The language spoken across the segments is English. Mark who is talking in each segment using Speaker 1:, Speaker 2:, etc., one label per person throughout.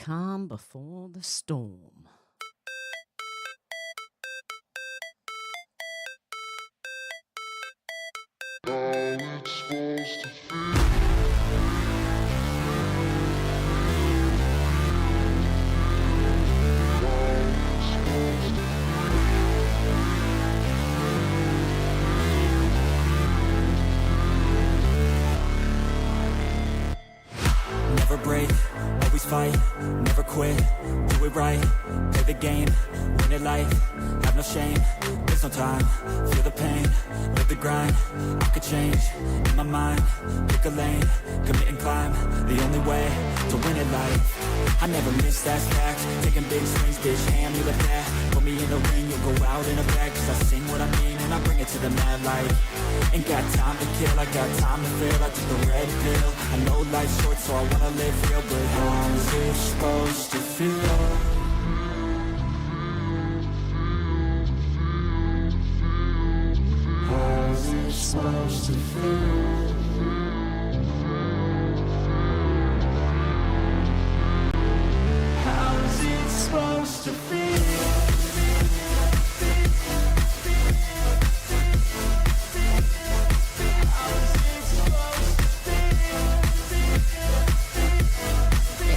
Speaker 1: calm before the storm.
Speaker 2: Never break, always fight, never quit, do it right, play the game, win it life, have no shame, there's no time, feel the pain, live the grind, I could change, in my mind, pick a lane, commit and climb, the only way to win it life, I never miss, that's fact, taking big swings, bitch, hand me the bat, put me in the ring, you'll go out in a bag, cause I sing what I mean and I bring it to the mad light, ain't got time to kill, I got time to feel, I took the red pill, I know life's short so I wanna live real, but how's it supposed to feel? How's it supposed to feel? How's it supposed to feel?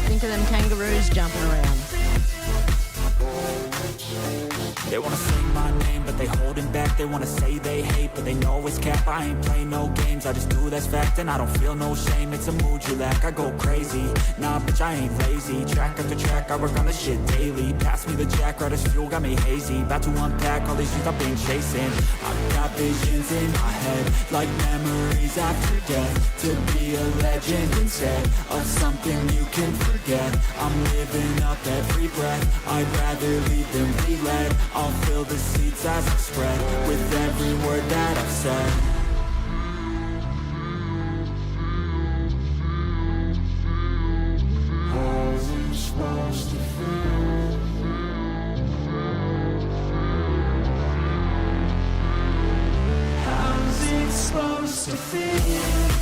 Speaker 1: Think of them kangaroos jumping around.
Speaker 2: They wanna say my name, but they holding back. They wanna say they hate, but they know it's cap. I ain't play no games, I just do that's fact. And I don't feel no shame, it's a mood you lack. I go crazy, nah bitch I ain't lazy. Track after track, I work on this shit daily. Pass me the jack, right as fuel, got me hazy. About to unpack all these things I've been chasing. I've got visions in my head, like memories after death. To be a legend instead of something you can forget. I'm living up every breath, I'd rather lead than be led. I'll fill the seats as I spread with every word that I've said. How's it supposed to feel? How's it supposed to feel?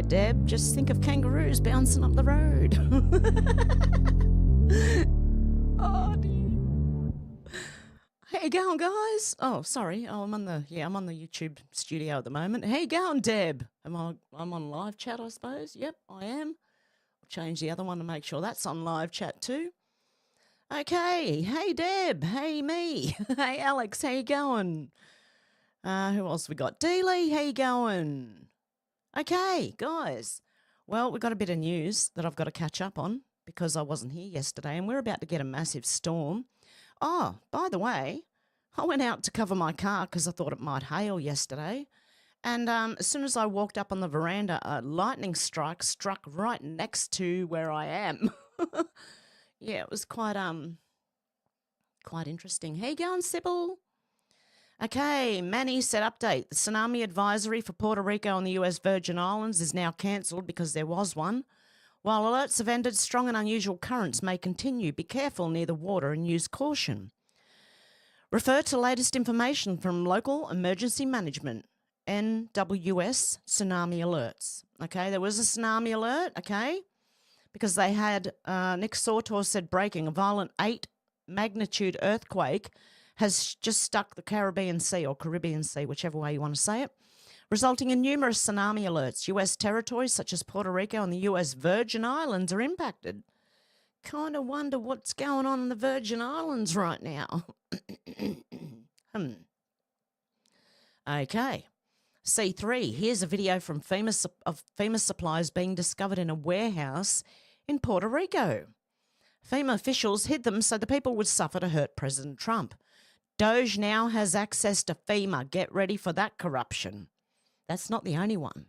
Speaker 1: Deb, just think of kangaroos bouncing up the road. Oh dear. How you going, guys? Oh, sorry. Oh, I'm on the YouTube studio at the moment. How you going, Deb? I'm on live chat, I suppose. Yep, I am. I'll change the other one to make sure that's on live chat too. Okay. Hey, Deb. Hey, me. Hey, Alex. How you going? Who else we got? Dealey. How you going? Okay, guys. Well, we've got a bit of news that I've got to catch up on because I wasn't here yesterday and we're about to get a massive storm. Oh, by the way, I went out to cover my car because I thought it might hail yesterday. And as soon as I walked up on the veranda, a lightning strike struck right next to where I am. Yeah, it was quite interesting. How you going, Sybil? Okay, Manny said update. The tsunami advisory for Puerto Rico and the US Virgin Islands is now cancelled because there was one. While alerts have ended, strong and unusual currents may continue. Be careful near the water and use caution. Refer to latest information from local emergency management, NWS tsunami alerts. Okay, there was a tsunami alert, okay, because they had, Nick Sautor said breaking, a violent 8 magnitude earthquake has just struck the Caribbean Sea or Caribbean Sea, whichever way you want to say it, resulting in numerous tsunami alerts. US territories such as Puerto Rico and the US Virgin Islands are impacted. Kind of wonder what's going on in the Virgin Islands right now. Okay. C3, here's a video from FEMA supplies being discovered in a warehouse in Puerto Rico. FEMA officials hid them so the people would suffer to hurt President Trump. Doge now has access to FEMA. Get ready for that corruption. That's not the only one.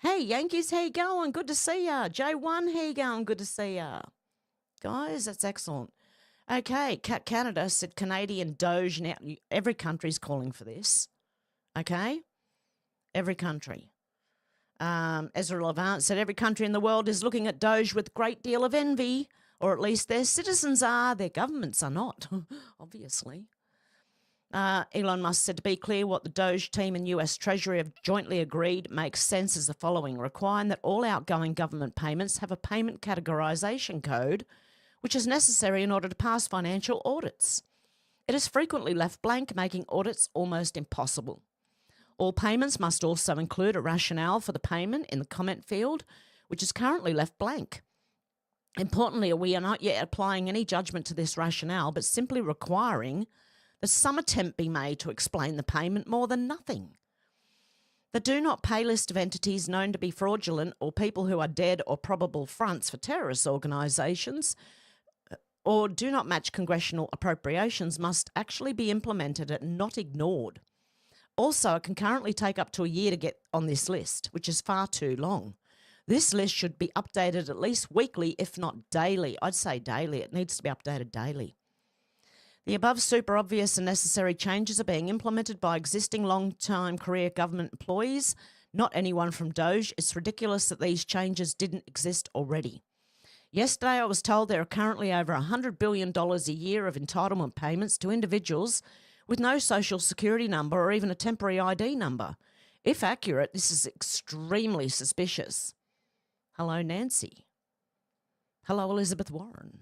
Speaker 1: Hey, Yankees, how you going? Good to see ya. J1, how you going? Good to see ya. Guys, that's excellent. Okay, Canada said Canadian Doge. Now, every country's calling for this. Okay? Every country. Ezra Levant said every country in the world is looking at Doge with a great deal of envy, or at least their citizens are. Their governments are not, obviously. Elon Musk said, to be clear, what the Doge team and US Treasury have jointly agreed makes sense as the following: requiring that all outgoing government payments have a payment categorization code, which is necessary in order to pass financial audits. It is frequently left blank, making audits almost impossible. All payments must also include a rationale for the payment in the comment field, which is currently left blank. Importantly, we are not yet applying any judgment to this rationale, but simply requiring that some attempt be made to explain the payment more than nothing. The do not pay list of entities known to be fraudulent or people who are dead or probable fronts for terrorist organisations or do not match congressional appropriations must actually be implemented and not ignored. Also, it can currently take up to a year to get on this list, which is far too long. This list should be updated at least weekly, if not daily. I'd say daily. It needs to be updated daily. The above super obvious and necessary changes are being implemented by existing long-time career government employees, not anyone from Doge. It's ridiculous that these changes didn't exist already. Yesterday, I was told there are currently over $100 billion a year of entitlement payments to individuals with no social security number or even a temporary ID number. If accurate, this is extremely suspicious. Hello, Nancy. Hello, Elizabeth Warren.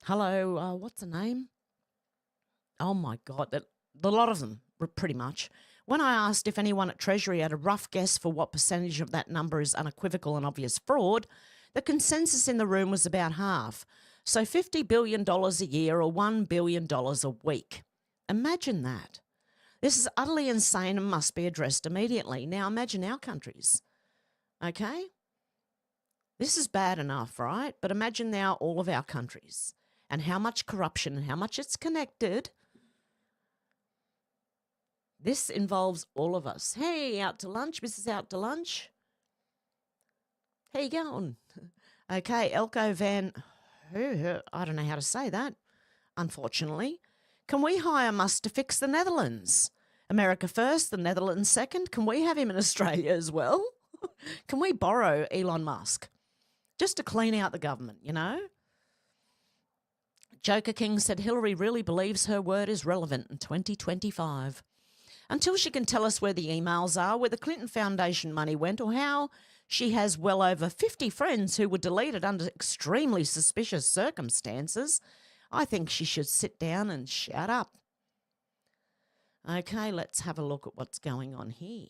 Speaker 1: Hello, what's her name? Oh, my God, a lot of them, pretty much. When I asked if anyone at Treasury had a rough guess for what percentage of that number is unequivocal and obvious fraud, the consensus in the room was about half. So $50 billion a year or $1 billion a week. Imagine that. This is utterly insane and must be addressed immediately. Now imagine our countries. Okay? This is bad enough, right? But imagine now all of our countries and how much corruption and how much it's connected. This involves all of us. Hey, out to lunch. Mrs. Out to lunch. How you going? Okay, Elko Van... I don't know how to say that, unfortunately. Can we hire Musk to fix the Netherlands? America first, the Netherlands second. Can we have him in Australia as well? Can we borrow Elon Musk? Just to clean out the government, you know? Joker King said Hillary really believes her word is relevant in 2025. Until she can tell us where the emails are, where the Clinton Foundation money went, or how she has well over 50 friends who were deleted under extremely suspicious circumstances, I think she should sit down and shut up. Okay, let's have a look at what's going on here.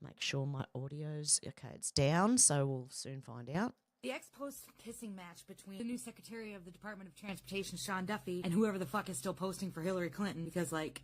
Speaker 1: Make sure my audio's... Okay, it's down, so we'll soon find out.
Speaker 3: The ex-post kissing match between the new Secretary of the Department of Transportation, Sean Duffy, and whoever the fuck is still posting for Hillary Clinton, because, like...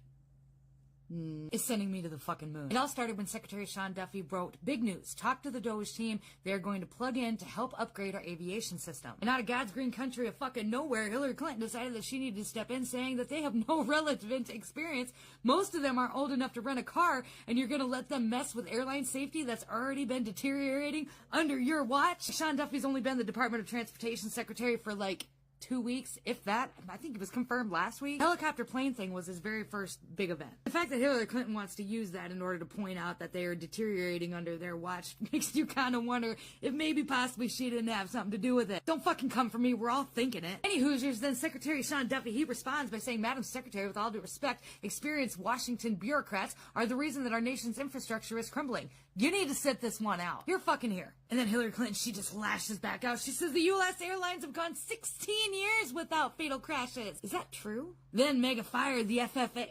Speaker 3: is sending me to the fucking moon. It all started when Secretary Sean Duffy wrote, "Big news. Talk to the Doge team. They're going to plug in to help upgrade our aviation system." And out of God's green country of fucking nowhere, Hillary Clinton decided that she needed to step in, saying that they have no relevant experience. Most of them aren't old enough to rent a car, and you're going to let them mess with airline safety that's already been deteriorating under your watch? Sean Duffy's only been the Department of Transportation Secretary for, like, 2 weeks, if that. I think it was confirmed last week. Helicopter plane thing was his very first big event. The fact that Hillary Clinton wants to use that in order to point out that they are deteriorating under their watch makes you kind of wonder if maybe possibly she didn't have something to do with it. Don't fucking come for me, we're all thinking it. Any Hoosiers, then Secretary Sean Duffy, he responds by saying, "Madam Secretary, with all due respect, experienced Washington bureaucrats are the reason that our nation's infrastructure is crumbling. You need to sit this one out. You're fucking here." And then Hillary Clinton, she just lashes back out. She says the U.S. airlines have gone 16 years without fatal crashes. Is that true? Then Mega fired the FFA,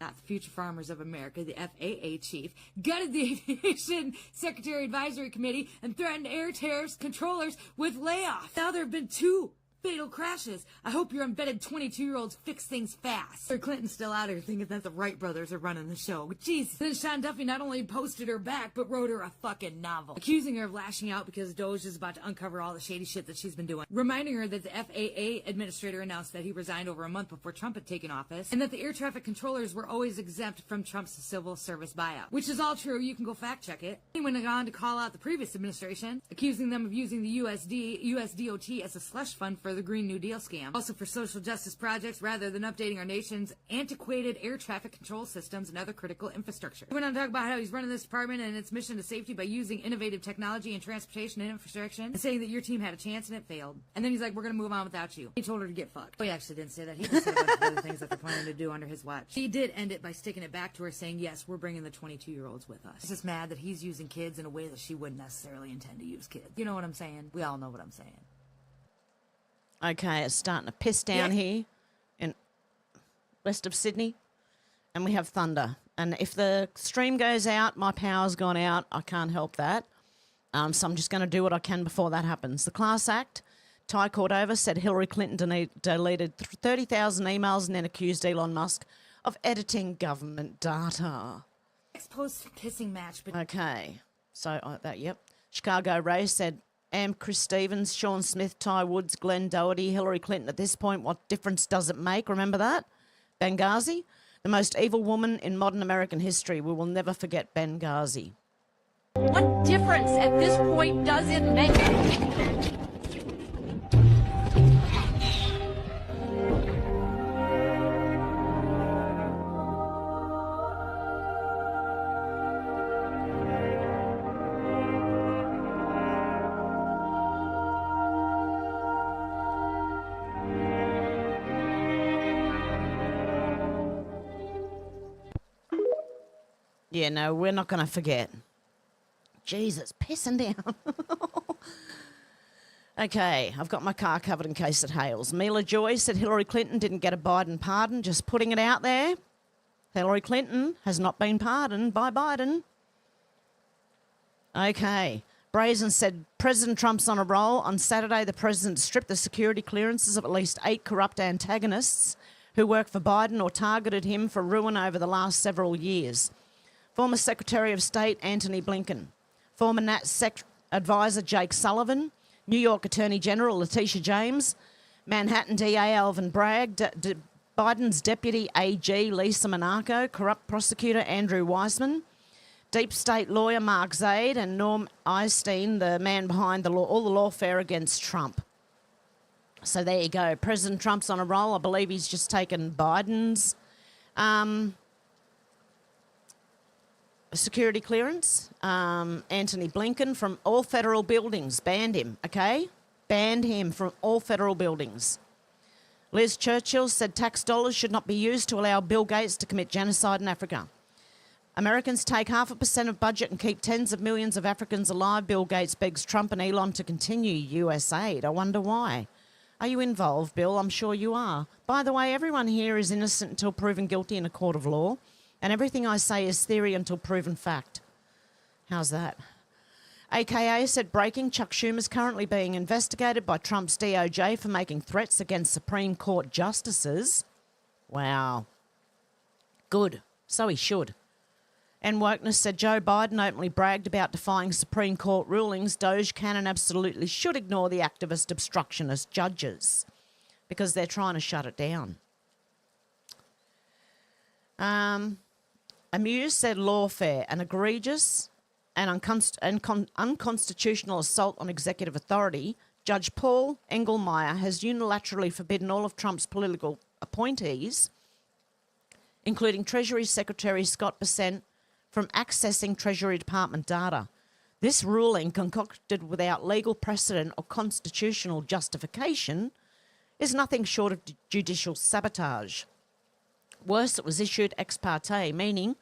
Speaker 3: not the Future Farmers of America, the FAA chief, gutted the Aviation Secretary Advisory Committee, and threatened air tariffs controllers with layoffs. Now there have been 2 Fatal crashes. I hope your embedded 22-year-olds fix things fast. Hillary Clinton's still out here thinking that the Wright brothers are running the show. Jeez. Then Sean Duffy not only posted her back, but wrote her a fucking novel, accusing her of lashing out because Doge is about to uncover all the shady shit that she's been doing, reminding her that the FAA administrator announced that he resigned over a month before Trump had taken office, and that the air traffic controllers were always exempt from Trump's civil service buyout. Which is all true. You can go fact check it. He went on to call out the previous administration, accusing them of using the US DOT as a slush fund for the Green New Deal scam, also for social justice projects rather than updating our nation's antiquated air traffic control systems and other critical infrastructure. He went on to talk about how he's running this department and its mission to safety by using innovative technology in transportation and infrastructure, and saying that your team had a chance and it failed. And then he's like, we're going to move on without you. He told her to get fucked. Oh, he actually didn't say that. He just said a bunch of other things that they're planning to do under his watch. He did end it by sticking it back to her, saying, yes, we're bringing the 22-year-olds with us. She's just mad that he's using kids in a way that she wouldn't necessarily intend to use kids. You know what I'm saying? We all know what I'm saying.
Speaker 1: Okay, it's starting to piss down here in west of Sydney, and we have thunder. And if the stream goes out, my power's gone out. I can't help that. So I'm just going to do what I can before that happens. The Class Act, Ty Cordova said Hillary Clinton deleted 30,000 emails and then accused Elon Musk of editing government data.
Speaker 3: Post pissing match. But
Speaker 1: Okay, so yep. Chicago Ray said Chris Stevens, Sean Smith, Ty Woods, Glenn Doherty, Hillary Clinton. At this point, what difference does it make? Remember that? Benghazi, the most evil woman in modern American history. We will never forget Benghazi.
Speaker 4: What difference at this point does it make?
Speaker 1: Yeah, no, we're not going to forget. Jesus, pissing down. Okay, I've got my car covered in case it hails. Mila Joy said Hillary Clinton didn't get a Biden pardon. Just putting it out there. Hillary Clinton has not been pardoned by Biden. Okay. Brazen said President Trump's on a roll. On Saturday, the president stripped the security clearances of at least 8 corrupt antagonists who worked for Biden or targeted him for ruin over the last several years. Former Secretary of State Antony Blinken, former NatSec advisor Jake Sullivan, New York Attorney General Letitia James, Manhattan DA Alvin Bragg, Biden's Deputy AG Lisa Monaco, corrupt prosecutor Andrew Weissman, deep state lawyer Mark Zaid, and Norm Eystein, the man behind all the lawfare against Trump. So there you go. President Trump's on a roll. I believe he's just taken Biden's security clearance. Antony Blinken from all federal buildings. Banned him, okay? Banned him from all federal buildings. Liz Churchill said tax dollars should not be used to allow Bill Gates to commit genocide in Africa. Americans take 0.5% of budget and keep tens of millions of Africans alive. Bill Gates begs Trump and Elon to continue USAID. I wonder why. Are you involved, Bill? I'm sure you are. By the way, everyone here is innocent until proven guilty in a court of law. And everything I say is theory until proven fact. How's that? AKA said breaking, Chuck Schumer's currently being investigated by Trump's DOJ for making threats against Supreme Court justices. Wow. Good. So he should. And Wokeness said Joe Biden openly bragged about defying Supreme Court rulings. Doge can and absolutely should ignore the activist obstructionist judges because they're trying to shut it down. Amuse said lawfare, an egregious and unconstitutional assault on executive authority. Judge Paul Engelmeyer has unilaterally forbidden all of Trump's political appointees, including Treasury Secretary Scott Bessent, from accessing Treasury Department data. This ruling, concocted without legal precedent or constitutional justification, is nothing short of judicial sabotage. Worse, it was issued ex parte, meaning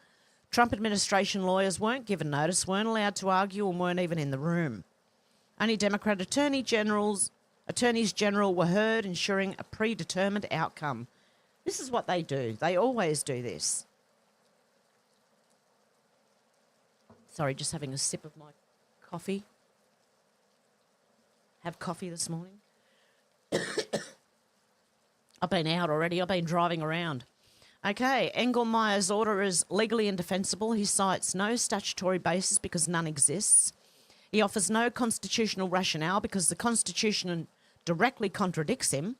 Speaker 1: Trump administration lawyers weren't given notice, weren't allowed to argue, and weren't even in the room. Only Democrat attorneys general were heard, ensuring a predetermined outcome. This is what they do. They always do this. Sorry, just having a sip of my coffee. Have coffee this morning. I've been out already. I've been driving around. Okay, Engelmeyer's order is legally indefensible. He cites no statutory basis because none exists. He offers no constitutional rationale because the Constitution directly contradicts him.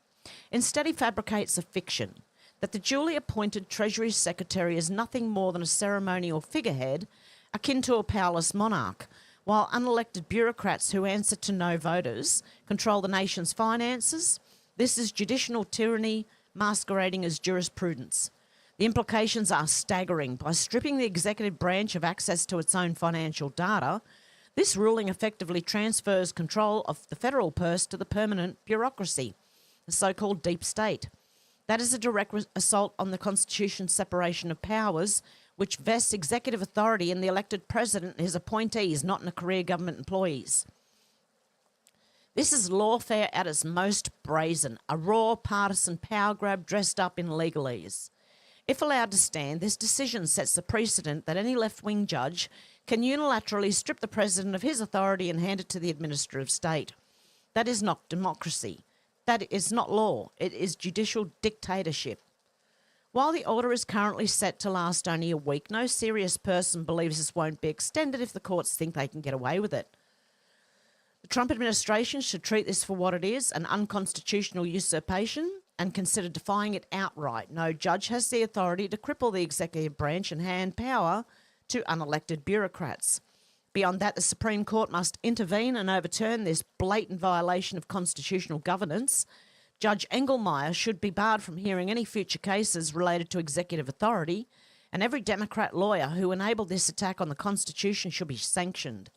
Speaker 1: Instead, he fabricates a fiction that the duly appointed Treasury Secretary is nothing more than a ceremonial figurehead akin to a powerless monarch, while unelected bureaucrats who answer to no voters control the nation's finances. This is judicial tyranny masquerading as jurisprudence. The implications are staggering. By stripping the executive branch of access to its own financial data, this ruling effectively transfers control of the federal purse to the permanent bureaucracy, the so-called deep state. That is a direct assault on the Constitution's separation of powers, which vests executive authority in the elected president and his appointees, not in career government employees. This is lawfare at its most brazen, a raw partisan power grab dressed up in legalese. If allowed to stand, this decision sets the precedent that any left-wing judge can unilaterally strip the president of his authority and hand it to the administrative state. That is not democracy. That is not law. It is judicial dictatorship. While the order is currently set to last only a week, no serious person believes this won't be extended if the courts think they can get away with it. The Trump administration should treat this for what it is, an unconstitutional usurpation, and consider defying it outright. No judge has the authority to cripple the executive branch and hand power to unelected bureaucrats. Beyond that, the Supreme Court must intervene and overturn this blatant violation of constitutional governance. Judge Engelmeyer should be barred from hearing any future cases related to executive authority, and every Democrat lawyer who enabled this attack on the Constitution should be sanctioned.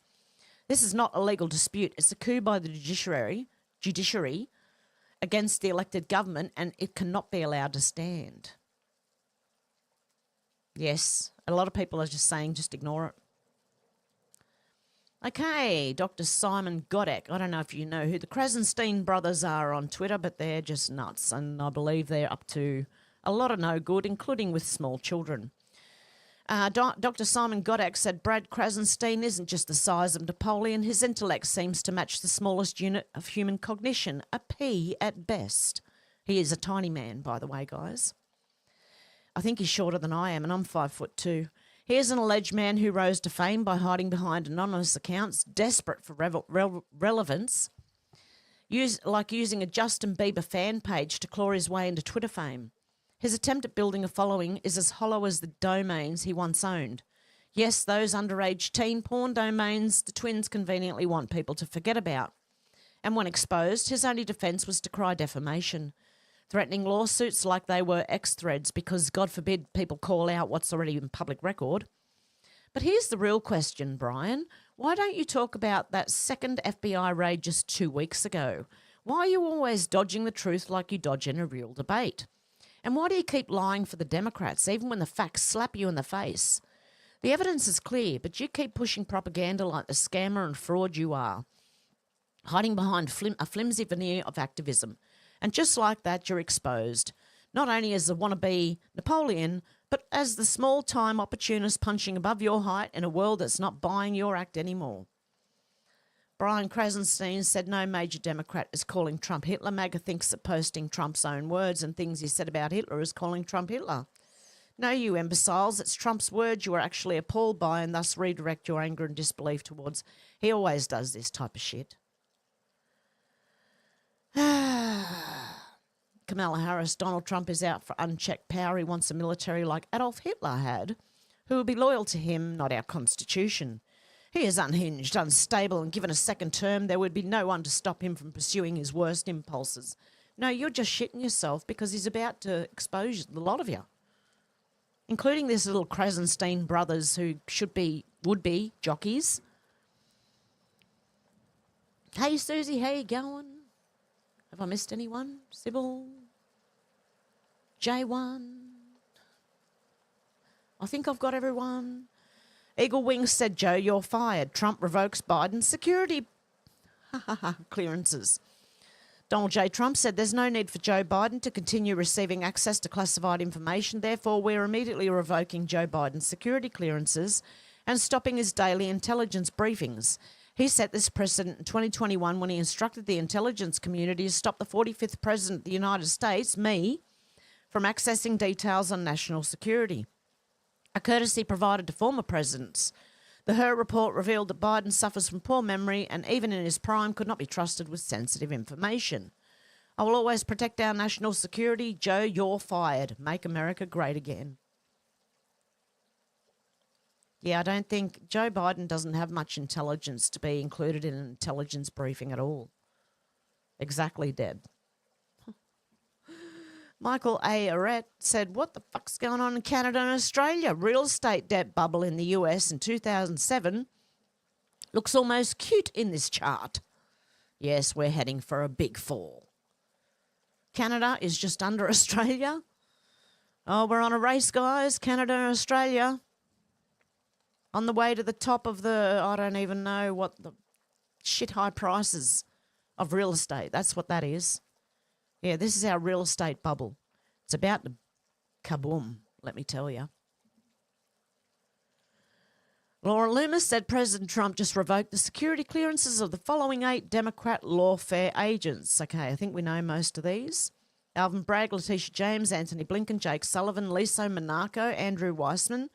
Speaker 1: This is not a legal dispute. It's a coup by the judiciary against the elected government, and it cannot be allowed to stand. Yes, a lot of people are just saying just ignore it. Okay, Dr. Simon Godek. I don't know if you know who the Krasenstein brothers are on Twitter, but they're just nuts, and I believe they're up to a lot of no good, including with small children. Dr. Simon Godek said Brad Krasenstein isn't just the size of Napoleon. His intellect seems to match the smallest unit of human cognition, a pea at best. He is a tiny man, by the way, guys. I think he's shorter than I am, and I'm 5'2". Here's an alleged man who rose to fame by hiding behind anonymous accounts, desperate for relevance, like using a Justin Bieber fan page to claw his way into Twitter fame. His attempt at building a following is as hollow as the domains he once owned. Yes, those underage teen porn domains the twins conveniently want people to forget about. And when exposed, his only defence was to cry defamation, threatening lawsuits like they were X-threads because, God forbid, people call out what's already in public record. But here's the real question, Brian. Why don't you talk about that second FBI raid just 2 weeks ago? Why are you always dodging the truth like you dodge in a real debate? And why do you keep lying for the Democrats, even when the facts slap you in the face? The evidence is clear, but you keep pushing propaganda like the scammer and fraud you are, hiding behind a flimsy veneer of activism. And just like that, you're exposed, not only as a wannabe Napoleon, but as the small-time opportunist punching above your height in a world that's not buying your act anymore. Brian Krasenstein said no major Democrat is calling Trump Hitler. MAGA thinks that posting Trump's own words and things he said about Hitler is calling Trump Hitler. No, you imbeciles, it's Trump's words you are actually appalled by and thus redirect your anger and disbelief towards. He always does this type of shit. Kamala Harris, Donald Trump is out for unchecked power. He wants a military like Adolf Hitler had, who will be loyal to him, not our Constitution. He is unhinged, unstable, and given a second term, there would be no one to stop him from pursuing his worst impulses. No, you're just shitting yourself because he's about to expose a lot of you, including these little Krasenstein brothers who would be jockeys. Hey, Susie, how you going? Have I missed anyone? Sybil? J1? I think I've got everyone. Eagle Wings said, Joe, you're fired. Trump revokes Biden's security clearances. Donald J. Trump said there's no need for Joe Biden to continue receiving access to classified information. Therefore, we're immediately revoking Joe Biden's security clearances and stopping his daily intelligence briefings. He set this precedent in 2021 when he instructed the intelligence community to stop the 45th president of the United States, me, from accessing details on national security, a courtesy provided to former presidents. The Her report revealed that Biden suffers from poor memory and even in his prime could not be trusted with sensitive information. I will always protect our national security. Joe, you're fired. Make America great again. Yeah, I don't think Joe Biden doesn't have much intelligence to be included in an intelligence briefing at all. Exactly, Deb. Michael A. Arrett said, what the fuck's going on in Canada and Australia? Real estate debt bubble in the US in 2007 looks almost cute in this chart. Yes, we're heading for a big fall. Canada is just under Australia. Oh, we're on a race, guys. Canada and Australia. On the way to the top of the, I don't even know what the shit high prices of real estate. That's what that is. Yeah, this is our real estate bubble. It's about to kaboom, let me tell you. Laura Loomis said President Trump just revoked the security clearances of the following 8 Democrat lawfare agents. Okay, I think we know most of these. Alvin Bragg, Letitia James, Anthony Blinken, Jake Sullivan, Lisa Monaco, Andrew Weissman,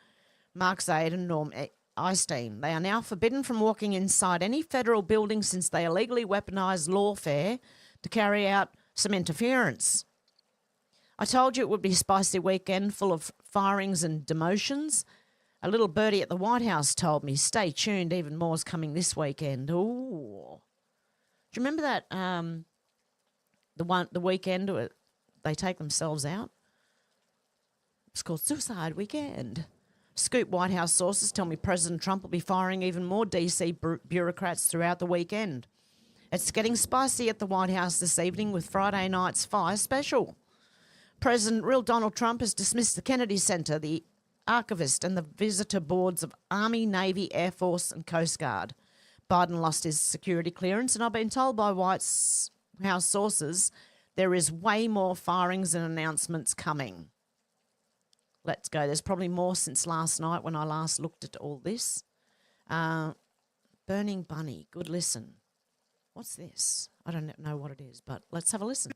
Speaker 1: Mark Zaid and Norm Eystein. They are now forbidden from walking inside any federal building since they illegally weaponized lawfare to carry out some interference. I told you it would be a spicy weekend full of firings and demotions. A little birdie at the White House told me, stay tuned, even more's coming this weekend. Ooh. Do you remember that, the weekend where they take themselves out? It's called Suicide Weekend. Scoop White House sources tell me President Trump will be firing even more DC bureaucrats throughout the weekend. It's getting spicy at the White House this evening with Friday night's fire special. President Real Donald Trump has dismissed the Kennedy Center, the archivist and the visitor boards of Army, Navy, Air Force and Coast Guard. Biden lost his security clearance, and I've been told by White House sources there is way more firings and announcements coming. Let's go. There's probably more since last night when I last looked at all this. Burning Bunny. Good listen. What's this? I don't know what it is, but let's have a listen.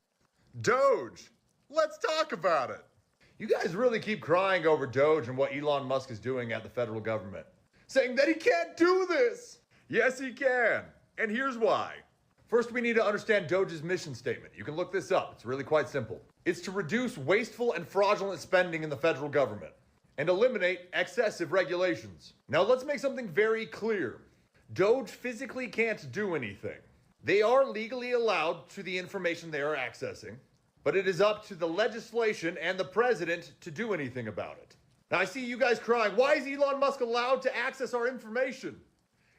Speaker 5: Doge. Let's talk about it. You guys really keep crying over Doge and what Elon Musk is doing at the federal government, saying that he can't do this. Yes, he can. And here's why. First, we need to understand Doge's mission statement. You can look this up. It's really quite simple. It's to reduce wasteful and fraudulent spending in the federal government and eliminate excessive regulations. Now, let's make something very clear. Doge physically can't do anything. They are legally allowed to the information they are accessing, but it is up to the legislation and the president to do anything about it. Now, I see you guys crying, why is Elon Musk allowed to access our information?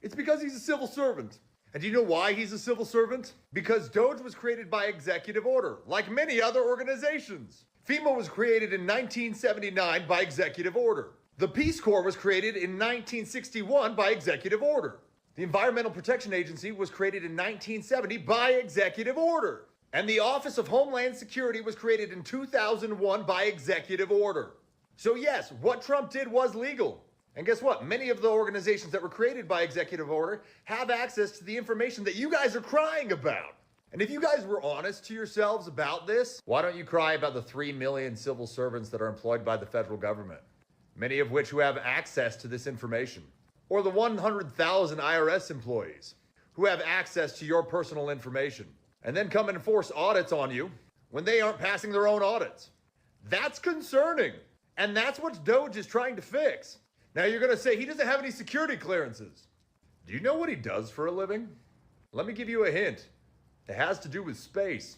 Speaker 5: It's because he's a civil servant. And do you know why he's a civil servant? Because Doge was created by executive order, like many other organizations. FEMA was created in 1979 by executive order. The Peace Corps was created in 1961 by executive order. The Environmental Protection Agency was created in 1970 by executive order. And the Office of Homeland Security was created in 2001 by executive order. So yes, what Trump did was legal. And guess what? Many of the organizations that were created by executive order have access to the information that you guys are crying about. And if you guys were honest to yourselves about this, why don't you cry about the 3 million civil servants that are employed by the federal government, many of which who have access to this information? Or the 100,000 IRS employees who have access to your personal information and then come and enforce audits on you when they aren't passing their own audits? That's concerning. And that's what Doge is trying to fix. Now you're going to say he doesn't have any security clearances. Do you know what he does for a living? Let me give you a hint. It has to do with space.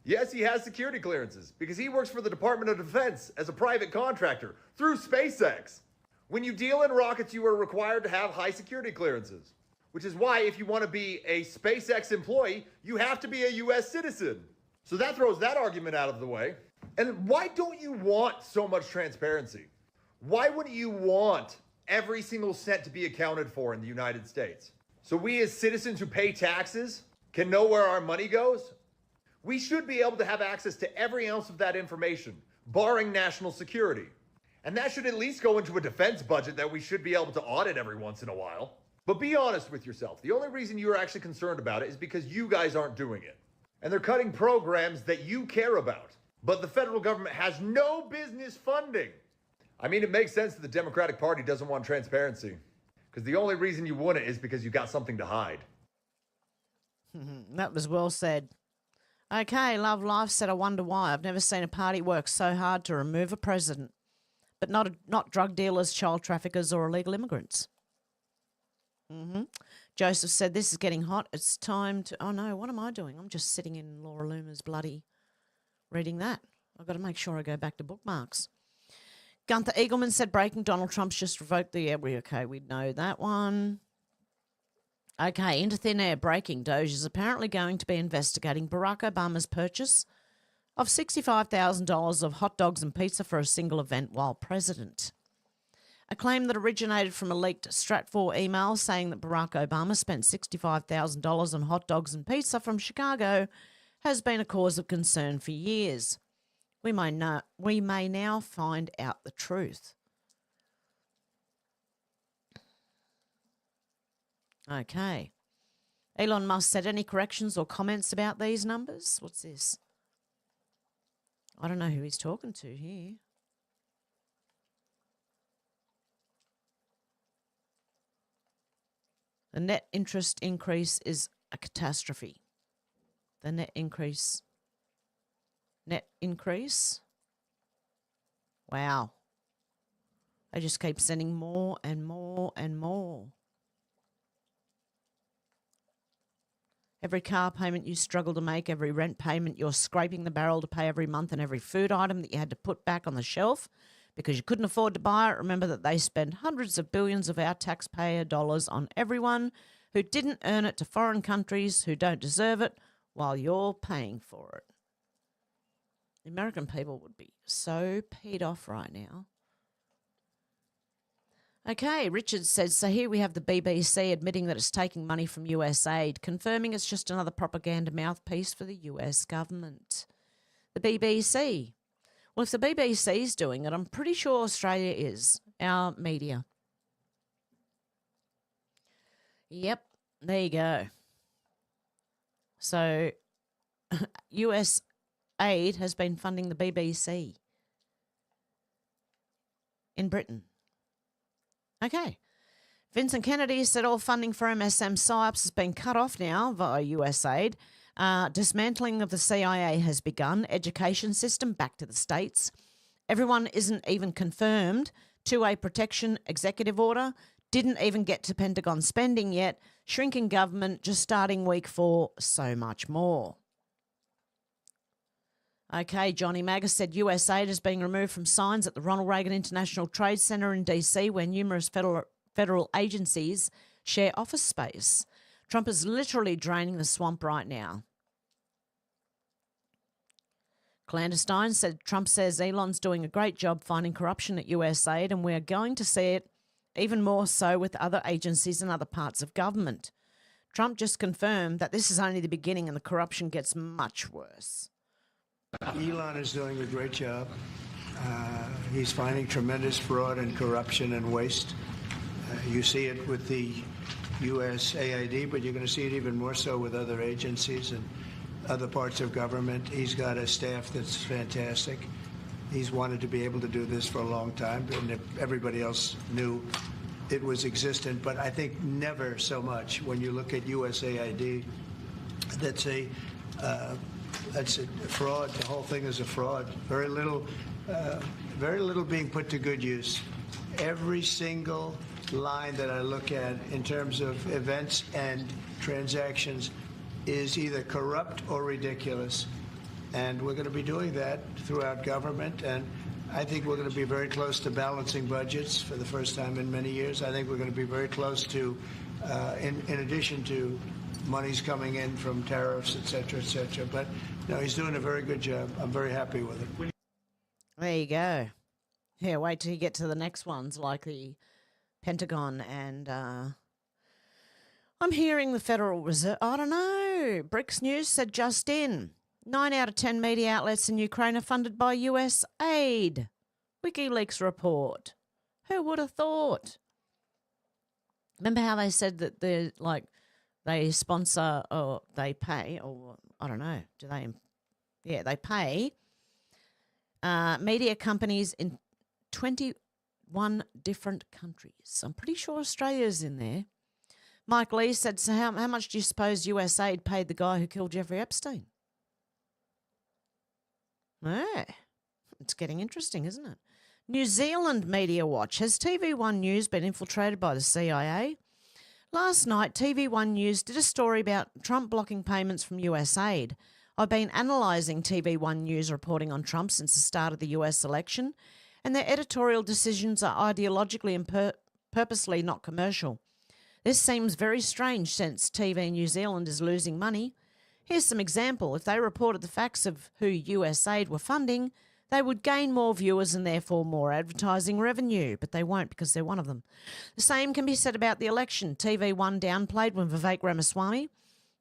Speaker 5: Yes, he has security clearances because he works for the Department of Defense as a private contractor through SpaceX. When you deal in rockets, you are required to have high security clearances, which is why if you want to be a SpaceX employee, you have to be a U.S. citizen. So that throws that argument out of the way. And why don't you want so much transparency? Why wouldn't you want every single cent to be accounted for in the United States? So we as citizens who pay taxes can know where our money goes? We should be able to have access to every ounce of that information, barring national security. And that should at least go into a defense budget that we should be able to audit every once in a while. But be honest with yourself. The only reason you're actually concerned about it is because you guys aren't doing it. And they're cutting programs that you care about. But the federal government has no business funding. I mean, it makes sense that the Democratic Party doesn't want transparency. Because the only reason you wouldn't is because you got something to hide.
Speaker 1: That was well said. Okay, Love Life said, I wonder why. I've never seen a party work so hard to remove a president. But not drug dealers, child traffickers, or illegal immigrants. Joseph said, this is getting hot. It's time to... Oh, no, what am I doing? I'm just sitting in Laura Loomer's bloody... reading that. I've got to make sure I go back to bookmarks. Gunther Eagleman said, breaking, Donald Trump's just revoked the... Okay, we know that one. Okay, into thin air, breaking. Doge is apparently going to be investigating Barack Obama's purchase of $65,000 of hot dogs and pizza for a single event while president. A claim that originated from a leaked Stratfor email saying that Barack Obama spent $65,000 on hot dogs and pizza from Chicago has been a cause of concern for years. We may now find out the truth. Okay. Elon Musk said, any corrections or comments about these numbers? What's this? I don't know who he's talking to here. The net interest increase is a catastrophe. The net increase. Wow. They just keep sending more and more and more. Every car payment you struggle to make, every rent payment you're scraping the barrel to pay every month, and every food item that you had to put back on the shelf because you couldn't afford to buy it. Remember that they spend hundreds of billions of our taxpayer dollars on everyone who didn't earn it to foreign countries who don't deserve it while you're paying for it. The American people would be so peed off right now. Okay, Richard says, so here we have the BBC admitting that it's taking money from USAID, confirming it's just another propaganda mouthpiece for the US government. The BBC. Well, if the BBC's doing it, I'm pretty sure Australia is, our media. Yep, there you go. So, USAID has been funding the BBC in Britain. Okay. Vincent Kennedy said all funding for MSM PSYOPs has been cut off now via USAID. Dismantling of the CIA has begun. Education system back to the states. Everyone isn't even confirmed to a protection executive order. Didn't even get to Pentagon spending yet. Shrinking government just starting week 4. So much more. Okay, Johnny Maga said USAID is being removed from signs at the Ronald Reagan International Trade Center in DC, where numerous federal agencies share office space. Trump is literally draining the swamp right now. Clandestine said Trump says Elon's doing a great job finding corruption at USAID, and we're going to see it even more so with other agencies and other parts of government. Trump just confirmed that this is only the beginning and the corruption gets much worse.
Speaker 6: Elon is doing a great job. He's finding tremendous fraud and corruption and waste. You see it with the USAID, but you're going to see it even more so with other agencies and other parts of government. He's got a staff that's fantastic. He's wanted to be able to do this for a long time, and everybody else knew it was existent, but I think never so much when you look at USAID. That's a fraud. The whole thing is a fraud. Very little being put to good use. Every single line that I look at in terms of events and transactions is either corrupt or ridiculous. And we're going to be doing that throughout government. And I think we're going to be very close to balancing budgets for the first time in many years. I think we're going to be very close to, in addition to monies coming in from tariffs, et cetera, et cetera. But no, he's doing a very good job. I'm very happy with it.
Speaker 1: There you go. Yeah, wait till you get to the next ones like the Pentagon and I'm hearing the Federal Reserve. I don't know. Bricks News said just in. 9 out of 10 media outlets in Ukraine are funded by USAID. WikiLeaks report. Who would have thought? Remember how they said that they're like they sponsor or they pay, or I don't know, do they? Yeah, they pay media companies in 21 different countries. I'm pretty sure Australia's in there. Mike Lee said, so how much do you suppose USAID paid the guy who killed Jeffrey Epstein? Yeah, it's getting interesting, isn't it? New Zealand Media Watch. Has TV1 News been infiltrated by the CIA? Last night, TV1 News did a story about Trump blocking payments from USAID. I've been analysing TV1 News reporting on Trump since the start of the US election, and their editorial decisions are ideologically and purposely not commercial. This seems very strange since TV New Zealand is losing money. Here's some example. If they reported the facts of who USAID were funding, they would gain more viewers and therefore more advertising revenue, but they won't because they're one of them. The same can be said about the election. TV1 downplayed when Vivek Ramaswamy,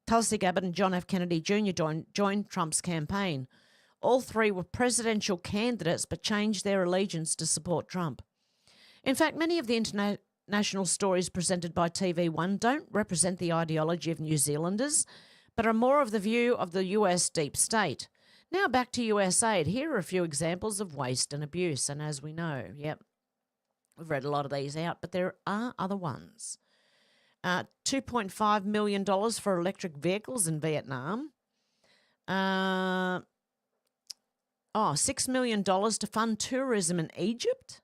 Speaker 1: Tulsi Gabbard and John F. Kennedy Jr. joined Trump's campaign. All three were presidential candidates but changed their allegiance to support Trump. In fact, many of the international stories presented by TV1 don't represent the ideology of New Zealanders, but are more of the view of the US deep state. Now back to USAID. Here are a few examples of waste and abuse. And as we know, we've read a lot of these out, but there are other ones. $2.5 million for electric vehicles in Vietnam. $6 million to fund tourism in Egypt.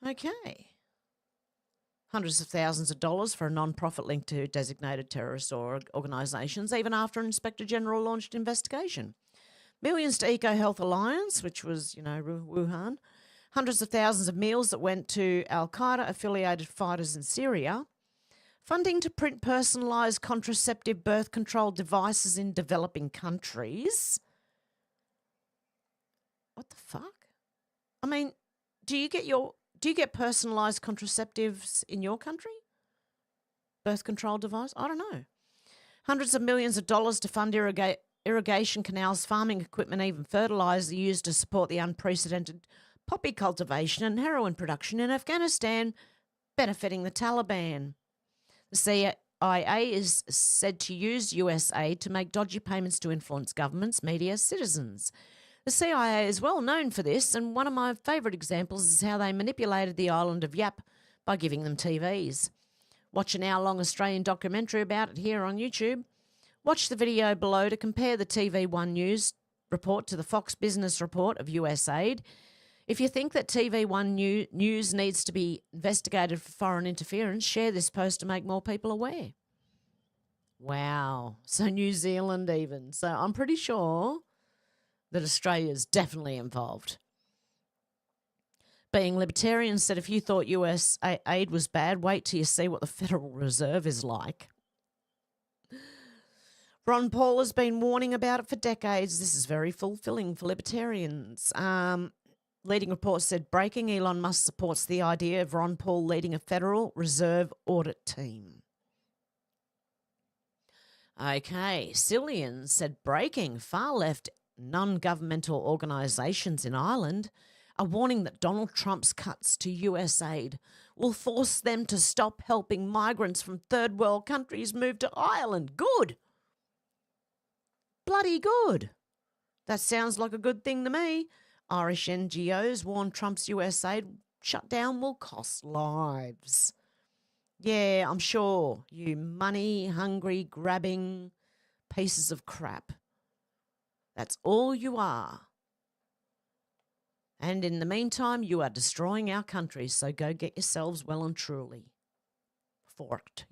Speaker 1: Okay. Hundreds of thousands of dollars for a non-profit linked to designated terrorist organisations, even after an Inspector General launched investigation. Millions to EcoHealth Alliance, which was, Wuhan. Hundreds of thousands of meals that went to Al-Qaeda-affiliated fighters in Syria. Funding to print personalised contraceptive birth control devices in developing countries. What the fuck? I mean, do you get personalised contraceptives in your country? Birth control device? I don't know. Hundreds of millions of dollars to fund irrigation canals, farming equipment, even fertiliser used to support the unprecedented poppy cultivation and heroin production in Afghanistan, benefiting the Taliban. The CIA is said to use USAID to make dodgy payments to influence governments, media, citizens. The CIA is well known for this, and one of my favourite examples is how they manipulated the island of Yap by giving them TVs. Watch an hour-long Australian documentary about it here on YouTube. Watch the video below to compare the TV1 News report to the Fox Business report of USAID. If you think that TV1 News needs to be investigated for foreign interference, share this post to make more people aware. Wow. So New Zealand even. So I'm pretty sure that Australia's definitely involved. Being Libertarian said, if you thought US aid was bad, wait till you see what the Federal Reserve is like. Ron Paul has been warning about it for decades. This is very fulfilling for Libertarians. Leading reports said, breaking, Elon Musk supports the idea of Ron Paul leading a Federal Reserve audit team. Okay, Cillian said, breaking, far-left non-governmental organisations in Ireland are warning that Donald Trump's cuts to USAID will force them to stop helping migrants from third world countries move to Ireland. Good. Bloody good. That sounds like a good thing to me. Irish NGOs warn Trump's USAID shutdown will cost lives. Yeah, I'm sure, you money-hungry, grabbing pieces of crap. That's all you are. And in the meantime, you are destroying our country, so go get yourselves well and truly forked,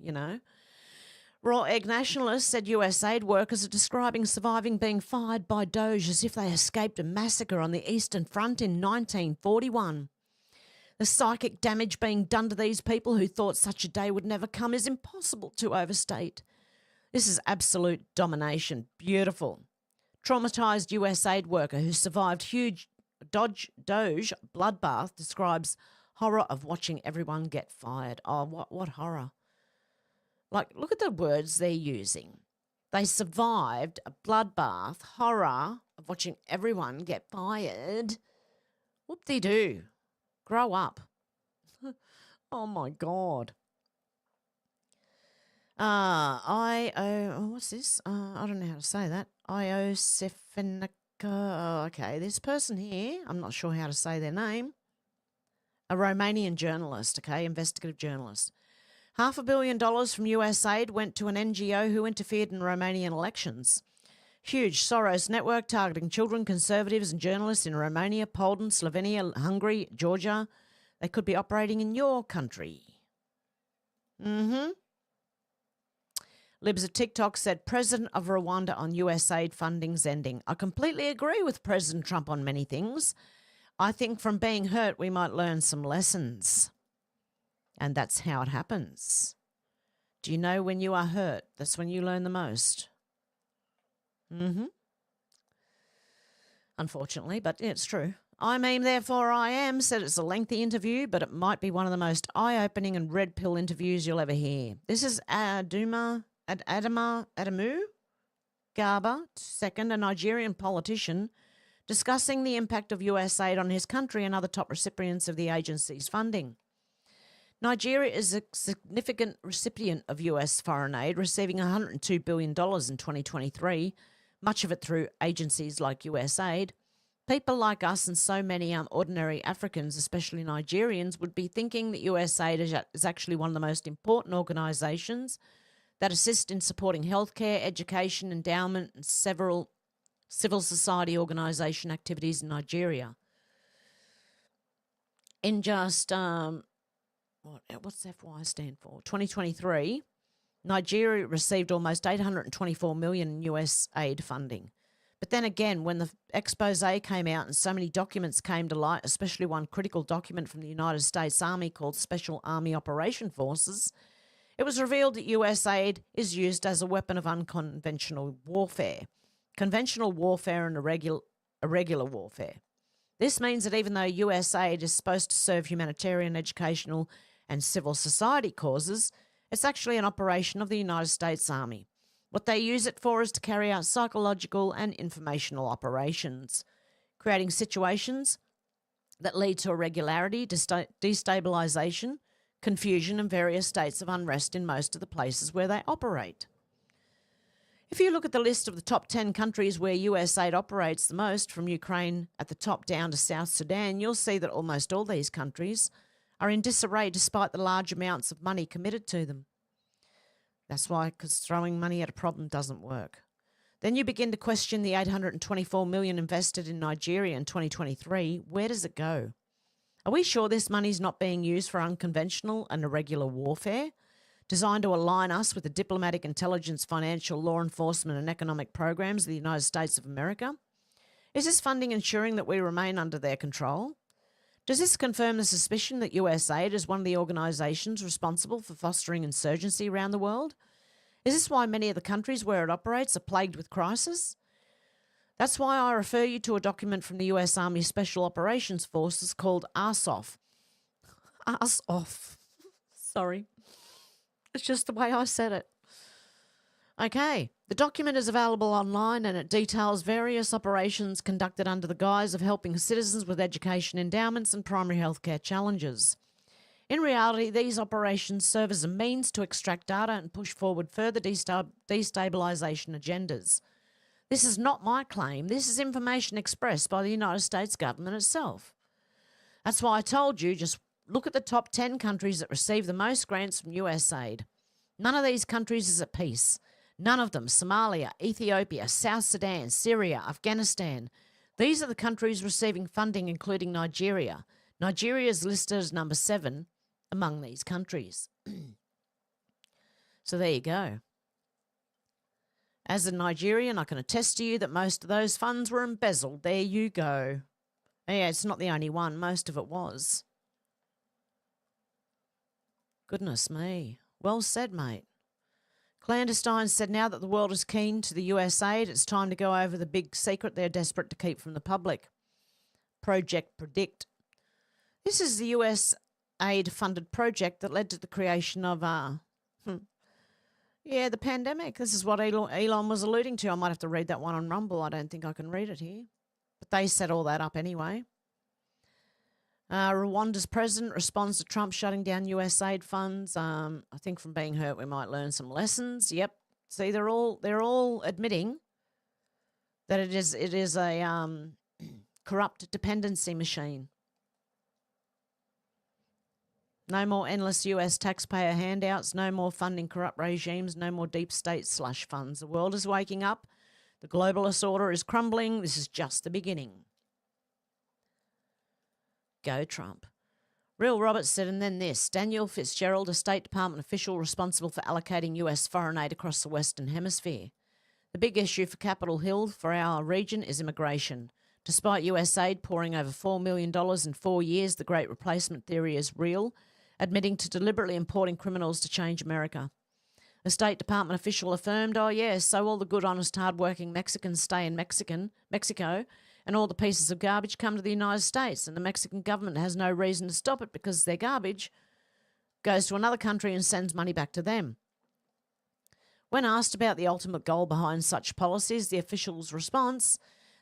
Speaker 1: Raw Egg Nationalist said USAID workers are describing surviving being fired by Doge as if they escaped a massacre on the Eastern Front in 1941. The psychic damage being done to these people who thought such a day would never come is impossible to overstate. This is absolute domination. Beautiful. Traumatised USAID worker who survived huge Doge bloodbath describes horror of watching everyone get fired. Oh, what horror. Like, look at the words they're using. They survived a bloodbath, horror of watching everyone get fired. Whoop-de-doo. Grow up. Oh my God. what's this? I don't know how to say that. Iosephanica. Okay, this person here, I'm not sure how to say their name. A Romanian journalist, okay, investigative journalist. $500 million from USAID went to an NGO who interfered in Romanian elections. Huge Soros network targeting children, conservatives, and journalists in Romania, Poland, Slovenia, Hungary, Georgia. They could be operating in your country. Libs of TikTok said President of Rwanda on USAID funding's ending. I completely agree with President Trump on many things. I think from being hurt, we might learn some lessons. And that's how it happens. Do you know when you are hurt? That's when you learn the most. Unfortunately, but it's true. I mean, therefore I am said it's a lengthy interview, but it might be one of the most eye-opening and red pill interviews you'll ever hear. This is Adamu Garba II, a Nigerian politician, discussing the impact of USAID on his country and other top recipients of the agency's funding. Nigeria is a significant recipient of US foreign aid, receiving $102 billion in 2023, much of it through agencies like USAID. People like us and so many ordinary Africans, especially Nigerians, would be thinking that USAID is actually one of the most important organisations that assist in supporting healthcare, education, endowment, and several civil society organisation activities in Nigeria. In just, what's FY stand for? 2023, Nigeria received almost $824 million in US aid funding. But then again, when the expose came out and so many documents came to light, especially one critical document from the United States Army called Special Army Operation Forces, it was revealed that US aid is used as a weapon of unconventional warfare, conventional warfare and irregular warfare. This means that even though US aid is supposed to serve humanitarian, educational and civil society causes, it's actually an operation of the United States Army. What they use it for is to carry out psychological and informational operations, creating situations that lead to irregularity, destabilisation, confusion and various states of unrest in most of the places where they operate. If you look at the list of the top 10 countries where USAID operates the most, from Ukraine at the top down to South Sudan, you'll see that almost all these countries are in disarray despite the large amounts of money committed to them. That's why, because throwing money at a problem doesn't work. Then you begin to question the $824 million invested in Nigeria in 2023. Where does it go? Are we sure this money is not being used for unconventional and irregular warfare, designed to align us with the diplomatic, intelligence, financial, law enforcement and economic programs of the United States of America? Is this funding ensuring that we remain under their control? Does this confirm the suspicion that USAID is one of the organisations responsible for fostering insurgency around the world? Is this why many of the countries where it operates are plagued with crisis? That's why I refer you to a document from the US Army Special Operations Forces called ARSOF. ARSOF. Sorry. It's just the way I said it. Okay, the document is available online and it details various operations conducted under the guise of helping citizens with education endowments and primary healthcare challenges. In reality, these operations serve as a means to extract data and push forward further destabilisation agendas. This is not my claim. This is information expressed by the United States government itself. That's why I told you, just look at the top 10 countries that receive the most grants from USAID. None of these countries is at peace. None of them. Somalia, Ethiopia, South Sudan, Syria, Afghanistan. These are the countries receiving funding, including Nigeria. Nigeria is listed as number 7 among these countries. So there you go. As a Nigerian, I can attest to you that most of those funds were embezzled. There you go. Yeah, it's not the only one. Most of it was. Goodness me. Well said, mate. Clandestine said now that the world is keen to the USAID, it's time to go over the big secret they're desperate to keep from the public. Project Predict. This is the USAID-funded project that led to the creation of, the pandemic. This is what Elon was alluding to. I might have to read that one on Rumble. I don't think I can read it here. But they set all that up anyway. Rwanda's president responds to Trump shutting down USAID funds. I think from being hurt we might learn some lessons. Yep. See, they're all admitting that it is a corrupt dependency machine. No more endless US taxpayer handouts, no more funding corrupt regimes, no more deep state slush funds. The world is waking up. The globalist order is crumbling. This is just the beginning. Go Trump. Real Roberts said, and then this. Daniel Fitzgerald, a State Department official responsible for allocating US foreign aid across the Western Hemisphere. The big issue for Capitol Hill for our region is immigration. Despite USAID pouring over $4 million in 4 years, the Great Replacement theory is real, admitting to deliberately importing criminals to change America. A State Department official affirmed, oh yes, so all the good, honest, hard-working Mexicans stay in Mexico, and all the pieces of garbage come to the United States, and the Mexican government has no reason to stop it because their garbage goes to another country and sends money back to them. When asked about the ultimate goal behind such policies, the official's response,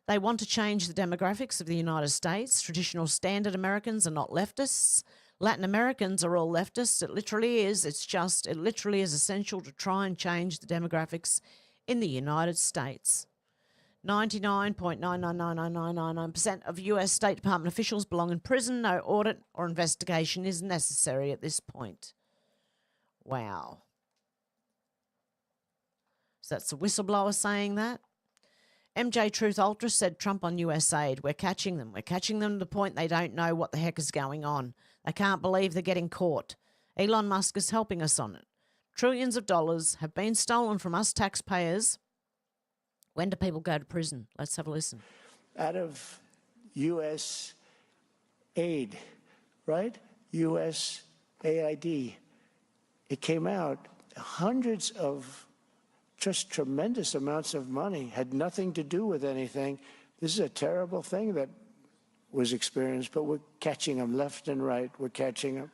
Speaker 1: they want to change the demographics of the United States. Traditional standard Americans are not leftists. Latin Americans are all leftists. It literally is essential to try and change the demographics in the United States. 99.9999999% of US State Department officials belong in prison. No audit or investigation is necessary at this point. Wow. So that's a whistleblower saying that. MJ Truth Ultra said Trump on USAID. We're catching them. We're catching them to the point they don't know what the heck is going on. They can't believe they're getting caught. Elon Musk is helping us on it. Trillions of dollars have been stolen from us taxpayers. When do people go to prison? Let's have a listen.
Speaker 6: Out of U.S. aid, right? USAID. It came out hundreds of just tremendous amounts of money, had nothing to do with anything. This is a terrible thing that was experienced, but we're catching them left and right. We're catching them.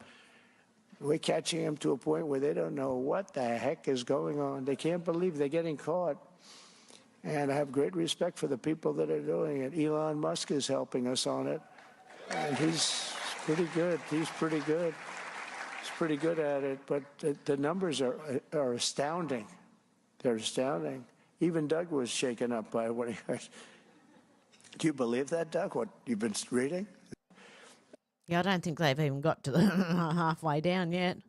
Speaker 6: We're catching them to a point where they don't know what the heck is going on. They can't believe they're getting caught. And I have great respect for the people that are doing it. Elon Musk is helping us on it. And he's pretty good. He's pretty good. He's pretty good at it. But the numbers are astounding. They're astounding. Even Doug was shaken up by what he heard. Do you believe that, Doug, what you've been reading?
Speaker 1: Yeah, I don't think they've even got to the halfway down yet.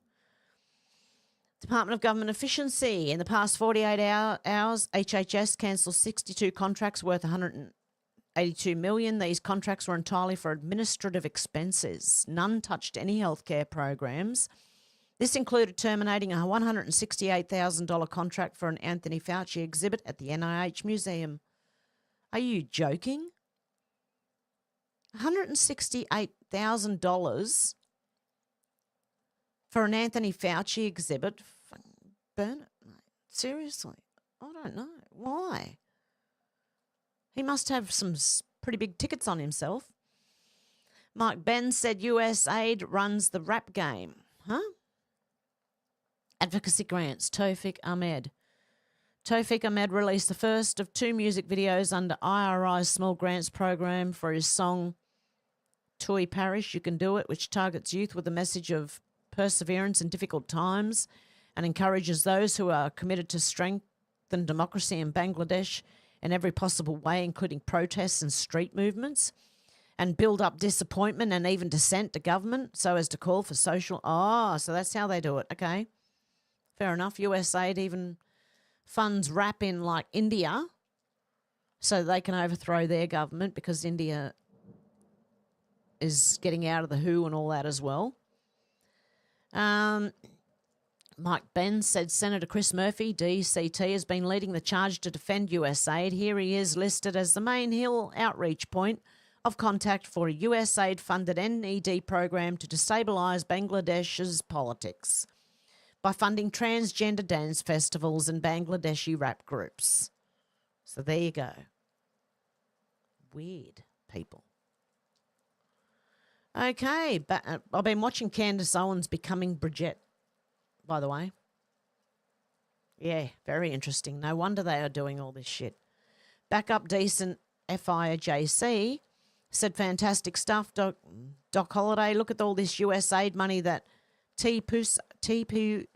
Speaker 1: Department of Government Efficiency. In the past 48 hours, HHS cancelled 62 contracts worth $182 million. These contracts were entirely for administrative expenses. None touched any healthcare programs. This included terminating a $168,000 contract for an Anthony Fauci exhibit at the NIH Museum. Are you joking? $168,000 for an Anthony Fauci exhibit? Burn it, mate. Seriously. I don't know. Why? He must have some pretty big tickets on himself. Mike Benn said USAID runs the rap game. Huh? Advocacy grants, Tawfiq Ahmed. Tawfiq Ahmed released the first of 2 music videos under IRI's small grants program for his song Tui Parish, You Can Do It, which targets youth with a message of perseverance in difficult times and encourages those who are committed to strengthen democracy in Bangladesh in every possible way, including protests and street movements, and build up disappointment and even dissent to government so as to call for social... Oh, so that's how they do it. Okay. Fair enough. USAID even funds rap in like India so they can overthrow their government because India is getting out of the WHO and all that as well. Mike Benn said Senator Chris Murphy, DCT, has been leading the charge to defend USAID. Here he is listed as the main Hill outreach point of contact for a USAID-funded NED program to destabilise Bangladesh's politics by funding transgender dance festivals and Bangladeshi rap groups. So there you go. Weird people. Okay, but I've been watching Candace Owens becoming Bridget, by the way. Yeah, very interesting. No wonder they are doing all this shit. Backup decent FIJC Said fantastic stuff, Doc Holiday. Look at all this USAID money that TP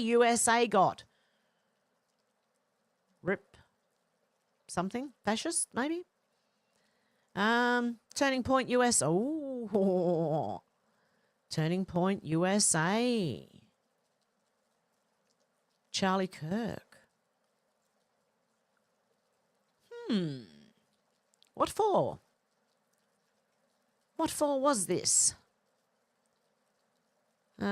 Speaker 1: USA got. Rip something? Fascist, maybe? Turning Point US. Oh, Turning Point USA. Charlie Kirk. What for? What for was this? He's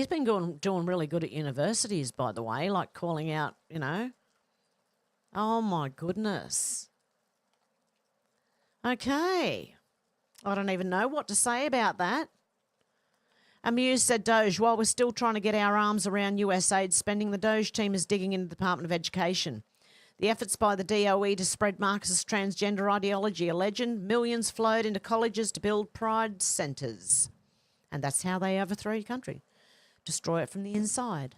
Speaker 1: been doing really good at universities, by the way, like calling out, you know. Oh, my goodness. Okay. I don't even know what to say about that. Amused said Doge, while we're still trying to get our arms around USAID spending, the Doge team is digging into the Department of Education. The efforts by the DOE to spread Marxist transgender ideology are legend. Millions flowed into colleges to build pride centres. And that's how they overthrow your country. Destroy it from the inside.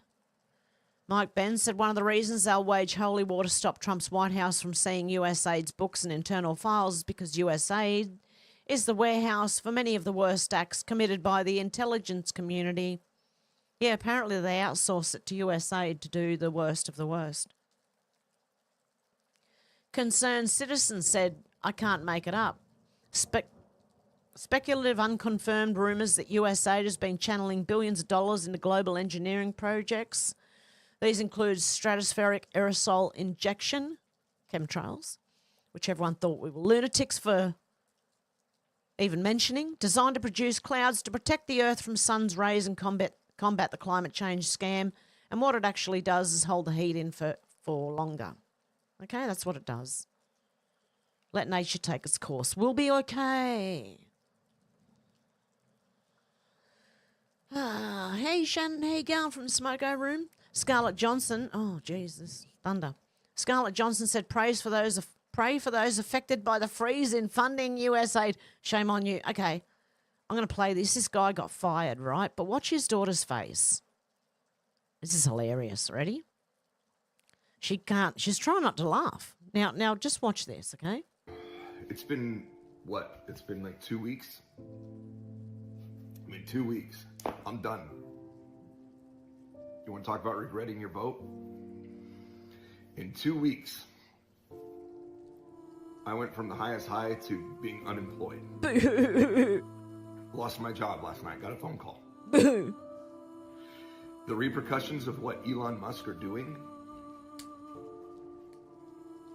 Speaker 1: Mike Ben said one of the reasons they'll wage holy war to stop Trump's White House from seeing USAID's books and internal files is because USAID is the warehouse for many of the worst acts committed by the intelligence community. Yeah, apparently they outsource it to USAID to do the worst of the worst. Concerned citizen said, I can't make it up. Speculative, unconfirmed rumours that USAID has been channeling billions of dollars into global engineering projects. These include stratospheric aerosol injection, chemtrails, which everyone thought we were lunatics for even mentioning, designed to produce clouds to protect the Earth from sun's rays and combat the climate change scam. And what it actually does is hold the heat in for longer. Okay, that's what it does. Let nature take its course. We'll be okay. Hey, Shannon, hey, gal from the Smoko Room. Scarlett Johnson. Oh, Jesus, thunder. Scarlett Johnson said, pray for those affected by the freeze in funding USAID. Shame on you. Okay, I'm going to play this. This guy got fired, right? But watch his daughter's face. This is hilarious. Ready? She's trying not to laugh. Now, just watch this, okay?
Speaker 7: It's been, what? It's been like 2 weeks? 2 weeks. I'm done. You want to talk about regretting your vote? In 2 weeks, I went from the highest high to being unemployed. Lost my job last night. Got a phone call. The repercussions of what Elon Musk are doing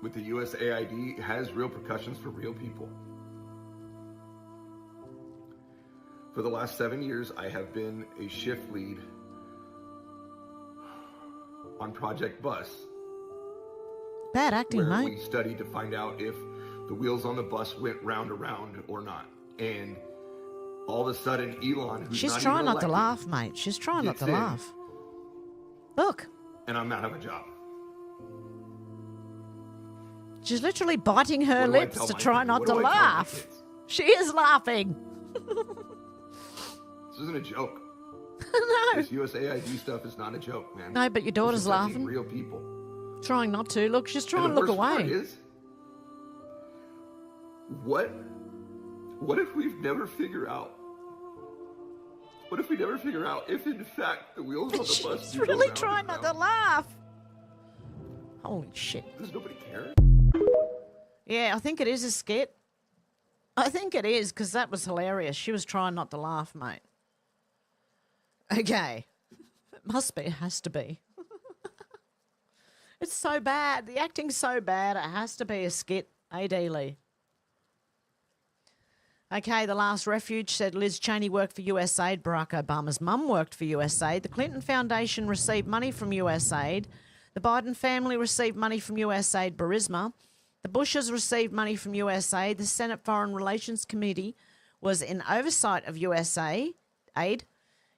Speaker 7: with the USAID has real repercussions for real people. For the last 7 years, I have been a shift lead on Project Bus.
Speaker 1: Bad acting,
Speaker 7: where
Speaker 1: mate.
Speaker 7: we studied to find out if the wheels on the bus went round around or not. And all of a sudden, Elon, who's
Speaker 1: She's
Speaker 7: not
Speaker 1: trying
Speaker 7: even
Speaker 1: not to
Speaker 7: elected,
Speaker 1: laugh, mate. She's trying not
Speaker 7: gets
Speaker 1: to
Speaker 7: in.
Speaker 1: laugh. Look.
Speaker 7: And I'm out of a job.
Speaker 1: She's literally biting her
Speaker 7: What do I
Speaker 1: lips
Speaker 7: tell
Speaker 1: to
Speaker 7: my
Speaker 1: try
Speaker 7: kids?
Speaker 1: not
Speaker 7: What
Speaker 1: to
Speaker 7: do I tell my
Speaker 1: laugh.
Speaker 7: kids?
Speaker 1: She is laughing.
Speaker 7: This isn't a joke.
Speaker 1: No.
Speaker 7: This USAID stuff is not a joke, man.
Speaker 1: No, but your daughter's
Speaker 7: This is affecting
Speaker 1: laughing.
Speaker 7: real people.
Speaker 1: Trying not to. Look, she's trying
Speaker 7: And
Speaker 1: to
Speaker 7: the
Speaker 1: look
Speaker 7: worst part
Speaker 1: away.
Speaker 7: is, what if we never figure out? What if we never figure out if, in fact, the wheels on the bus
Speaker 1: She's
Speaker 7: do go
Speaker 1: really
Speaker 7: round
Speaker 1: trying
Speaker 7: and
Speaker 1: not to
Speaker 7: round?
Speaker 1: laugh. Holy shit.
Speaker 7: Does nobody care?
Speaker 1: Yeah, I think it is a skit. I think it is, because that was hilarious. She was trying not to laugh, mate. Okay. It must be. It has to be. It's so bad. The acting's so bad. It has to be a skit. A.D. Lee. Okay, the last refuge said Liz Cheney worked for USAID. Barack Obama's mum worked for USAID. The Clinton Foundation received money from USAID. The Biden family received money from USAID Burisma. The Bushes received money from USAID. The Senate Foreign Relations Committee was in oversight of USAID.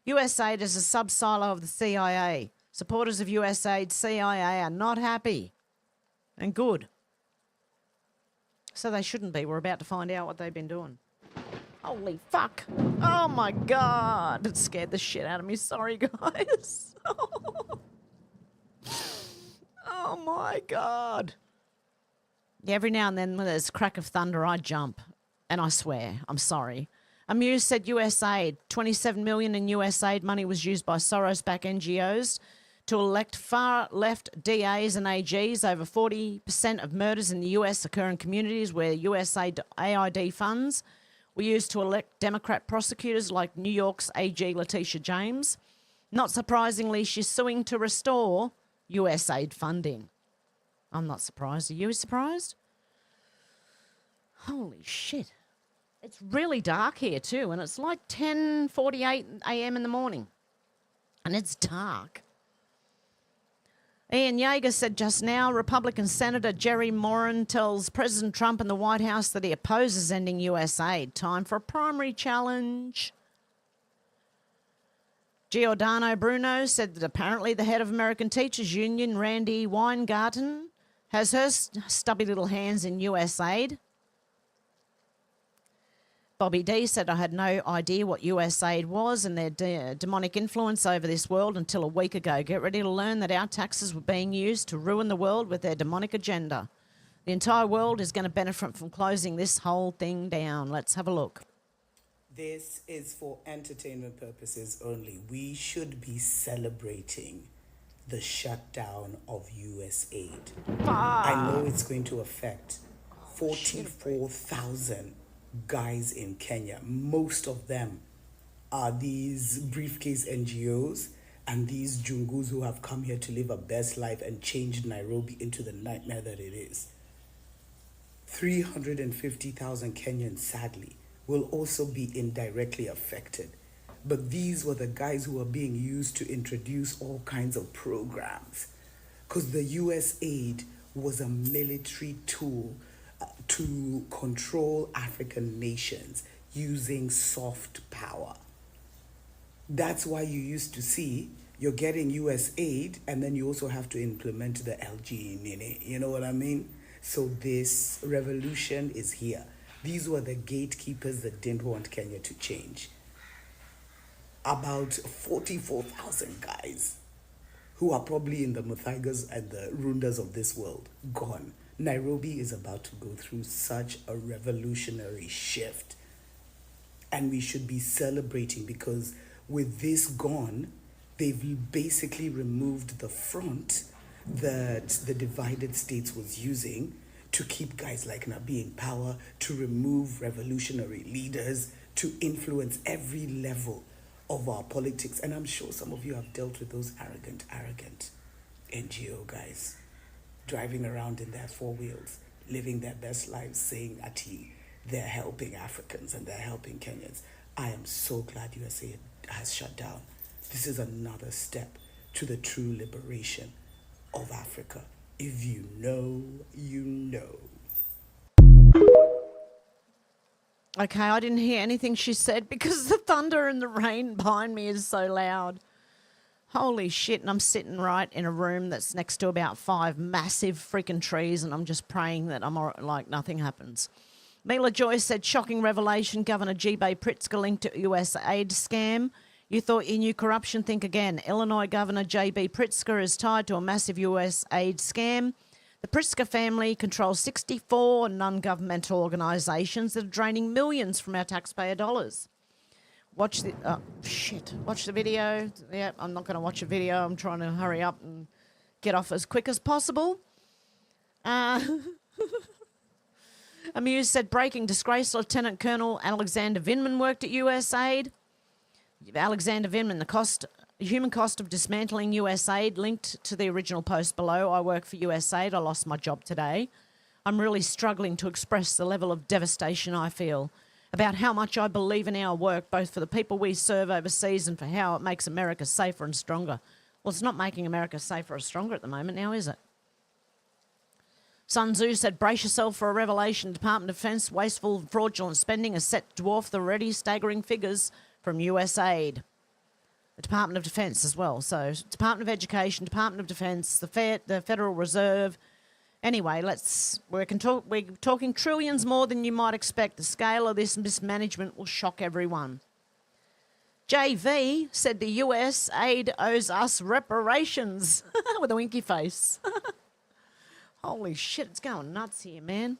Speaker 1: USAID is a sub-silo of the CIA. Supporters of USAID CIA are not happy. And good. So they shouldn't be. We're about to find out what they've been doing. Holy fuck. Oh my God. It scared the shit out of me. Sorry, guys. Oh my God. Yeah, every now and then when there's a crack of thunder, I jump. And I swear, I'm sorry. Amuse said USAID, $27 million in USAID money was used by Soros-backed NGOs to elect far-left DAs and AGs. Over 40% of murders in the US occur in communities where USAID funds were used to elect Democrat prosecutors like New York's AG Letitia James. Not surprisingly, she's suing to restore USAID funding. I'm not surprised. Are you surprised? Holy shit. It's really dark here too, and it's like 10:48 a.m. in the morning. And it's dark. Ian Yeager said just now, Republican Senator Jerry Moran tells President Trump and the White House that he opposes ending USAID. Time for a primary challenge. Giordano Bruno said that apparently the head of American Teachers Union, Randy Weingarten, has her stubby little hands in USAID. Bobby D said, I had no idea what USAID was and their demonic influence over this world until a week ago. Get ready to learn that our taxes were being used to ruin the world with their demonic agenda. The entire world is going to benefit from closing this whole thing down. Let's have a look.
Speaker 8: This is for entertainment purposes only. We should be celebrating the shutdown of USAID. I know it's going to affect 44,000 guys in Kenya. Most of them are these briefcase NGOs and these jungus who have come here to live a best life and changed Nairobi into the nightmare that it is. 350,000 Kenyans, sadly, will also be indirectly affected. But these were the guys who were being used to introduce all kinds of programs. Because the USAID was a military tool to control African nations using soft power. That's why you used to see you're getting USAID and then you also have to implement the LBRY. You know what I mean? So this revolution is here. These were the gatekeepers that didn't want Kenya to change. About 44,000 guys who are probably in the Muthaigas and the Rundas of this world, gone. Nairobi is about to go through such a revolutionary shift. And we should be celebrating because with this gone, they've basically removed the front that the divided states was using to keep guys like Nabi in power, to remove revolutionary leaders, to influence every level of our politics. And I'm sure some of you have dealt with those arrogant NGO guys driving around in their four wheels, living their best lives, saying Ati, they're helping Africans and they're helping Kenyans. I am so glad USA has shut down. This is another step to the true liberation of Africa. If you know, you know.
Speaker 1: Okay, I didn't hear anything she said because the thunder and the rain behind me is so loud. Holy shit, and I'm sitting right in a room that's next to about 5 massive freaking trees and I'm just praying that like nothing happens. Mila Joyce said, shocking revelation, Governor G.B. Pritzker linked to USAID scam. You thought you knew corruption? Think again. Illinois Governor J.B. Pritzker is tied to a massive USAID scam. The Pritzker family controls 64 non-governmental organisations that are draining millions from our taxpayer dollars. Watch the video. Yeah, I'm not going to watch a video. I'm trying to hurry up and get off as quick as possible. Amuse said, breaking disgraced Lieutenant Colonel Alexander Vindman worked at USAID. Alexander Vindman, the human cost of dismantling USAID, linked to the original post below. I work for USAID. I lost my job today. I'm really struggling to express the level of devastation I feel about how much I believe in our work, both for the people we serve overseas and for how it makes America safer and stronger. Well, it's not making America safer or stronger at the moment now, is it? Sun Tzu said, brace yourself for a revelation. Department of Defense wasteful fraudulent spending is set to dwarf the already staggering figures from USAID. The Department of Defense as well. So Department of Education, Department of Defense, the Federal Reserve. Anyway, we're talking trillions more than you might expect. The scale of this mismanagement will shock everyone. JV said the USAID owes us reparations with a winky face. Holy shit, it's going nuts here, man.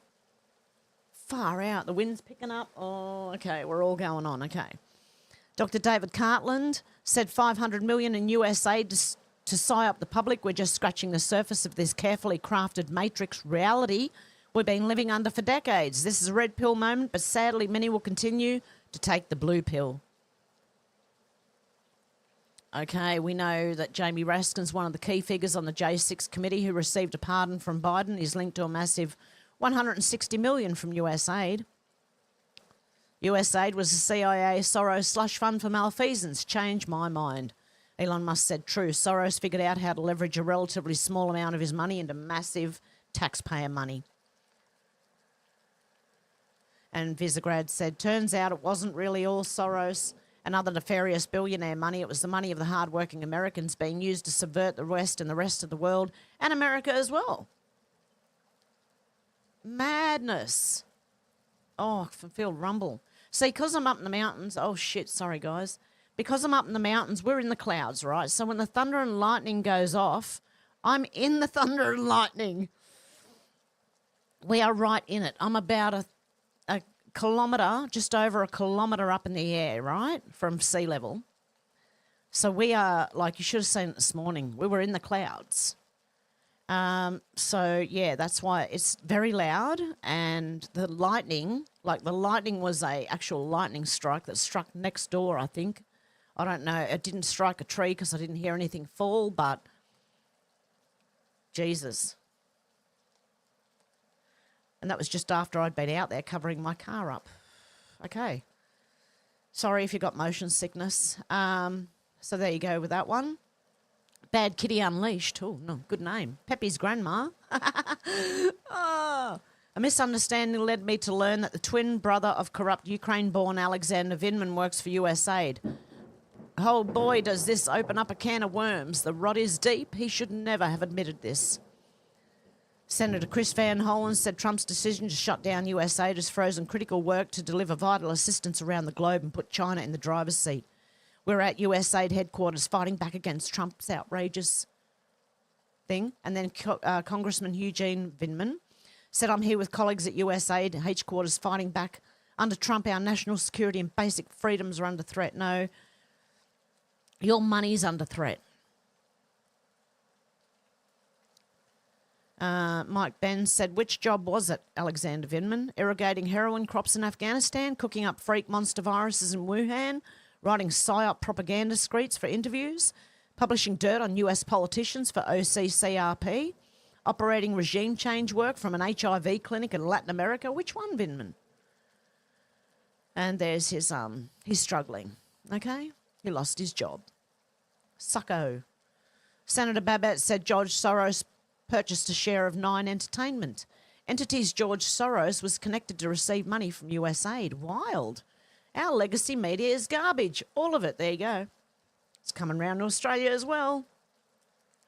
Speaker 1: Far out. The wind's picking up. Oh, okay, we're all going on. Okay. Dr. David Cartland said 500 million in USAID to sigh up the public. We're just scratching the surface of this carefully crafted matrix reality we've been living under for decades. This is a red pill moment, but sadly many will continue to take the blue pill. Okay, we know that Jamie Raskin's one of the key figures on the J6 committee who received a pardon from Biden. He's linked to a massive 160 million from USAID. USAID was the CIA Soros slush fund for malfeasance. Change my mind. Elon Musk said true. Soros figured out how to leverage a relatively small amount of his money into massive taxpayer money. And Visegrad said, turns out it wasn't really all Soros and other nefarious billionaire money. It was the money of the hardworking Americans being used to subvert the West and the rest of the world and America as well. Madness. Oh, I can feel rumble. See, because I'm up in the mountains, oh shit, sorry guys. Because I'm up in the mountains, we're in the clouds, right? So when the thunder and lightning goes off, I'm in the thunder and lightning. We are right in it. I'm about a kilometre, just over a kilometre up in the air, right, from sea level. So we are, like you should have seen it this morning, we were in the clouds. So, yeah, that's why it's very loud, and the lightning, like the lightning was a actual lightning strike that struck next door, I think. I don't know. It didn't strike a tree because I didn't hear anything fall, but Jesus. And that was just after I'd been out there covering my car up. Okay. Sorry if you got motion sickness. So there you go with that one. Bad Kitty Unleashed. Oh, no, good name. Peppy's grandma. Oh. A misunderstanding led me to learn that the twin brother of corrupt Ukraine-born Alexander Vindman works for USAID. Oh boy, does this open up a can of worms. The rot is deep. He should never have admitted this. Senator Chris Van Hollen said Trump's decision to shut down USAID has frozen critical work to deliver vital assistance around the globe and put China in the driver's seat. We're at USAID headquarters fighting back against Trump's outrageous thing. And then Congressman Eugene Vindman said, I'm here with colleagues at USAID headquarters fighting back under Trump. Our national security and basic freedoms are under threat. No, your money's under threat. Mike Ben said, which job was it, Alexander Vindman? Irrigating heroin crops in Afghanistan, cooking up freak monster viruses in Wuhan, writing PSYOP propaganda scripts for interviews, publishing dirt on US politicians for OCCRP, operating regime change work from an HIV clinic in Latin America. Which one, Vindman? And there's his, he's struggling, okay? He lost his job. Sucko. Senator Babbitt said George Soros purchased a share of Nine Entertainment. Entities George Soros was connected to receive money from USAID. Wild. Our legacy media is garbage. All of it. There you go. It's coming round to Australia as well.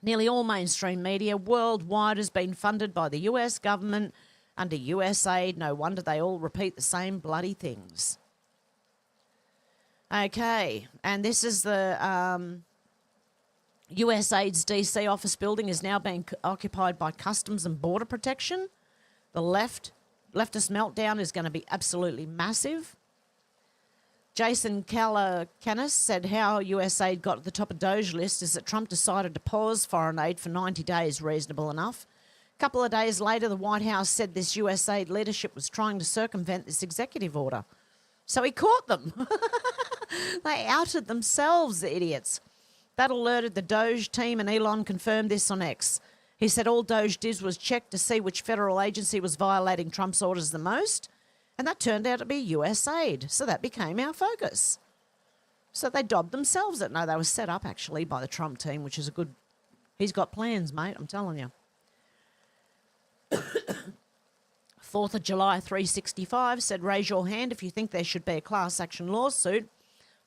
Speaker 1: Nearly all mainstream media worldwide has been funded by the US government under USAID. No wonder they all repeat the same bloody things. Okay, and this is the USAID's DC office building is now being occupied by Customs and Border Protection. The leftist meltdown is going to be absolutely massive. Jason Calacanis said how USAID got to the top of Doge list is that Trump decided to pause foreign aid for 90 days, reasonable enough. A couple of days later, the White House said this USAID leadership was trying to circumvent this executive order. So he caught them. They outed themselves, the idiots. That alerted the Doge team, and Elon confirmed this on X. He said all Doge did was check to see which federal agency was violating Trump's orders the most, and that turned out to be USAID. So that became our focus. So they dobbed themselves at no, they were set up actually by the Trump team, which is a good. He's got plans, mate, I'm telling you. 4th of July 365 said, raise your hand if you think there should be a class action lawsuit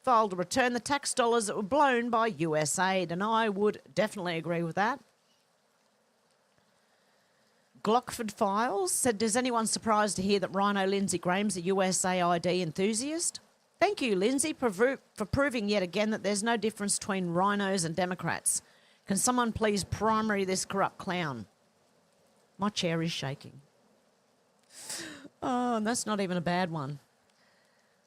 Speaker 1: filed to return the tax dollars that were blown by USAID, and I would definitely agree with that. Glockford Files said, is anyone surprised to hear that Rhino Lindsay Graham's a USAID enthusiast? Thank you, Lindsay, for proving yet again that there's no difference between rhinos and Democrats. Can someone please primary this corrupt clown? My chair is shaking. Oh, and that's not even a bad one.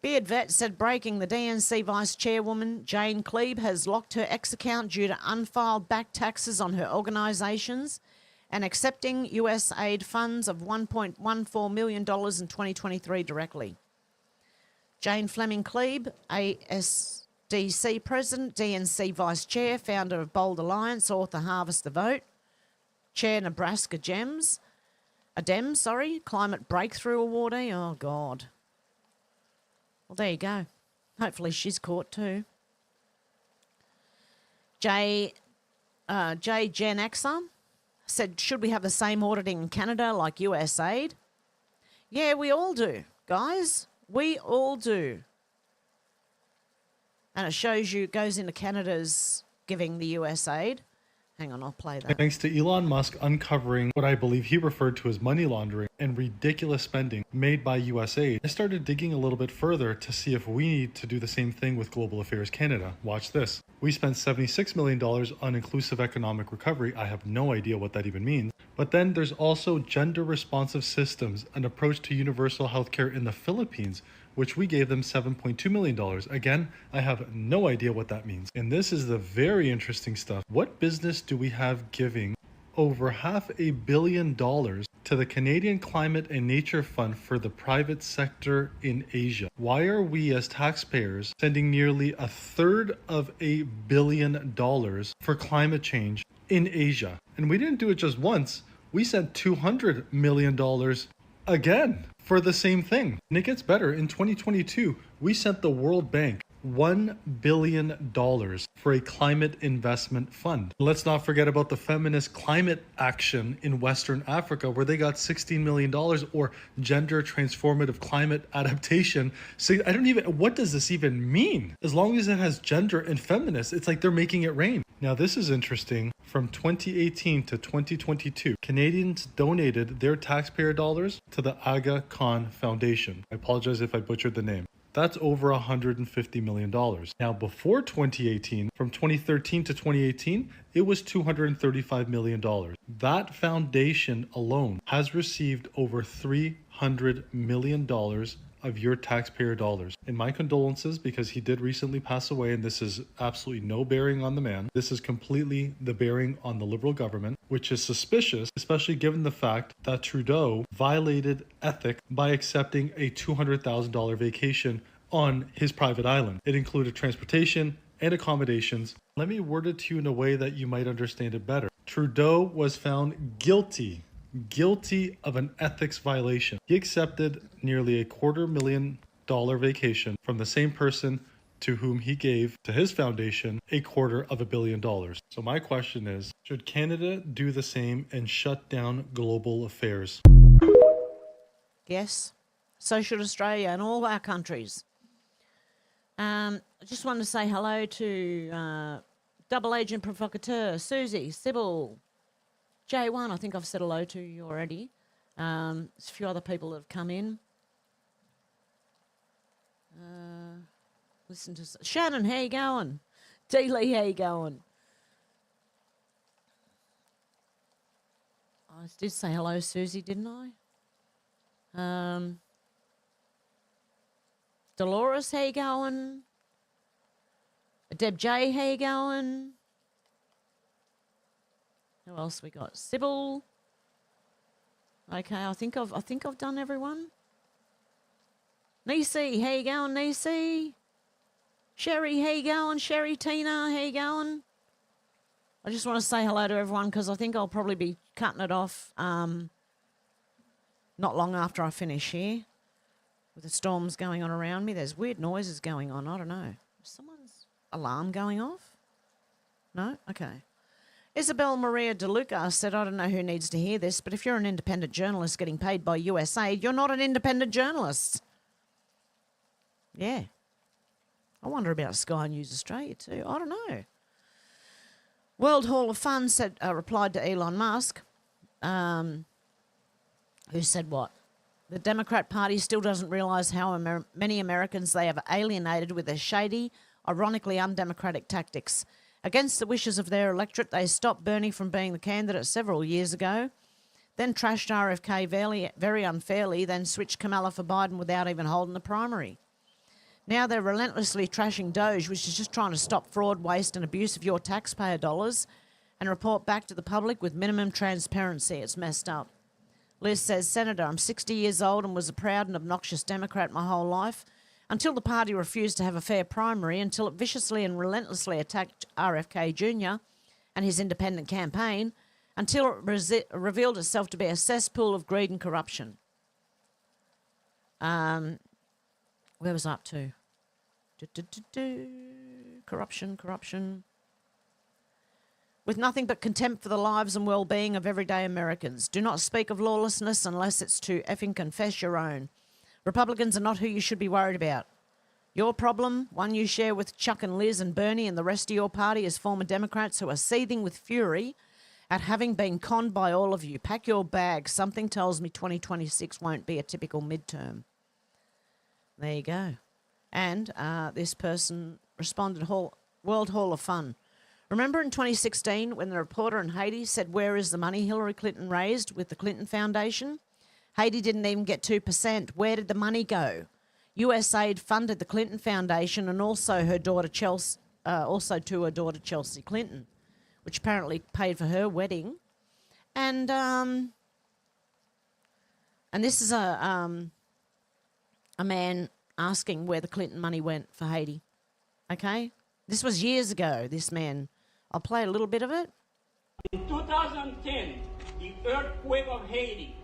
Speaker 1: Beard Vet said breaking the DNC Vice Chairwoman Jane Klebe has locked her ex account due to unfiled back taxes on her organisations and accepting USAID funds of $1.14 million in 2023 directly. Jane Fleming Klebe, ASDC President, DNC Vice Chair, founder of Bold Alliance, author Harvest the Vote, Chair Nebraska Dems, Climate Breakthrough Awardee. Oh, God. Well, there you go. Hopefully she's caught too. J Gen Xer said, should we have the same auditing in Canada like USAID? Yeah, we all do, guys. We all do. And it shows you, it goes into Canada's giving the USAID. Hang on, I'll play that.
Speaker 9: Thanks to Elon Musk uncovering what I believe he referred to as money laundering and ridiculous spending made by USAID, I started digging a little bit further to see if we need to do the same thing with Global Affairs Canada. Watch this. We spent $76 million on inclusive economic recovery. I have no idea what that even means. But then there's also gender responsive systems, an approach to universal healthcare in the Philippines, which we gave them $7.2 million. Again, I have no idea what that means. And this is the very interesting stuff. What business do we have giving over $500 million to the Canadian Climate and Nature Fund for the private sector in Asia? Why are we as taxpayers sending nearly $350 million for climate change in Asia? And we didn't do it just once. We sent $200 million again for the same thing. And it gets better. In 2022, we sent the World Bank $1 billion for a climate investment fund. Let's not forget about the feminist climate action in Western Africa, where they got $16 million, or gender transformative climate adaptation. So what does this even mean? As long as it has gender and feminist, it's like they're making it rain. Now, this is interesting. From 2018 to 2022, Canadians donated their taxpayer dollars to the Aga Khan Foundation. I apologize if I butchered the name. That's over $150 million. Now, before 2018, from 2013 to 2018, it was $235 million. That foundation alone has received over $300 million of your taxpayer dollars. And my condolences, because he did recently pass away, and this is absolutely no bearing on the man. This is completely the bearing on the Liberal government, which is suspicious, especially given the fact that Trudeau violated ethics by accepting a $200,000 vacation on his private island. It included transportation and accommodations. Let me word it to you in a way that you might understand it better. Trudeau was found guilty of an ethics violation. He accepted nearly a $250,000 vacation from the same person to whom he gave to his foundation $250 million. So my question is, should Canada do the same and shut down global affairs?
Speaker 1: Yes. So should Australia and all our countries. I just want to say hello to Double Agent Provocateur, Susie, Sybil, J1, I think I've said hello to you already. There's a few other people that have come in. Listen to Shannon, how you going? D. Lee, how you going? I did say hello, Susie, didn't I? Dolores, how you going? Deb J, how you going? Who else we got? Sybil. Okay, I think I've done everyone. Nisi, how you going, Nisi? Sherry, how you going? Sherry, Tina, how you going? I just want to say hello to everyone because I think I'll probably be cutting it off not long after I finish here. With the storms going on around me, there's weird noises going on. I don't know. Is someone's alarm going off? No? Okay. Isabel Maria DeLuca said, I don't know who needs to hear this, but if you're an independent journalist getting paid by USAID, you're not an independent journalist. Yeah. I wonder about Sky News Australia too. I don't know. World Hall of Fun said, replied to Elon Musk, who said what? The Democrat Party still doesn't realise how many Americans they have alienated with their shady, ironically undemocratic tactics. Against the wishes of their electorate, they stopped Bernie from being the candidate several years ago. then trashed RFK very unfairly, then switched Kamala for Biden without even holding the primary. Now they're relentlessly trashing Doge, which is just trying to stop fraud, waste and abuse of your taxpayer dollars and report back to the public with minimum transparency. It's messed up. Liz says, Senator, I'm 60 years old and was a proud and obnoxious Democrat my whole life until the party refused to have a fair primary, until it viciously and relentlessly attacked RFK Jr. and his independent campaign, until it revealed itself to be a cesspool of greed and corruption. Where was I up to? Corruption. With nothing but contempt for the lives and well-being of everyday Americans. Do not speak of lawlessness unless it's to effing confess your own. Republicans are not who you should be worried about. Your problem, one you share with Chuck and Liz and Bernie and the rest of your party, is former Democrats who are seething with fury at having been conned by all of you. Pack your bags. Something tells me 2026 won't be a typical midterm. There you go. And this person responded, World Hall of Fun. Remember in 2016 when the reporter in Haiti said, where is the money Hillary Clinton raised with the Clinton Foundation? Haiti didn't even get 2%. Where did the money go? USAID funded the Clinton Foundation and also her daughter Chelsea, to her daughter Chelsea Clinton, which apparently paid for her wedding. And this is a man asking where the Clinton money went for Haiti. Okay? This was years ago, this man. I'll play a little bit of it.
Speaker 10: In 2010, the earthquake of Haiti,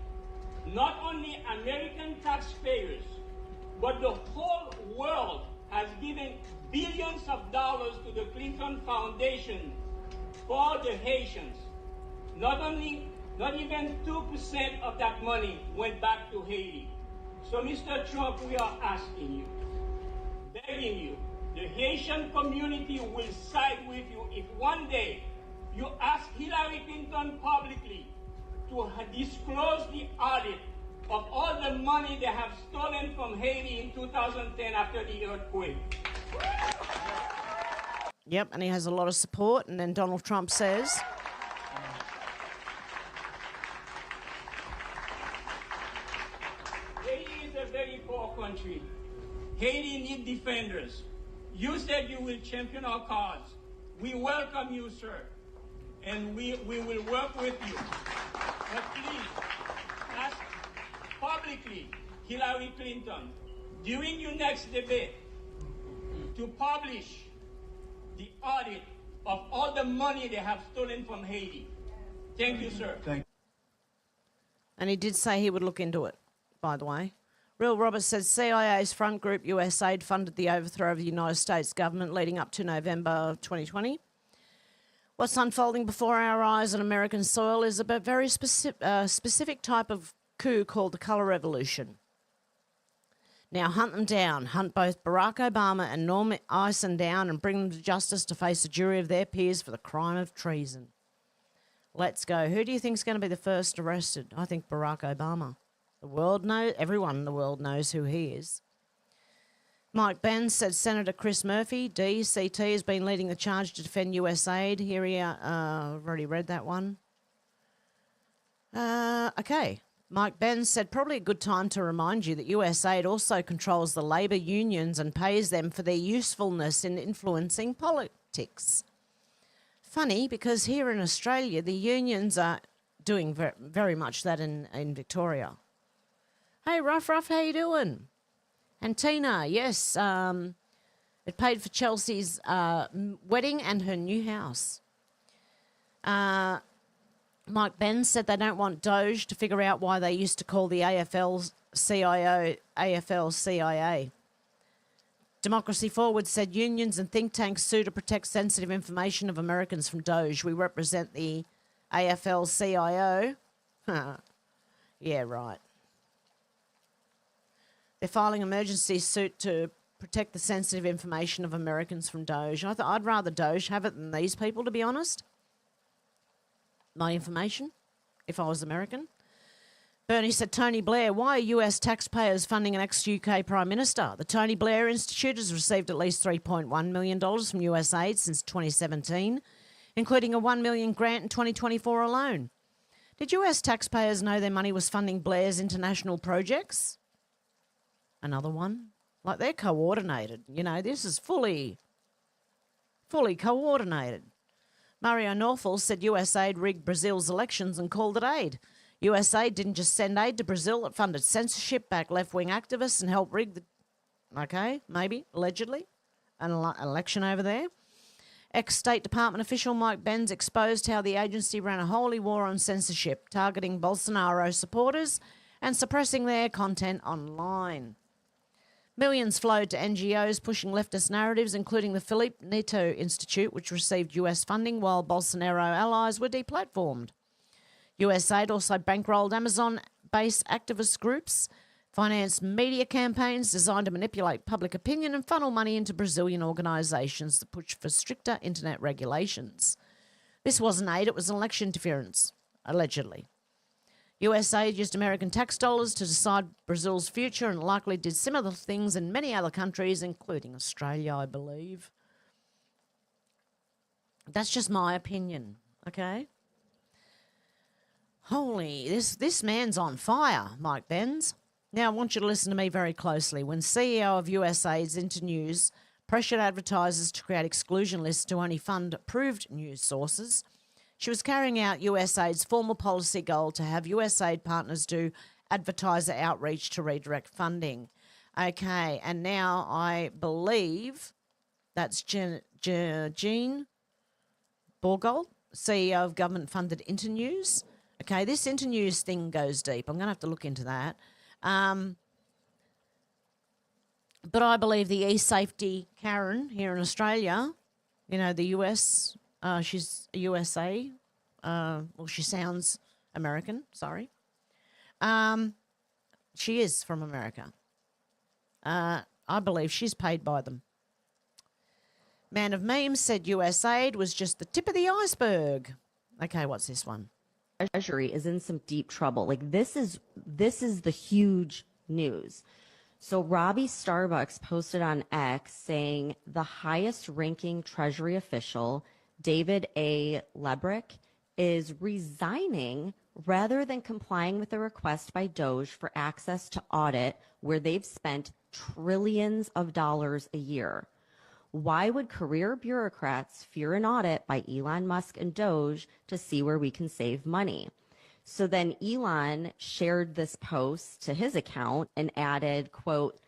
Speaker 10: not only American taxpayers, but the whole world has given billions of dollars to the Clinton Foundation for the Haitians. Not even 2% of that money went back to Haiti. So, Mr. Trump, we are asking you, begging you, the Haitian community will side with you if one day you ask Hillary Clinton publicly to disclose the audit of all the money they have stolen from Haiti in 2010 after the earthquake.
Speaker 1: Yep, and he has a lot of support. And then Donald Trump says,
Speaker 10: Haiti is a very poor country. Haiti needs defenders. You said you will champion our cause. We welcome you, sir, and we will work with you. But please, ask publicly Hillary Clinton, during your next debate, to publish the audit of all the money they have stolen from Haiti. Thank you, sir.
Speaker 1: and he did say he would look into it, by the way. Real Roberts says CIA's front group USAID funded the overthrow of the United States government leading up to November 2020. What's unfolding before our eyes on American soil is a very specific type of coup called the Colour Revolution. Now hunt them down. Hunt both Barack Obama and Norm Eisen down and bring them to justice to face a jury of their peers for the crime of treason. Let's go. Who do you think is going to be the first arrested? I think Barack Obama. The world knows, everyone in the world knows who he is. Mike Benz said Senator Chris Murphy, DCT, has been leading the charge to defend USAID. Here we are. I've already read that one. Okay. Mike Benz said probably a good time to remind you that USAID also controls the labour unions and pays them for their usefulness in influencing politics. Funny, because here in Australia, the unions are doing very much that in Victoria. Hey, Ruff, how you doing? And Tina, yes, it paid for Chelsea's wedding and her new house. Mike Benz said they don't want Doge to figure out why they used to call the AFL-CIO AFL-CIA. Democracy Forward said unions and think tanks sue to protect sensitive information of Americans from Doge. We represent the AFL-CIO. Yeah, right. They're filing emergency suit to protect the sensitive information of Americans from Doge. I'd rather Doge have it than these people, to be honest. My information, if I was American. Bernie said, Tony Blair, why are US taxpayers funding an ex-UK Prime Minister? The Tony Blair Institute has received at least $3.1 million from USAID since 2017, including a $1 million grant in 2024 alone. Did US taxpayers know their money was funding Blair's international projects? Another one. Like, they're coordinated. You know, this is fully coordinated. Mario Norful said USAID rigged Brazil's elections and called it aid. USAID didn't just send aid to Brazil, it funded censorship, backed left-wing activists and helped rig allegedly, an election over there. Ex-State Department official Mike Benz exposed how the agency ran a holy war on censorship, targeting Bolsonaro supporters and suppressing their content online. Millions flowed to NGOs pushing leftist narratives, including the Felipe Neto Institute, which received US funding while Bolsonaro allies were deplatformed. USAID also bankrolled Amazon-based activist groups, financed media campaigns designed to manipulate public opinion, and funnel money into Brazilian organisations that push for stricter internet regulations. This wasn't aid, it was an election interference, allegedly. USAID used American tax dollars to decide Brazil's future and likely did similar things in many other countries, including Australia, I believe. That's just my opinion, okay? Holy, this man's on fire, Mike Benz. Now, I want you to listen to me very closely. When CEO of USAID's Internews pressured advertisers to create exclusion lists to only fund approved news sources, she was carrying out USAID's formal policy goal to have USAID partners do advertiser outreach to redirect funding. Okay, and now I believe that's Jean Borgold, CEO of government-funded Internews. Okay, this Internews thing goes deep. I'm going to have to look into that. But I believe the e-safety Karen here in Australia, you know, the US, she's a USA. Well, she sounds American, sorry. She is from America. I believe she's paid by them. Man of Memes said USAID was just the tip of the iceberg. Okay, what's this one?
Speaker 11: Treasury is in some deep trouble. Like, this is the huge news. So Robbie Starbucks posted on X saying the highest ranking Treasury official, David A. LBRY, is resigning rather than complying with a request by Doge for access to audit where they've spent trillions of dollars a year. Why would career bureaucrats fear an audit by Elon Musk and Doge to see where we can save money? So then Elon shared this post to his account and added, quote,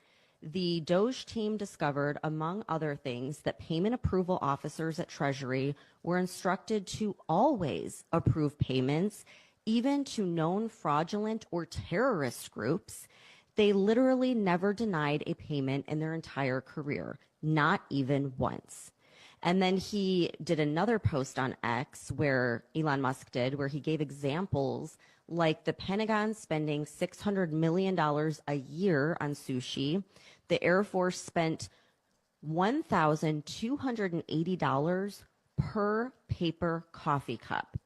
Speaker 11: the Doge team discovered, among other things, that payment approval officers at Treasury were instructed to always approve payments, even to known fraudulent or terrorist groups. They literally never denied a payment in their entire career, not even once. And then he did another post on X where Elon Musk did, where he gave examples like the Pentagon spending $600 million a year on sushi. The Air Force spent $1,280 per paper coffee cup.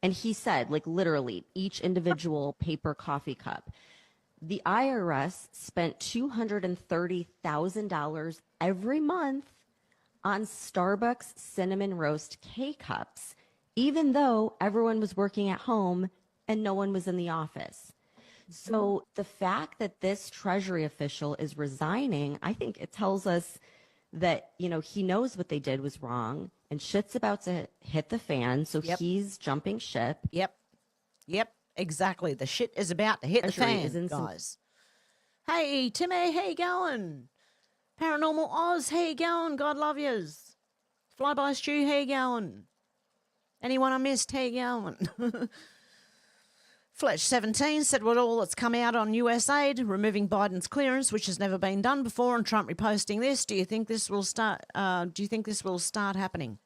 Speaker 11: And he said, like, literally, each individual paper coffee cup. The IRS spent $230,000 every month on Starbucks cinnamon roast K-cups, even though everyone was working at home and no one was in the office. So the fact that this Treasury official is resigning, I think it tells us that, you know, he knows what they did was wrong and shit's about to hit the fan. So he's jumping ship.
Speaker 1: Yep. Exactly. The shit is about to hit the fan, guys. Hey, Timmy, how you going? Paranormal Oz, how you going? God love yous. Flyby Stew, how you going? Anyone I missed, how you going? Fletch17 said with all that's come out on USAID, removing Biden's clearance, which has never been done before, and Trump reposting this, do you think this will start happening?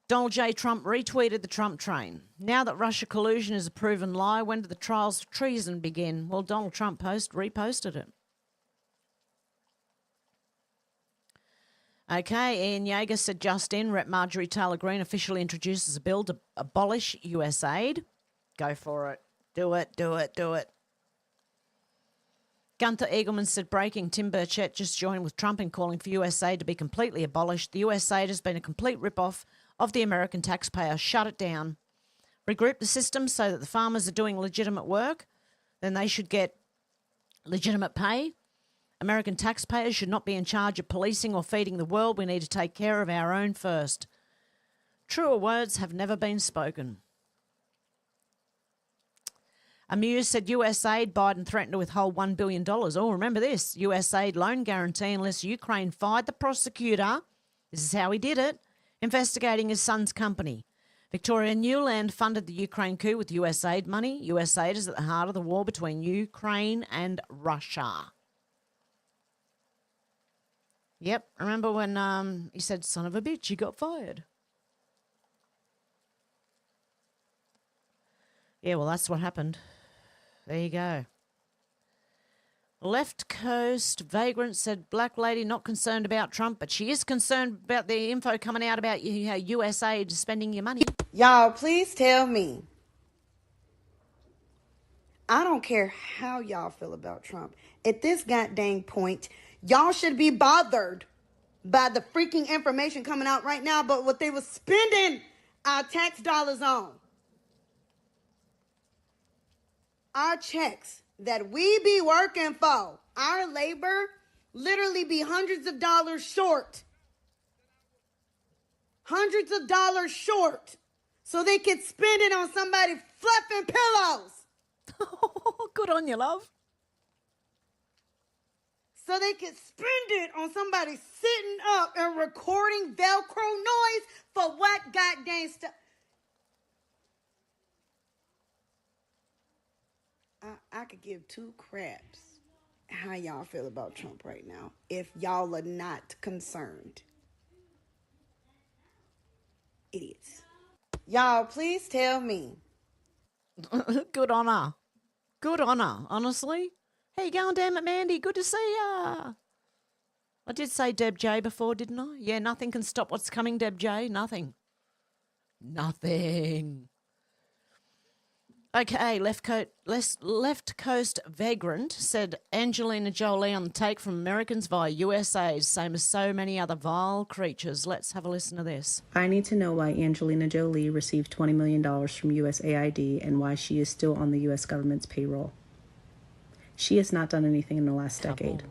Speaker 1: Donald J. Trump retweeted the Trump train. Now that Russia collusion is a proven lie, when do the trials for treason begin? Well, Donald Trump reposted it. Okay, Ian Yeager said just in, Rep. Marjorie Taylor Greene officially introduces a bill to abolish USAID. Go for it. Do it. Gunther Eagleman said breaking, Tim Bitchute just joined with Trump in calling for USAID to be completely abolished. The USAID has been a complete rip-off of the American taxpayer. Shut it down. regroup the system so that the farmers are doing legitimate work, then they should get legitimate pay. American taxpayers should not be in charge of policing or feeding the world. We need to take care of our own first. Truer words have never been spoken. Amuse said USAID, Biden threatened to withhold $1 billion. Oh, remember this, USAID loan guarantee unless Ukraine fired the prosecutor. This is how he did it, investigating his son's company. Victoria Newland funded the Ukraine coup with USAID money. USAID is at the heart of the war between Ukraine and Russia. Yep, remember when he said, son of a bitch, he got fired. Yeah, well, that's what happened. There you go. Left Coast Vagrant said, black lady not concerned about Trump, but she is concerned about the info coming out about how USAID is spending your money.
Speaker 12: Y'all, please tell me. I don't care how y'all feel about Trump. At this goddamn point, y'all should be bothered by the freaking information coming out right now, but what they were spending our tax dollars on. Our checks that we be working for, our labor, literally be hundreds of dollars short. Hundreds of dollars short. So they could spend it on somebody fluffing pillows.
Speaker 1: Good on you, love.
Speaker 12: So they could spend it on somebody sitting up and recording Velcro noise for what goddamn stuff? I could give two craps how y'all feel about Trump right now if y'all are not concerned. Idiots. Y'all, please tell me.
Speaker 1: Good on her. Good on her, honestly. How you going, damn it, Mandy? Good to see ya. I did say Deb J before, didn't I? Yeah, nothing can stop what's coming, Deb J. Nothing. Nothing. Okay, Left Coast Vagrant said Angelina Jolie on the take from Americans via USAID, same as so many other vile creatures. Let's have a listen to this.
Speaker 13: I need to know why Angelina Jolie received $20 million from USAID and why she is still on the U.S. government's payroll. She has not done anything in the last decade.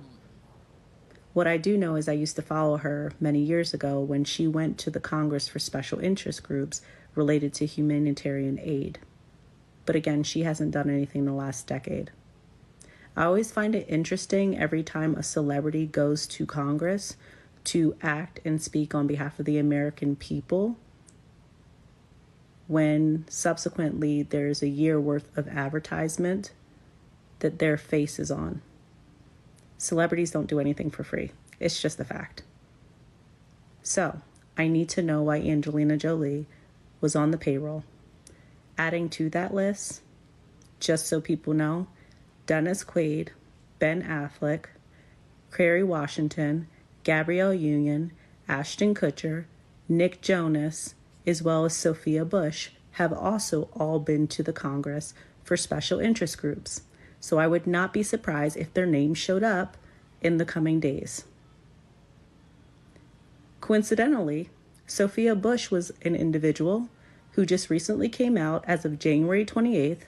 Speaker 13: What I do know is I used to follow her many years ago when she went to the Congress for special interest groups related to humanitarian aid. But again, she hasn't done anything in the last decade. I always find it interesting every time a celebrity goes to Congress to act and speak on behalf of the American people, when subsequently there's a year worth of advertisement that their face is on. Celebrities don't do anything for free. It's just a fact. So, I need to know why Angelina Jolie was on the payroll. Adding to that list, just so people know, Dennis Quaid, Ben Affleck, Kerry Washington, Gabrielle Union, Ashton Kutcher, Nick Jonas, as well as Sophia Bush have also all been to the Congress for special interest groups. So I would not be surprised if their names showed up in the coming days. Coincidentally, Sophia Bush was an individual who just recently came out as of January 28th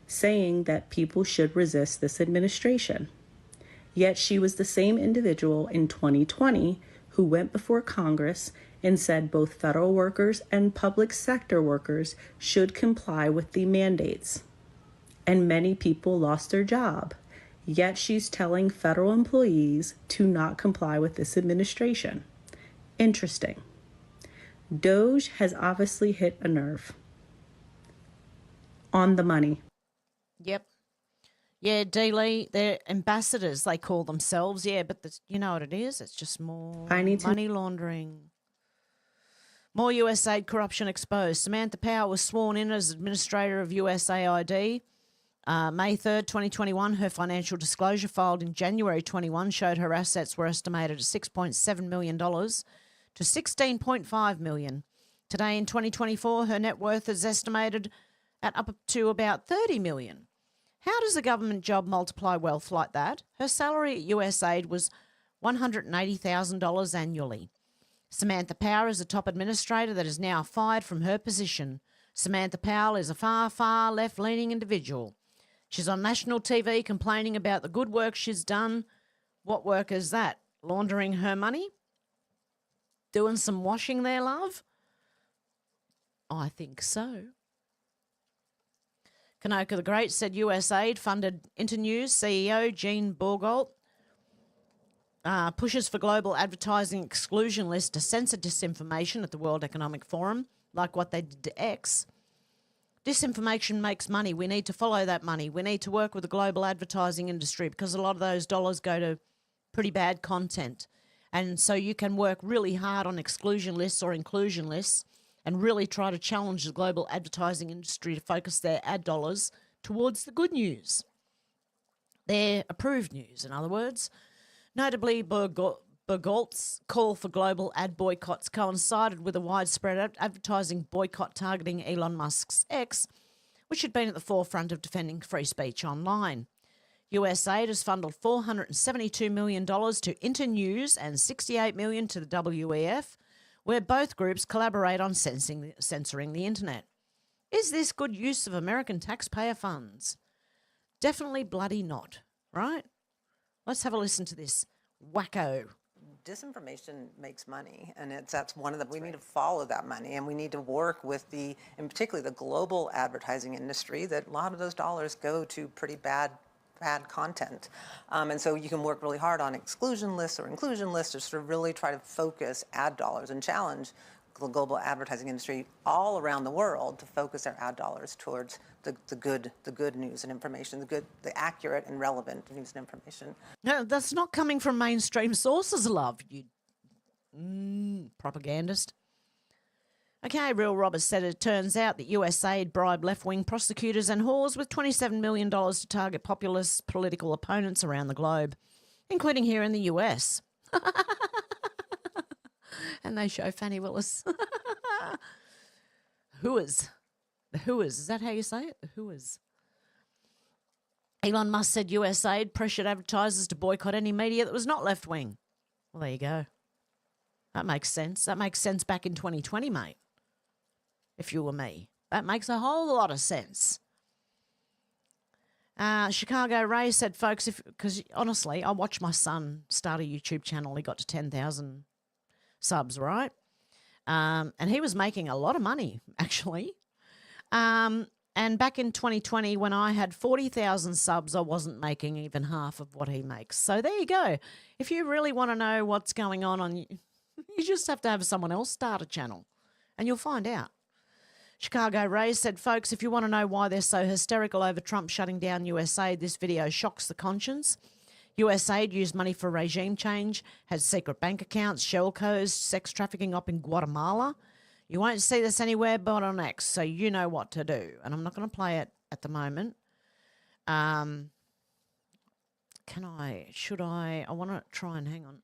Speaker 13: saying that people should resist this administration. Yet she was the same individual in 2020 who went before Congress and said both federal workers and public sector workers should comply with the mandates. And many people lost their job. Yet she's telling federal employees to not comply with this administration. Interesting. Doge has obviously hit a nerve. On the money.
Speaker 1: Yep. Yeah, D-Lee, they're ambassadors, they call themselves. Yeah, but you know what it is? It's just more money laundering. More USAID corruption exposed. Samantha Power was sworn in as administrator of USAID. May 3rd, 2021, her financial disclosure filed in January 21 showed her assets were estimated at $6.7 million to $16.5 million. Today in 2024, her net worth is estimated at up to about $30 million. How does a government job multiply wealth like that? Her salary at USAID was $180,000 annually. Samantha Power is a top administrator that is now fired from her position. Samantha Powell is a far, far left-leaning individual. She's on national TV complaining about the good work she's done. What work is that? Laundering her money? Doing some washing there, love? I think so. Kanoka the Great said USAID funded Internews CEO Jean Bourgault pushes for global advertising exclusion list to censor disinformation at the World Economic Forum, like what they did to X. Disinformation makes money. We need to follow that money. We need to work with the global advertising industry because a lot of those dollars go to pretty bad content. And so you can work really hard on exclusion lists or inclusion lists and really try to challenge the global advertising industry to focus their ad dollars towards the good news. Their approved news, in other words. Notably, Bourgault's call for global ad boycotts coincided with a widespread advertising boycott targeting Elon Musk's X, which had been at the forefront of defending free speech online. USAID has funded $472 million to Internews and $68 million to the WEF, where both groups collaborate on censoring the internet. Is this good use of American taxpayer funds? Definitely bloody not, right? Let's have a listen to this wacko.
Speaker 14: Disinformation makes money, and that's one of the, we need to follow that money, and we need to work with the, and particularly the global advertising industry, that a lot of those dollars go to pretty bad content. And so you can work really hard on exclusion lists or inclusion lists to sort of really try to focus ad dollars and challenge the global advertising industry all around the world to focus their ad dollars towards the good news and information, the accurate and relevant news and information.
Speaker 1: No, that's not coming from mainstream sources, love, you propagandist. Okay, Real Robbers said it turns out that USAID bribed left-wing prosecutors and whores with $27 million to target populist political opponents around the globe, including here in the US. And they show Fannie Willis. Whoas. The Whoas. Is that how you say it? The Whoas. Elon Musk said USAID pressured advertisers to boycott any media that was not left-wing. Well, there you go. That makes sense. That makes sense back in 2020, mate. If you were me. That makes a whole lot of sense. Chicago Ray said, folks, because honestly, I watched my son start a YouTube channel. He got to 10,000 subs, right? And he was making a lot of money, actually. And back in 2020, when I had 40,000 subs, I wasn't making even half of what he makes. So there you go. If you really want to know what's going on you just have to have someone else start a channel, and you'll find out. Chicago Ray said, folks, if you want to know why they're so hysterical over Trump shutting down USAID, this video shocks the conscience. USAID used money for regime change, has secret bank accounts, shell codes, sex trafficking up in Guatemala. You won't see this anywhere but on X, so you know what to do. And I'm not going to play it at the moment. I want to try and hang on.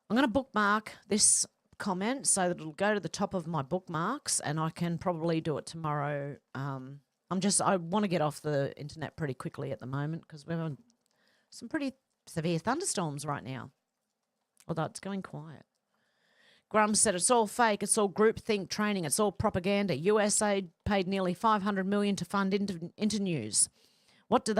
Speaker 1: I'm going to bookmark this comment so that it'll go to the top of my bookmarks, and I can probably do it tomorrow. I want to get off the internet pretty quickly at the moment because we're on some pretty severe thunderstorms right now, although it's going quiet. Grum said it's all fake, it's all groupthink training, it's all propaganda. USAID paid nearly $500 million to fund Internews. What do?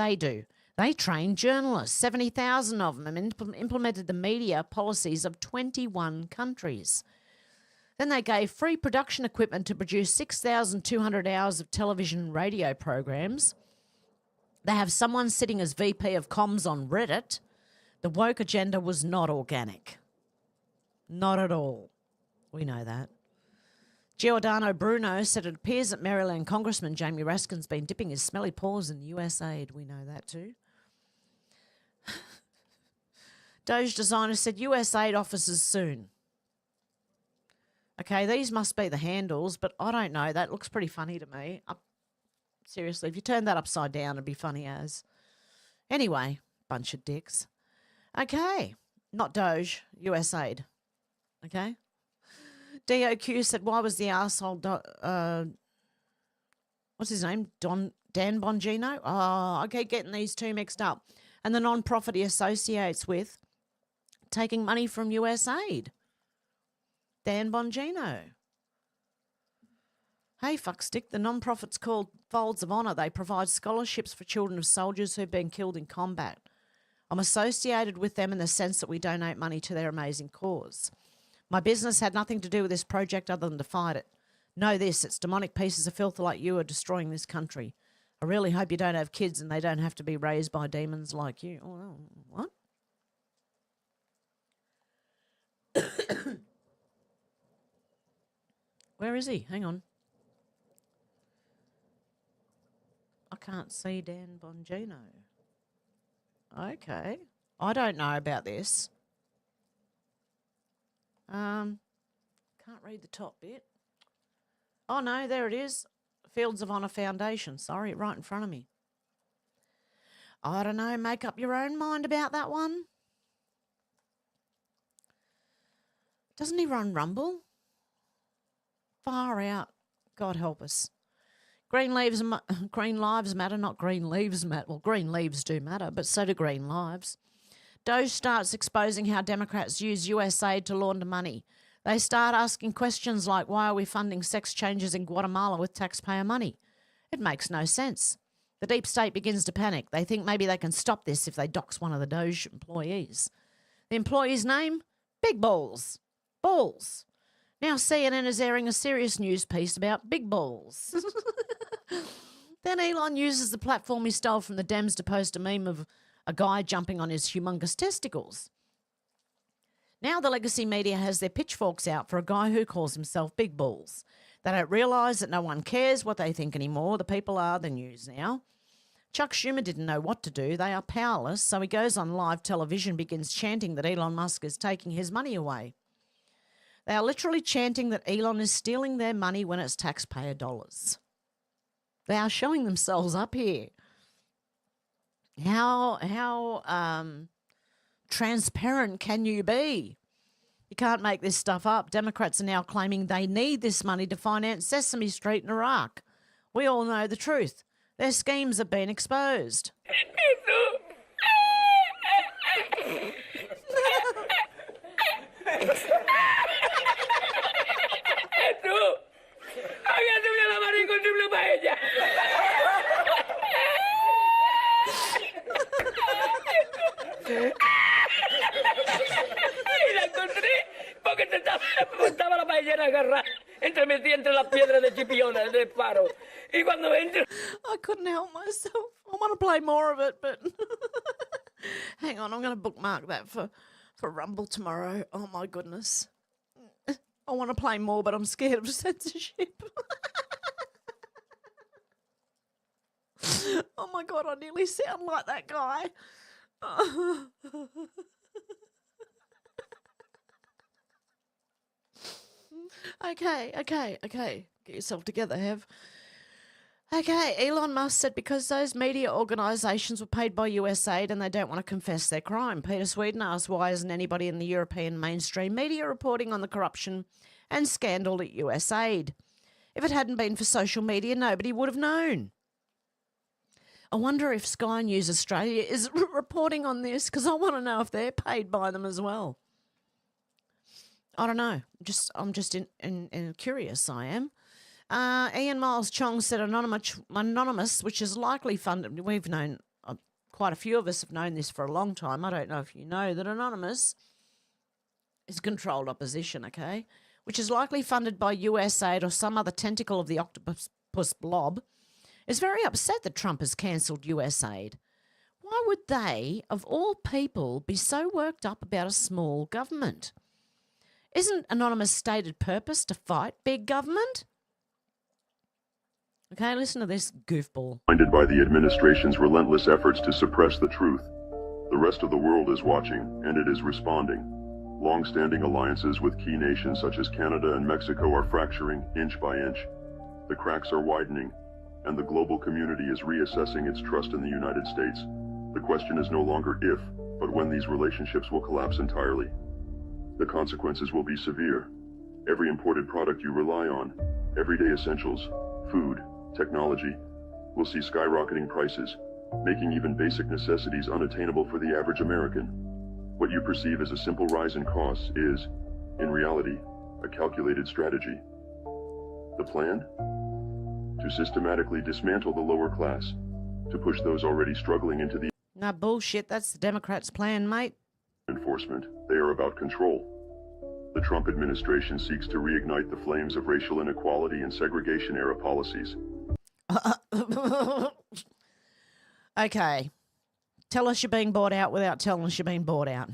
Speaker 1: They trained journalists, 70,000 of them, and implemented the media policies of 21 countries. Then they gave free production equipment to produce 6,200 hours of television and radio programs. They have someone sitting as VP of comms on Reddit. The woke agenda was not organic. Not at all. We know that. Giordano Bruno said it appears that Maryland Congressman Jamie Raskin's been dipping his smelly paws in USAID. We know that too. Doge Designer said USAID offices soon. Okay, these must be the handles, but I don't know. That looks pretty funny to me. Seriously, if you turn that upside down, it'd be funny as. Anyway, bunch of dicks. Okay, not Doge, USAID. Okay. DOQ said, why was the arsehole, what's his name? Dan Bongino? Oh, I keep getting these two mixed up. And the non-profit he associates with taking money from USAID. Dan Bongino. Hey, fuckstick, the non-profit's called Folds of Honour. They provide scholarships for children of soldiers who've been killed in combat. I'm associated with them in the sense that we donate money to their amazing cause. My business had nothing to do with this project other than to fight it. Know this, it's demonic pieces of filth like you are destroying this country. I really hope you don't have kids and they don't have to be raised by demons like you. Oh, what? Where is he? Hang on. I can't see Dan Bongino. Okay. I don't know about this. Can't read the top bit. Oh, no, there it is. Fields of Honour Foundation. Sorry, right in front of me. I don't know. Make up your own mind about that one. Doesn't he run Rumble? Far out. God help us. Green Lives Matter, not Green Leaves Matter. Well, green leaves do matter, but so do green lives. Doge starts exposing how Democrats use USAID to launder money. They start asking questions like, why are we funding sex changes in Guatemala with taxpayer money? It makes no sense. The deep state begins to panic. They think maybe they can stop this if they dox one of the Doge employees. The employee's name? Big Balls. Balls. Now CNN is airing a serious news piece about big balls. Then Elon uses the platform he stole from the Dems to post a meme of a guy jumping on his humongous testicles. Now the legacy media has their pitchforks out for a guy who calls himself Big Balls. They don't realise that no one cares what they think anymore. The people are the news now. Chuck Schumer didn't know what to do. They are powerless, so he goes on live television, begins chanting that Elon Musk is taking his money away. They are literally chanting that Elon is stealing their money when it's taxpayer dollars. They are showing themselves up here. How transparent can you be? You can't make this stuff up. Democrats are now claiming they need this money to finance Sesame Street in Iraq. We all know the truth. Their schemes have been exposed.
Speaker 15: Y la encontré porque estaba la paellera agarrada entre las piedras de Chipiona, del faro. Y cuando entro...
Speaker 1: I couldn't help myself. I want to play more of it, but... Hang on, I'm going to bookmark that for Rumble tomorrow. Oh, my goodness. I want to play more, but I'm scared of censorship. Oh, my God, I nearly sound like that guy. Okay. Get yourself together, Hev. Okay, Elon Musk said because those media organisations were paid by USAID and they don't want to confess their crime. Peter Sweden asked why isn't anybody in the European mainstream media reporting on the corruption and scandal at USAID? If it hadn't been for social media, nobody would have known. I wonder if Sky News Australia is reporting on this because I want to know if they're paid by them as well. I don't know. I'm just curious, I am. Ian Miles Chong said anonymous, which is likely funded. We've known, quite a few of us have known this for a long time. I don't know if you know that Anonymous is controlled opposition, okay, which is likely funded by USAID or some other tentacle of the octopus blob, is very upset that Trump has cancelled USAID. Why would they, of all people, be so worked up about a small government? Isn't Anonymous' stated purpose to fight big government? Okay, listen to this goofball.
Speaker 16: Blinded by the administration's relentless efforts to suppress the truth. The rest of the world is watching, and it is responding. Long-standing alliances with key nations such as Canada and Mexico are fracturing inch by inch. The cracks are widening, and the global community is reassessing its trust in the United States. The question is no longer if, but when these relationships will collapse entirely. The consequences will be severe. Every imported product you rely on, everyday essentials, food, technology, will see skyrocketing prices, making even basic necessities unattainable for the average American. What you perceive as a simple rise in costs is, in reality, a calculated strategy. The plan? to systematically dismantle the lower class, to push those already struggling into the
Speaker 1: Nah, bullshit. That's the Democrats' plan, mate.
Speaker 16: enforcement. They are about control. The Trump administration seeks to reignite the flames of racial inequality and segregation-era policies.
Speaker 1: Okay. Tell us you're being bought out without telling us you're being bought out,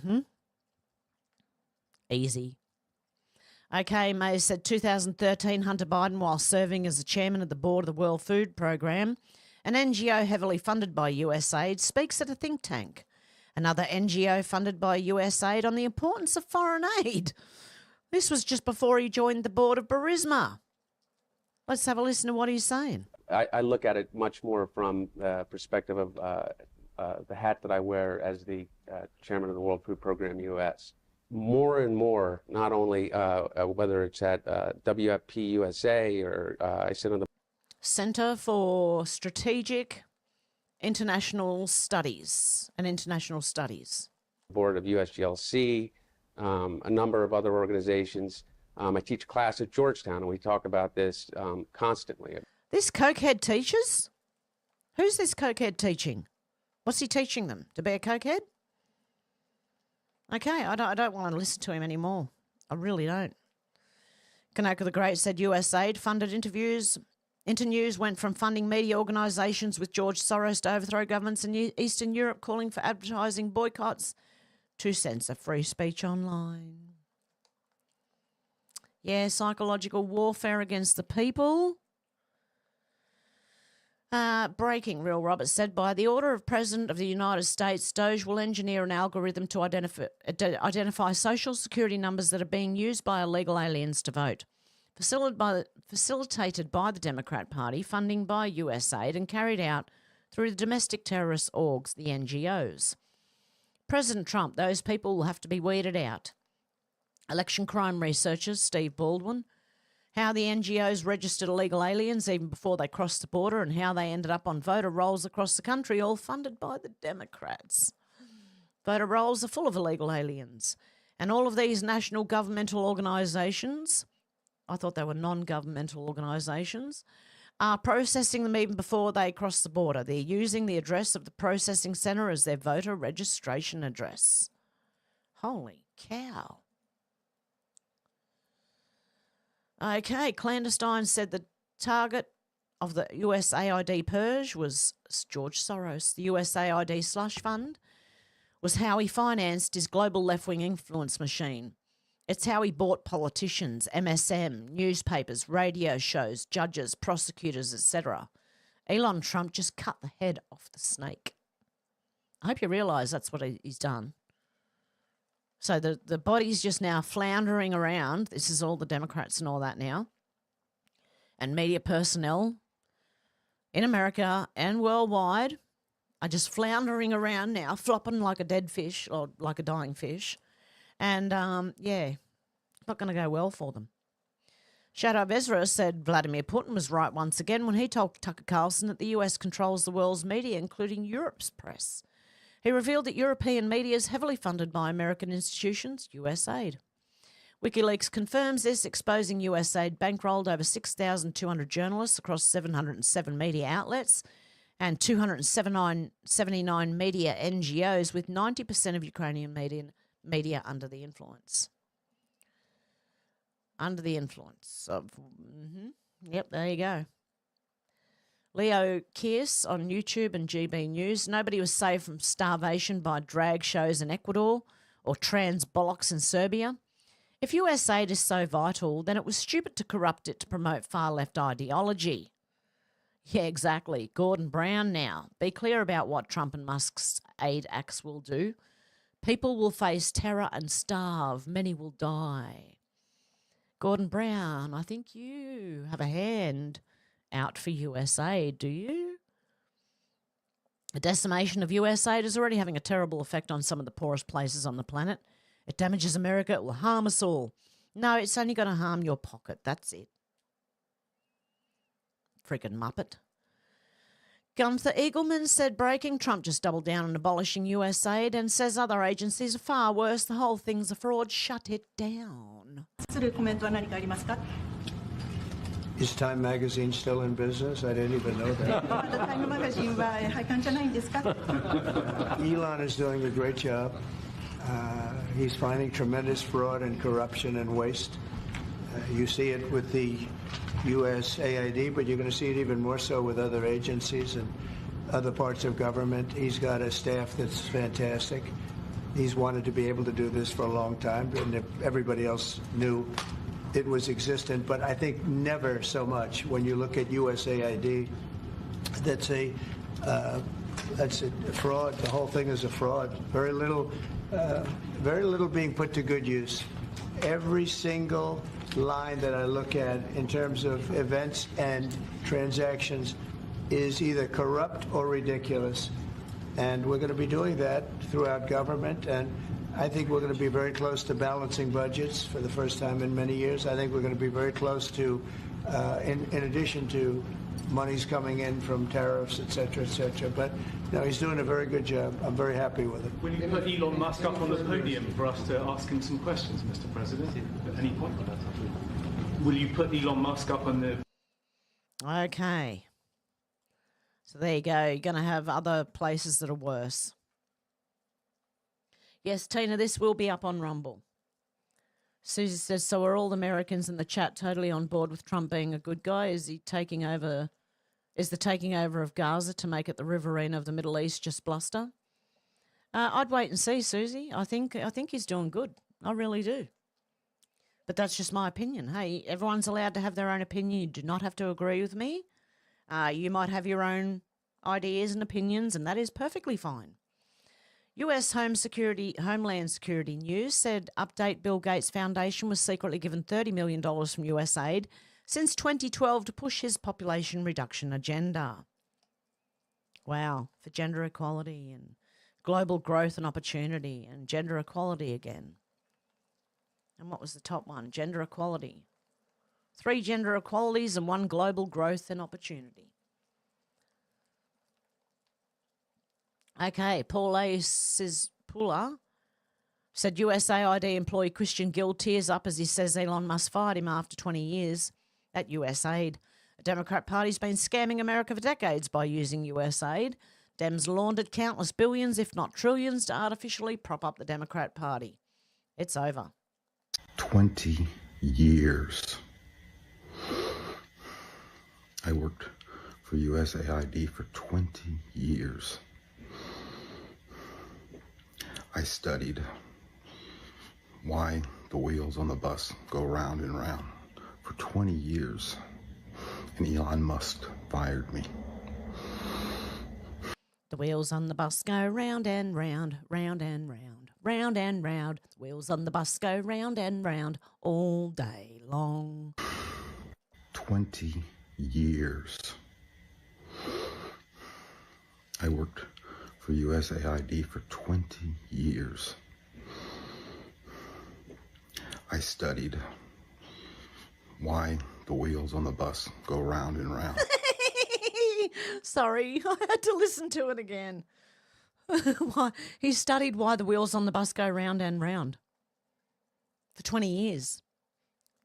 Speaker 1: Easy. Okay, Mays said 2013 Hunter Biden, while serving as the chairman of the board of the World Food Programme, an NGO heavily funded by USAID, speaks at a think tank. Another NGO funded by USAID on the importance of foreign aid. This was just before he joined the board of Burisma. Let's have a listen to what he's saying.
Speaker 17: I look at it much more from the perspective of the hat that I wear as the chairman of the World Food Program U.S. More and more, not only whether it's at WFP USA or I sit on the
Speaker 1: Center for Strategic International Studies and International Studies.
Speaker 17: board of USGLC, a number of other organizations. I teach a class at Georgetown, and we talk about this constantly.
Speaker 1: This cokehead teaches? Who's this cokehead teaching? What's he teaching them? To be a cokehead? Okay, I don't want to listen to him anymore. I really don't. Kanaka the Great said USAID funded interviews. Internews went from funding media organisations with George Soros to overthrow governments in Eastern Europe calling for advertising boycotts to censor free speech online. Yeah, psychological warfare against the people. Breaking, Real Roberts said, by the order of President of the United States, Doge will engineer an algorithm to identify social security numbers that are being used by illegal aliens to vote. Facilitated by the Democrat Party, funding by USAID, and carried out through the domestic terrorist orgs, the NGOs. President Trump, those people will have to be weeded out. Election crime researchers Steve Baldwin, how the NGOs registered illegal aliens even before they crossed the border and how they ended up on voter rolls across the country, all funded by the Democrats. Voter rolls are full of illegal aliens. And all of these national governmental organisations, I thought they were non-governmental organisations, are processing them even before they cross the border. They're using the address of the processing centre as their voter registration address. Holy cow. Okay, Clandestine said the target of the USAID purge was George Soros. The USAID slush fund was how he financed his global left-wing influence machine. It's how he bought politicians, MSM, newspapers, radio shows, judges, prosecutors, etc. Elon Trump just cut the head off the snake. I hope you realise that's what he's done. So the body's just now floundering around. This is all the Democrats and all that now. And media personnel in America and worldwide are just floundering around now, flopping like a dead fish or like a dying fish. And, yeah, not going to go well for them. Shadow of Ezra said Vladimir Putin was right once again when he told Tucker Carlson that the US controls the world's media, including Europe's press. He revealed that European media is heavily funded by American institutions, USAID. WikiLeaks confirms this, exposing USAID bankrolled over 6,200 journalists across 707 media outlets and 279 media NGOs, with 90% of Ukrainian media under the influence. Under the influence of... Yep, there you go. Leo Kearse on YouTube and GB News. Nobody was saved from starvation by drag shows in Ecuador or trans bollocks in Serbia. If USAID is so vital, then it was stupid to corrupt it to promote far-left ideology. Yeah, exactly. Gordon Brown now. Be clear about what Trump and Musk's aid acts will do. People will face terror and starve. Many will die. Gordon Brown, I think you have a hand out for USAID, do you? The decimation of USAID is already having a terrible effect on some of the poorest places on the planet. It damages America. It will harm us all. No, it's only going to harm your pocket. That's it. Freaking muppet. Gunther Eagleman said breaking. Trump just doubled down on abolishing USAID and says other agencies are far worse. The whole thing's a fraud. Shut it down.
Speaker 6: Is Time Magazine still in business? I didn't even know that. Elon is doing a great job. He's finding tremendous fraud and corruption and waste. You see it with the USAID, but you're going to see it even more so with other agencies and other parts of government. He's got a staff that's fantastic. He's wanted to be able to do this for a long time, and everybody else knew it was existent, but I think never so much. When you look at USAID, that's a fraud. The whole thing is a fraud. Very little being put to good use. Every single line that I look at in terms of events and transactions is either corrupt or ridiculous. And we're going to be doing that throughout government. And I think we're going to be very close to balancing budgets for the first time in many years. I think we're going to be very close to, in addition to monies coming in from tariffs, et cetera, et cetera. But no, he's doing a very good job. I'm very happy with it.
Speaker 18: Will you put Elon Musk up on the podium for us to ask him some questions, Mr. President, at any point? Will you put Elon Musk up on the...
Speaker 1: Okay. So there you go. You're going to have other places that are worse. Yes, Tina, this will be up on Rumble. Susie says, so are all Americans in the chat totally on board with Trump being a good guy? Is he taking over? Is the taking over of Gaza to make it the Riverina of the Middle East just bluster? I'd wait and see, Susie. I think he's doing good. I really do. But that's just my opinion. Hey, everyone's allowed to have their own opinion. You do not have to agree with me. You might have your own ideas and opinions, and that is perfectly fine. U.S. Homeland Security News said update Bill Gates Foundation was secretly given $30 million from USAID since 2012 to push his population reduction agenda. Wow, for gender equality and global growth and opportunity and gender equality again. And what was the top one? Gender equality. 3 gender equalities and 1 global growth and opportunity. Okay, Pula said USAID employee Christian Gill tears up as he says Elon Musk fired him after 20 years at USAID. The Democrat Party's been scamming America for decades by using USAID. Dems laundered countless billions, if not trillions, to artificially prop up the Democrat Party. It's over.
Speaker 19: 20 years. I worked for USAID for 20 years. I studied why the wheels on the bus go round and round for 20 years, and Elon Musk fired me.
Speaker 1: The wheels on the bus go round and round, round and round, round and round. The wheels on the bus go round and round all day long.
Speaker 19: 20 years. I worked for USAID for 20 years. I studied why the wheels on the bus go round and round.
Speaker 1: Sorry, I had to listen to it again. He studied why the wheels on the bus go round and round for 20 years.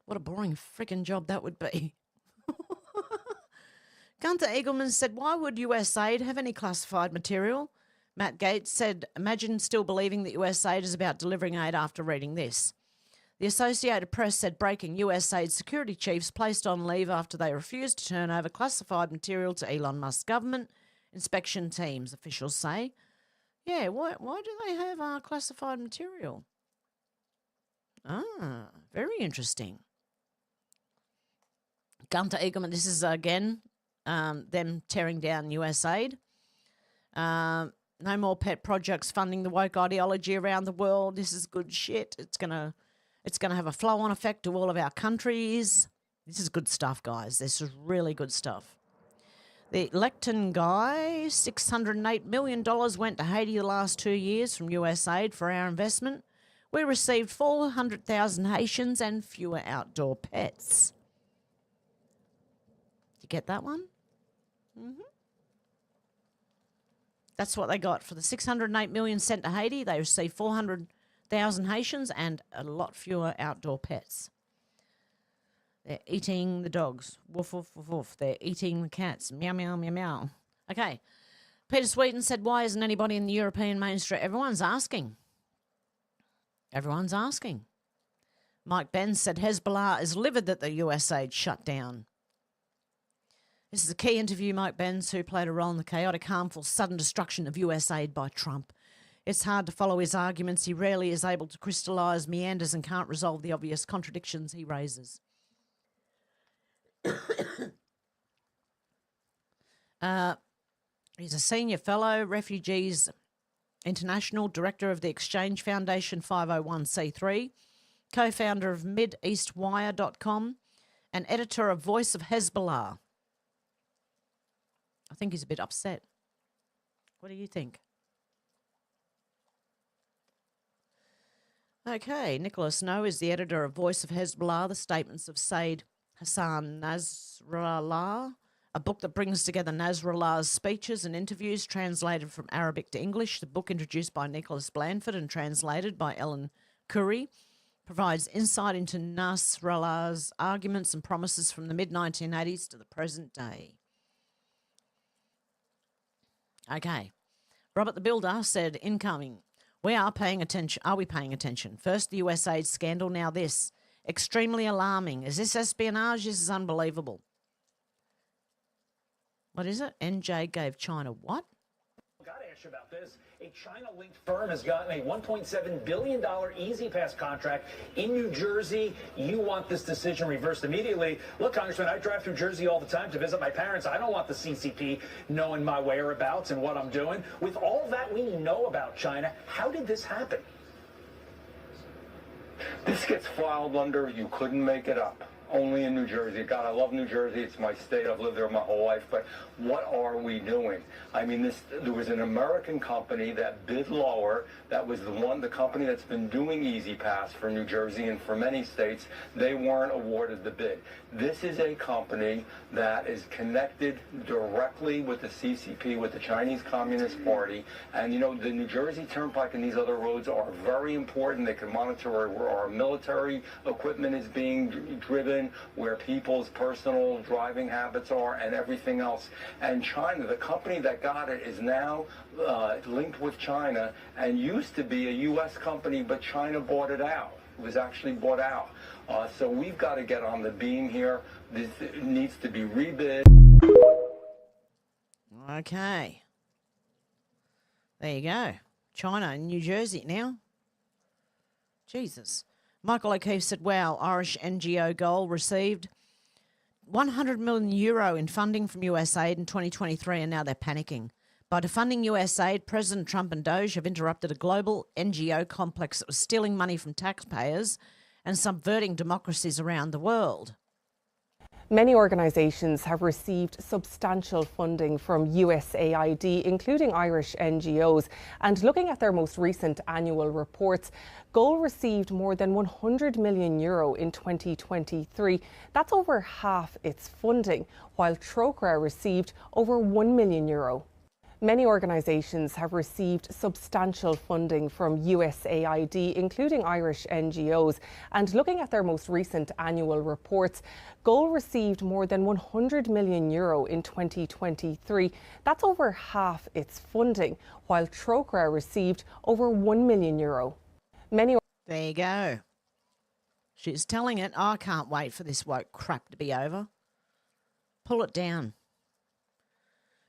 Speaker 1: What a boring freaking job that would be. Gunther Eagleman said, why would USAID have any classified material? Matt Gates said, imagine still believing that USAID is about delivering aid after reading this. The Associated Press said breaking USAID security chiefs placed on leave after they refused to turn over classified material to Elon Musk's government inspection teams, officials say. Yeah, why do they have classified material? Ah, very interesting. Gunther Eagleman, this is again them tearing down USAID. No more pet projects funding the woke ideology around the world. This is good shit. It's gonna have a flow-on effect to all of our countries. This is good stuff, guys. This is really good stuff. The Lecton guy, $608 million went to Haiti the last 2 years from USAID for our investment. We received 400,000 Haitians and fewer outdoor pets. Did you get that one? Mm-hmm. That's what they got. For the $608 million sent to Haiti, they received 400,000 Haitians and a lot fewer outdoor pets. They're eating the dogs. Woof, woof, woof, woof. They're eating the cats. Meow, meow, meow, meow. Okay. Peter Sweeten said, why isn't anybody in the European mainstream? Everyone's asking. Everyone's asking. Mike Benz said Hezbollah is livid that the USAID shut down. This is a key interview, Mike Benz, who played a role in the chaotic, harmful, sudden destruction of USAID by Trump. It's hard to follow his arguments. He rarely is able to crystallise meanders and can't resolve the obvious contradictions he raises. He's a senior fellow, Refugees International, director of the Exchange Foundation 501c3, co-founder of MideastWire.com, and editor of Voice of Hezbollah. I think he's a bit upset. What do you think? Okay, Nicholas No is the editor of Voice of Hezbollah, the statements of Said Hassan Nasrallah, a book that brings together Nasrallah's speeches and interviews translated from Arabic to English. The book, introduced by Nicholas Blandford and translated by Ellen Curry, provides insight into Nasrallah's arguments and promises from the mid-1980s to the present day. Okay. Robert the Builder said, incoming. Are we paying attention? First, the USAID scandal, now this. Extremely alarming. Is this espionage? This is unbelievable. What is it? NJ gave China what?
Speaker 20: Got to ask you about this. A China-linked firm has gotten a $1.7 billion Easy Pass contract in New Jersey. You want this decision reversed immediately. Look, Congressman, I drive through Jersey all the time to visit my parents. I don't want the CCP knowing my whereabouts and what I'm doing. With all that we know about China, how did this happen?
Speaker 21: This gets filed under you couldn't make it up. Only in New Jersey. God, I love New Jersey. It's my state. I've lived there my whole life. But what are we doing? I mean, there was an American company that bid lower. That was the company that's been doing Easy Pass for New Jersey and for many states. They weren't awarded the bid. This is a company that is connected directly with the CCP, with the Chinese Communist Party. And, you know, the New Jersey Turnpike and these other roads are very important. They can monitor where our military equipment is being driven, where people's personal driving habits are, and everything else. And China, the company that got it, is now linked with China and used to be a U.S. company, but China bought it out. It was actually bought out. So we've got to get on the beam here. This needs to be rebid.
Speaker 1: Okay. There you go. China and New Jersey now. Jesus. Michael O'Keefe said, wow, Irish NGO goal received €100 million in funding from USAID in 2023, and now they're panicking. By defunding USAID, President Trump and Doge have interrupted a global NGO complex that was stealing money from taxpayers and subverting democracies around the world.
Speaker 22: Many organisations have received substantial funding from USAID, including Irish NGOs. And looking at their most recent annual reports, Goal received more than €100 million in 2023. That's over half its funding, while Trócaire received over €1 million. Many organisations have received substantial funding from USAID, including Irish NGOs. And looking at their most recent annual reports, Goal received more than €100 million in 2023. That's over half its funding, while Trócaire received over €1 million.
Speaker 1: There you go. She's telling it, I can't wait for this woke crap to be over. Pull it down.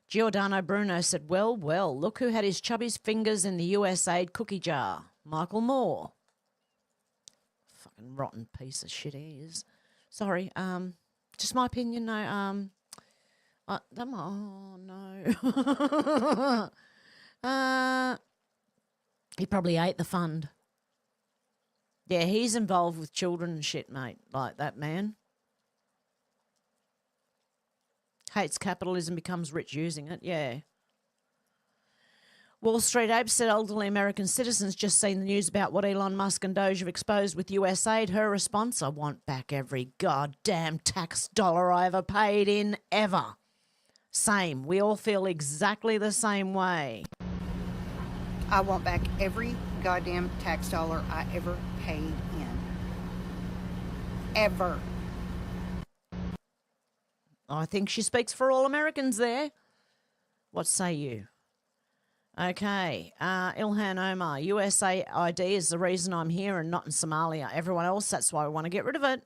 Speaker 1: Giordano Bruno said, well, look who had his chubby's fingers in the USAID cookie jar. Michael Moore. Fucking rotten piece of shit he is. Sorry, just my opinion, no, no. He probably ate the fund. Yeah, he's involved with children and shit, mate, like that man. Hates capitalism, becomes rich using it, yeah. Wall Street Ape said elderly American citizens just seen the news about what Elon Musk and Doge have exposed with USAID. Her response, I want back every goddamn tax dollar I ever paid in, ever. Same. We all feel exactly the same way.
Speaker 23: I want back every goddamn tax dollar I ever paid in. Ever.
Speaker 1: I think she speaks for all Americans there. What say you? Okay, Ilhan Omar, USAID is the reason I'm here and not in Somalia. Everyone else, that's why we want to get rid of it.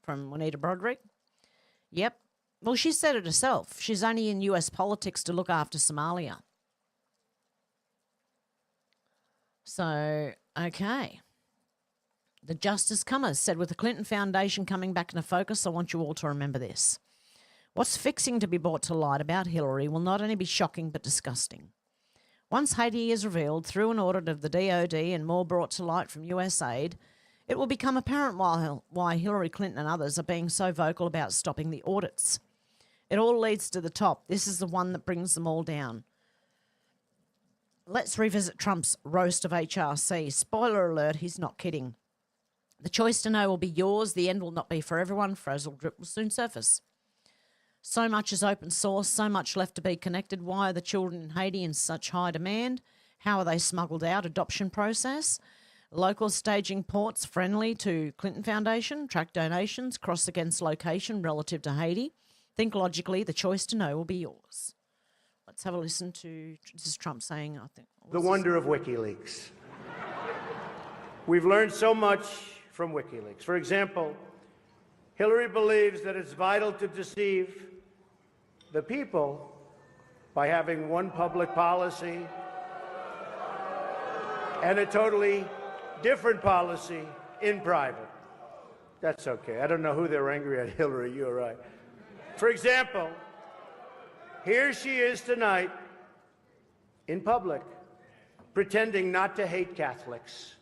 Speaker 1: From Juanita Broderick. Yep. Well, she said it herself. She's only in US politics to look after Somalia. So, okay. The Justice Cummers said, with the Clinton Foundation coming back into focus, I want you all to remember this. What's fixing to be brought to light about Hillary will not only be shocking but disgusting. Once Haiti is revealed through an audit of the DOD and more brought to light from USAID, it will become apparent why Hillary Clinton and others are being so vocal about stopping the audits. It all leads to the top. This is the one that brings them all down. Let's revisit Trump's roast of HRC. Spoiler alert, he's not kidding. The choice to know will be yours. The end will not be for everyone. Frazzle drip will soon surface. So much is open source, so much left to be connected. Why are the children in Haiti in such high demand? How are they smuggled out? Adoption process. Local staging ports friendly to Clinton Foundation. Track donations. Cross against location relative to Haiti. Think logically. The choice to know will be yours. Let's have a listen to this is Trump saying, I think.
Speaker 2: The wonder of WikiLeaks. We've learned so much from WikiLeaks. For example, Hillary believes that it's vital to deceive the people by having one public policy and a totally different policy in private. That's okay. I don't know who they're angry at, Hillary, you're right. For example, here she is tonight in public pretending not to hate Catholics.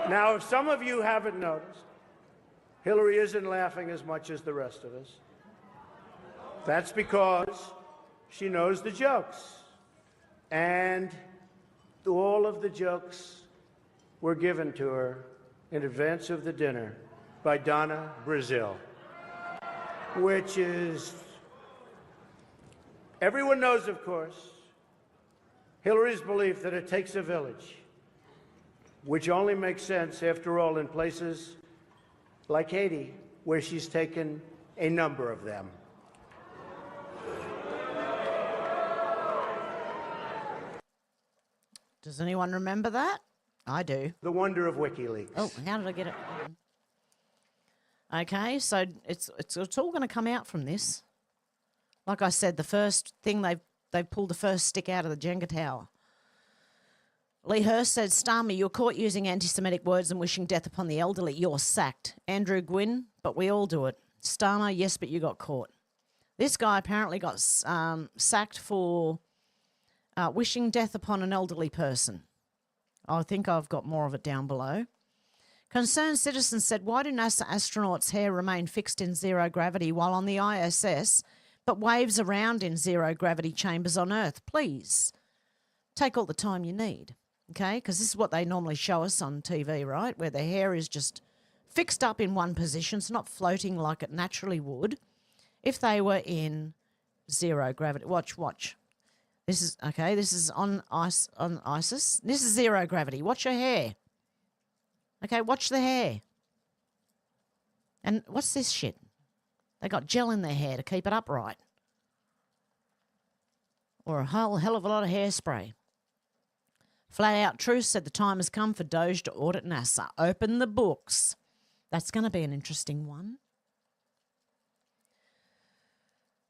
Speaker 2: Now, if some of you haven't noticed, Hillary isn't laughing as much as the rest of us. That's because she knows the jokes. And all of the jokes were given to her in advance of the dinner by Donna Brazil, which is, everyone knows, of course, Hillary's belief that it takes a village, which only makes sense, after all, in places like Haiti, where she's taken a number of them.
Speaker 1: Does anyone remember that? I do.
Speaker 2: The wonder of WikiLeaks.
Speaker 1: Oh, how did I get it? Okay, so it's all going to come out from this. Like I said, the first thing they've pulled the first stick out of the Jenga tower. Lee Hurst said, Starmer, you're caught using anti-Semitic words and wishing death upon the elderly. You're sacked. Andrew Gwynn, but we all do it. Starmer, yes, but you got caught. This guy apparently got sacked for wishing death upon an elderly person. I think I've got more of it down below. Concerned citizens said, why do NASA astronauts' hair remain fixed in zero gravity while on the ISS, but waves around in zero gravity chambers on Earth? Please, take all the time you need. Okay, because this is what they normally show us on TV, right? Where the hair is just fixed up in one position. It's not floating like it naturally would if they were in zero gravity. Watch. This is, okay, this is on ISIS. This is zero gravity. Watch your hair. Okay, watch the hair. And what's this shit? They got gel in their hair to keep it upright. Or a whole hell of a lot of hairspray. Flat Out Truth said the time has come for Doge to audit NASA. Open the books. That's going to be an interesting one.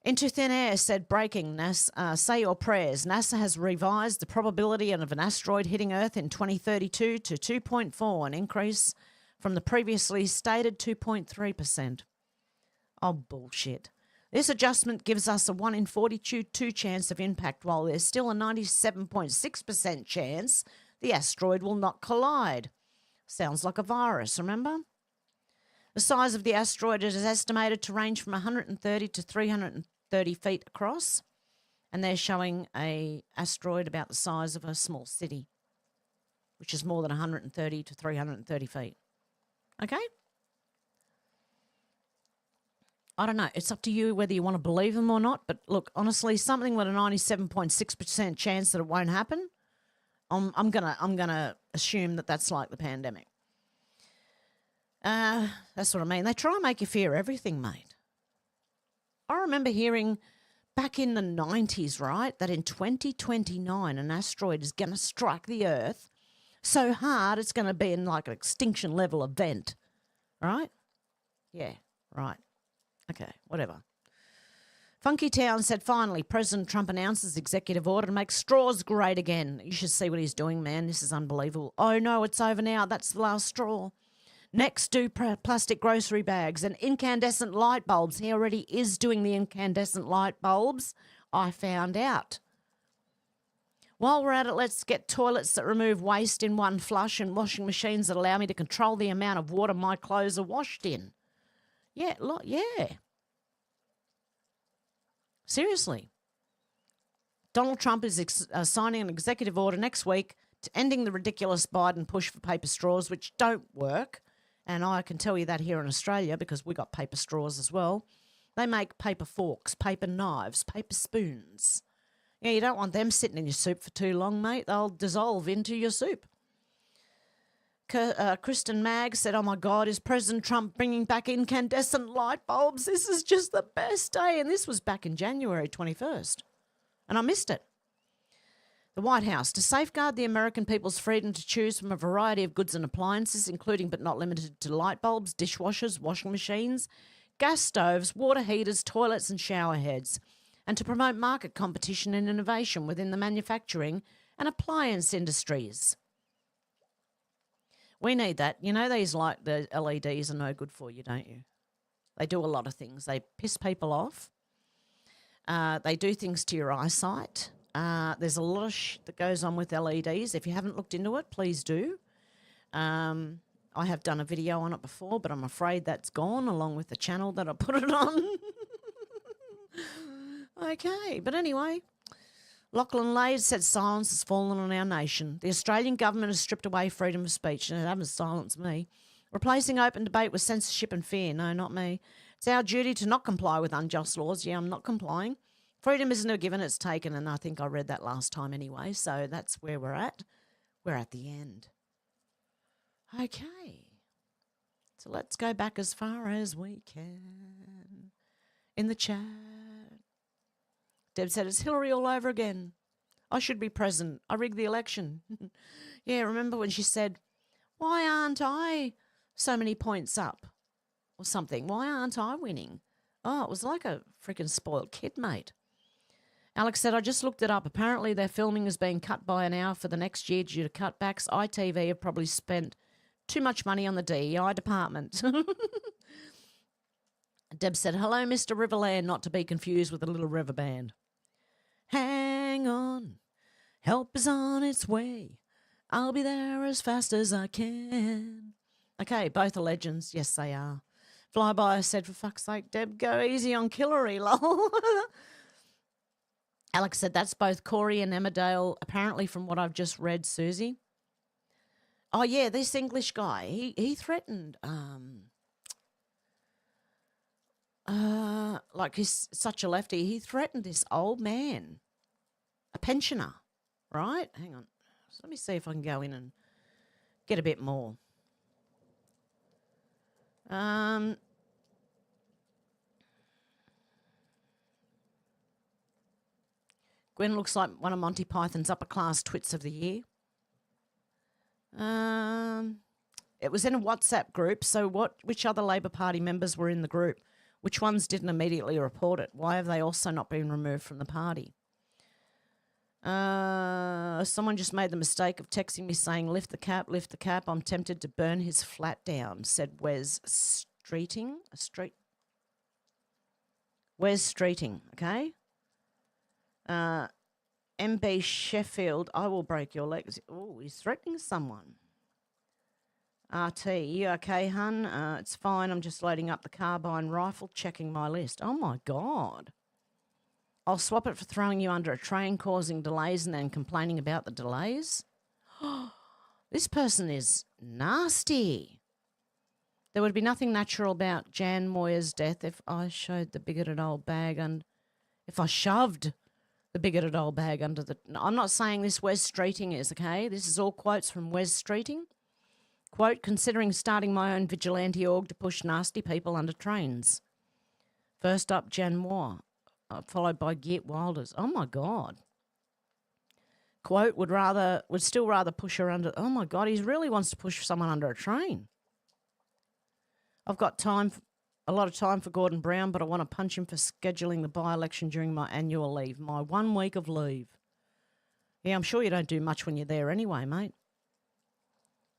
Speaker 1: Into Thin Air said, breaking, NASA, say your prayers. NASA has revised the probability of an asteroid hitting Earth in 2032 to 2.4, an increase from the previously stated 2.3%. Oh, bullshit. This adjustment gives us a 1 in 42 chance of impact, while there's still a 97.6% chance the asteroid will not collide. Sounds like a virus, remember? The size of the asteroid is estimated to range from 130 to 330 feet across, and they're showing an asteroid about the size of a small city, which is more than 130 to 330 feet. Okay? I don't know. It's up to you whether you want to believe them or not. But look, honestly, something with a 97.6% chance that it won't happen, I'm gonna assume that that's like the pandemic. That's what I mean. They try and make you fear everything, mate. I remember hearing back in the 90s, right, that in 2029 an asteroid is going to strike the Earth so hard it's going to be in like an extinction level event, right? Yeah, right. Okay, whatever. Funky Town said, finally, President Trump announces executive order to make straws great again. You should see what he's doing, man. This is unbelievable. Oh, no, it's over now. That's the last straw. Next, do plastic grocery bags and incandescent light bulbs. He already is doing the incandescent light bulbs, I found out. While we're at it, let's get toilets that remove waste in one flush and washing machines that allow me to control the amount of water my clothes are washed in. Yeah, yeah. Seriously. Donald Trump is signing an executive order next week to ending the ridiculous Biden push for paper straws, which don't work. And I can tell you that here in Australia because we got paper straws as well. They make paper forks, paper knives, paper spoons. Yeah, you don't want them sitting in your soup for too long, mate. They'll dissolve into your soup. Kristen Mag said, oh, my God, is President Trump bringing back incandescent light bulbs? This is just the best day. And this was back in January 21st. And I missed it. The White House, to safeguard the American people's freedom to choose from a variety of goods and appliances, including but not limited to light bulbs, dishwashers, washing machines, gas stoves, water heaters, toilets and shower heads, and to promote market competition and innovation within the manufacturing and appliance industries. We need that. You know, these like the LEDs are no good for you, don't you? They do a lot of things. They piss people off. They do things to your eyesight. There's a lot of that goes on with LEDs. If you haven't looked into it, please do. I have done a video on it before, but I'm afraid that's gone along with the channel that I put it on. Okay, but anyway, Lachlan Lade said silence has fallen on our nation. The Australian government has stripped away freedom of speech, and it hasn't silenced me. Replacing open debate with censorship and fear. No, not me. It's our duty to not comply with unjust laws. Yeah, I'm not complying. Freedom isn't a given, it's taken, and I think I read that last time anyway, so that's where we're at. We're at the end. Okay. So let's go back as far as we can. In the chat. Deb said, it's Hillary all over again. I should be president. I rigged the election. Yeah, remember when she said, why aren't I so many points up? Or something. Why aren't I winning? Oh, it was like a freaking spoiled kid, mate. Alex said, I just looked it up. Apparently their filming is being cut by an hour for the next year due to cutbacks. ITV have probably spent too much money on the DEI department. Deb said, hello, Mr. Riverland, not to be confused with the Little River Band. Hang on, help is on its way. I'll be there as fast as I can. Okay, both are legends. Yes, they are. Flyby said, for fuck's sake, Deb, go easy on Hillary, lol. Alex said, that's both Corey and Emmerdale, apparently from what I've just read, Susie. Oh, yeah, this English guy, he threatened, like he's such a lefty, he threatened this old man, a pensioner, right? Hang on. So let me see if I can go in and get a bit more. Gwen looks like one of Monty Python's upper class twits of the year. It was in a WhatsApp group, so which other Labor Party members were in the group? Which ones didn't immediately report it? Why have they also not been removed from the party? Someone just made the mistake of texting me saying, lift the cap. I'm tempted to burn his flat down, said Wes Streeting. Wes Streeting, okay? MB Sheffield, I will break your legs. Oh, he's threatening someone. RT, you okay, hun? It's fine. I'm just loading up the carbine rifle, checking my list. Oh, my God. I'll swap it for throwing you under a train, causing delays and then complaining about the delays. This person is nasty. There would be nothing natural about Jan Moyer's death if I showed the bigoted old bag and if I shoved the bigoted old bag under the... No, I'm not saying this Wes Streeting is, okay? This is all quotes from Wes Streeting. Quote, considering starting my own vigilante org to push nasty people under trains. First up, Jan Moore, followed by Geert Wilders. Oh, my God. Quote, would still rather push her under. Oh, my God, he really wants to push someone under a train. I've got a lot of time for Gordon Brown, but I want to punch him for scheduling the by-election during my annual leave, my 1 week of leave. Yeah, I'm sure you don't do much when you're there anyway, mate.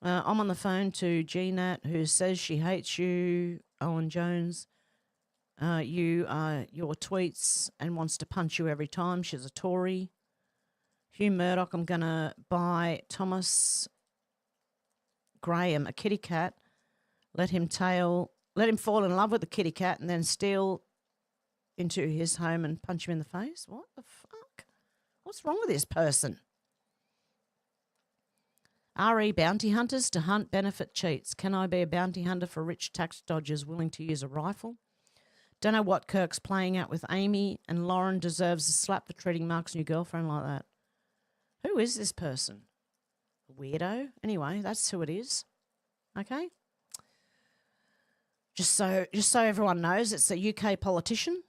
Speaker 1: I'm on the phone to GNAT, who says she hates you, Owen Jones. Your tweets and wants to punch you every time. She's a Tory. Hugh Murdoch, I'm going to buy Thomas Graham a kitty cat, let him fall in love with the kitty cat and then steal into his home and punch him in the face. What the fuck? What's wrong with this person? RE bounty hunters to hunt benefit cheats. Can I be a bounty hunter for rich tax dodgers willing to use a rifle? Don't know what Kirk's playing at with Amy, and Lauren deserves a slap for treating Mark's new girlfriend like that. Who is this person? A weirdo? Anyway, that's who it is. Okay? Just so everyone knows, it's a UK politician.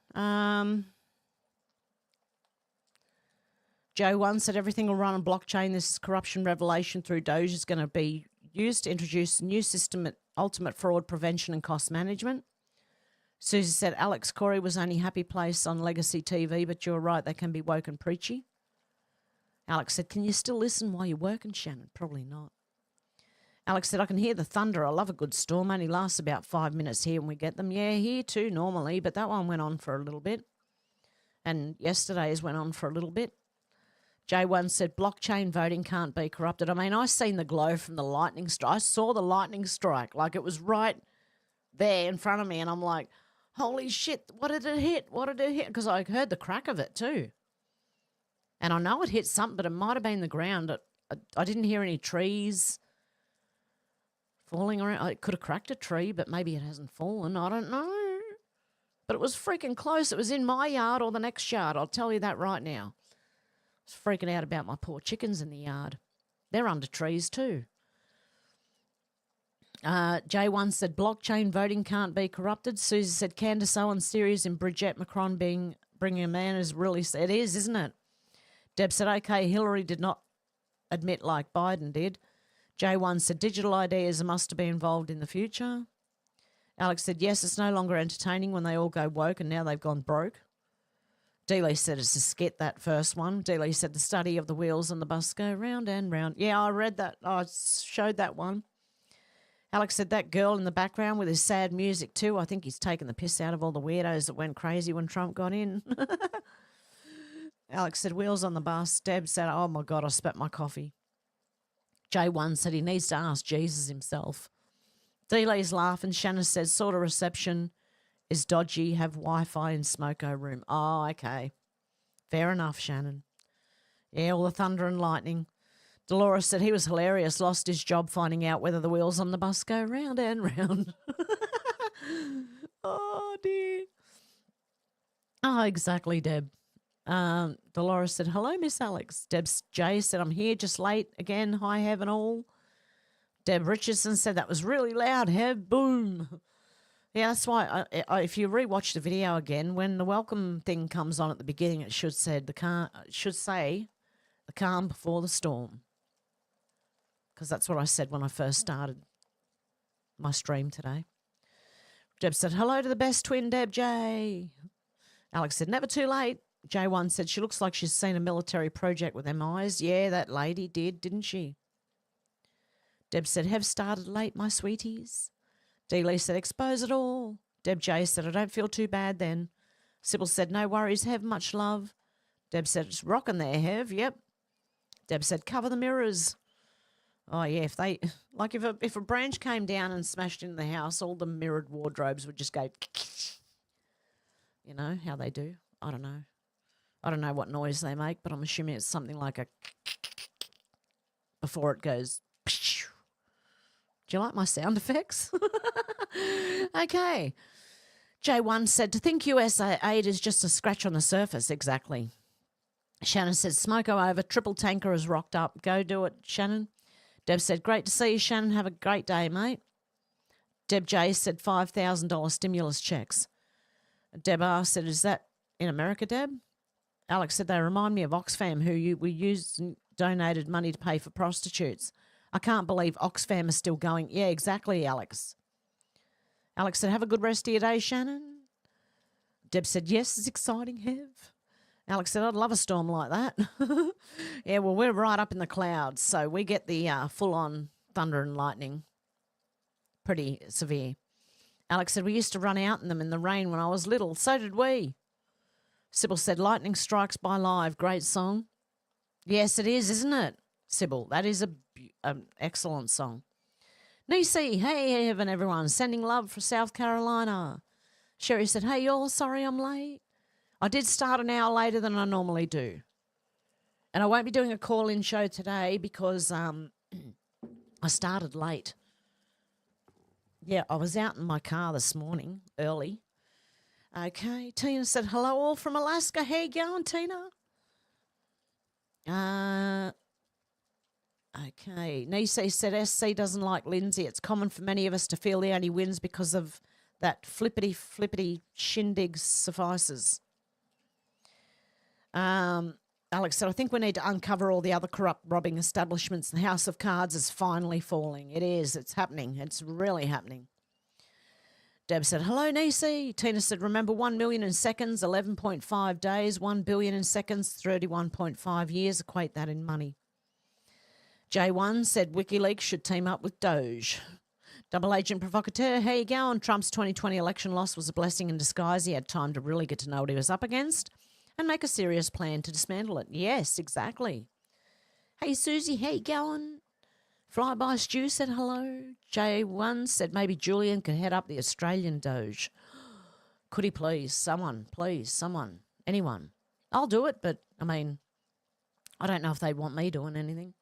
Speaker 1: Joe One said everything will run on blockchain. This corruption revelation through Doge is going to be used to introduce a new system at ultimate fraud prevention and cost management. Susie said Alex Corey was only happy place on legacy TV, but you're right, they can be woke and preachy. Alex said, can you still listen while you're working, Shannon? Probably not. Alex said, I can hear the thunder. I love a good storm. Only lasts about 5 minutes here when we get them. Yeah, here too normally, but that one went on for a little bit. And yesterday's went on for a little bit. J1 said, blockchain voting can't be corrupted. I mean, I seen the glow from the lightning strike. I saw the lightning strike. Like, it was right there in front of me, and I'm like, holy shit, what did it hit? What did it hit? Because I heard the crack of it too. And I know it hit something, but it might have been the ground. I didn't hear any trees falling around. It could have cracked a tree, but maybe it hasn't fallen. I don't know. But it was freaking close. It was in my yard or the next yard. I'll tell you that right now. I was freaking out about my poor chickens in the yard. They're under trees too. J1 said blockchain voting can't be corrupted. Susie said Candace Owens' series in Bridget Macron bringing a man is really, it is, isn't it? Deb said, okay, Hillary did not admit like Biden did. J1 said digital ID is a must to be involved in the future. Alex said, yes, it's no longer entertaining when they all go woke and now they've gone broke. Dealey said it's a skit, that first one. Dealey said the study of the wheels on the bus go round and round. Yeah, I read that. I showed that one. Alex said that girl in the background with his sad music too. I think he's taken the piss out of all the weirdos that went crazy when Trump got in. Alex said wheels on the bus. Deb said, oh my God, I spat my coffee. J1 said he needs to ask Jesus himself. Dealey's laughing. Shannon says sort of reception is dodgy, have Wi-Fi in smoko room. Oh, okay. Fair enough, Shannon. Yeah, all the thunder and lightning. Dolores said he was hilarious, lost his job finding out whether the wheels on the bus go round and round. Oh, dear. Oh, exactly, Deb. Dolores said, hello, Miss Alex. Jay said, I'm here, just late. Again, hi, Hev and all. Deb Richardson said, that was really loud, Hev. Boom. Yeah, that's why if you rewatch the video again, when the welcome thing comes on at the beginning, it should say the calm before the storm. Because that's what I said when I first started my stream today. Deb said, hello to the best twin, Deb J. Alex said, never too late. J1 said, she looks like she's seen a military project with them eyes. Yeah, that lady did, didn't she? Deb said, have started late, my sweeties. D. Lee said, expose it all. Deb J said, I don't feel too bad then. Sybil said, no worries, Hev, much love. Deb said, it's rocking there, Hev, yep. Deb said, cover the mirrors. Oh, yeah, if a branch came down and smashed into the house, all the mirrored wardrobes would just go, you know, how they do. I don't know. I don't know what noise they make, but I'm assuming it's something like a before it goes. Do you like my sound effects? Okay. J1 said, to think USAID is just a scratch on the surface. Exactly. Shannon said, smoko over, triple tanker is rocked up. Go do it, Shannon. Deb said, great to see you, Shannon. Have a great day, mate. Deb J said $5,000 stimulus checks. Deb R said, is that in America, Deb? Alex said, they remind me of Oxfam, we used and donated money to pay for prostitutes. I can't believe Oxfam is still going. Yeah, exactly, Alex. Alex said, have a good rest of your day, Shannon. Deb said, yes, it's exciting, Hev. Alex said, I'd love a storm like that. Yeah, well, we're right up in the clouds, so we get the full-on thunder and lightning. Pretty severe. Alex said, we used to run out in them in the rain when I was little. So did we. Sybil said, Lightning Strikes by Live. Great song. Yes, it is, isn't it, Sybil? That is an excellent song. Nisi, hey, Heaven, everyone. Sending love from South Carolina. Sherry said, hey, y'all, sorry I'm late. I did start an hour later than I normally do. And I won't be doing a call-in show today because I started late. Yeah, I was out in my car this morning, early. Okay, Tina said, hello all from Alaska. How you going, Tina? Okay, Nisi said, SC doesn't like Lindsay. It's common for many of us to feel he only wins because of that flippity shindig suffices. Alex said, I think we need to uncover all the other corrupt robbing establishments. The House of Cards is finally falling. It is. It's happening. It's really happening. Deb said, hello, Nisi. Tina said, remember 1 million in seconds, 11.5 days, 1 billion in seconds, 31.5 years. Equate that in money. J1 said, WikiLeaks should team up with Doge. Double Agent Provocateur, how you going? Trump's 2020 election loss was a blessing in disguise. He had time to really get to know what he was up against and make a serious plan to dismantle it. Yes, exactly. Hey, Susie, how you going? Flyby Stew said hello. J1 said maybe Julian could head up the Australian Doge. Could he please? Someone, please, someone, anyone. I'll do it, but, I mean, I don't know if they'd want me doing anything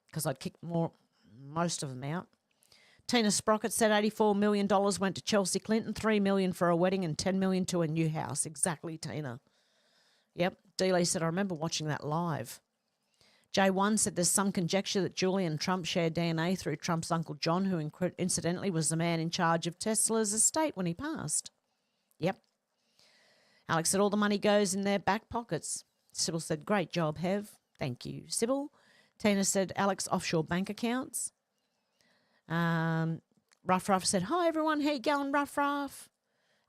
Speaker 1: because I'd kick most of them out. Tina Sprocket said $84 million went to Chelsea Clinton, $3 million for a wedding and $10 million to a new house. Exactly, Tina. Yep. Dealey said, I remember watching that live. J1 said there's some conjecture that Julian Trump shared DNA through Trump's Uncle John, who incidentally was the man in charge of Tesla's estate when he passed. Yep. Alex said all the money goes in their back pockets. Sybil said, great job, Hev. Thank you, Sybil. Tina said, Alex, offshore bank accounts. Ruff said, hi, everyone. How you going, Ruff?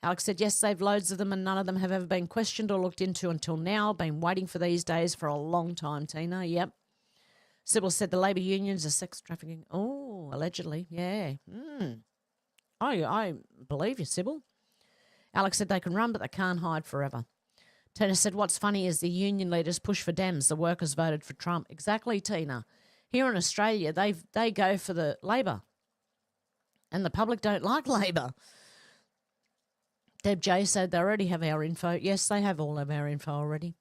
Speaker 1: Alex said, yes, they've loads of them and none of them have ever been questioned or looked into until now. Been waiting for these days for a long time, Tina. Yep. Sybil said the labour unions are sex trafficking. Oh, allegedly. Yeah. I believe you, Sybil. Alex said they can run, but they can't hide forever. Tina said, what's funny is the union leaders push for Dems. The workers voted for Trump. Exactly, Tina. Here in Australia, they go for the Labor. And the public don't like Labor. Deb J said they already have our info. Yes, they have all of our info already.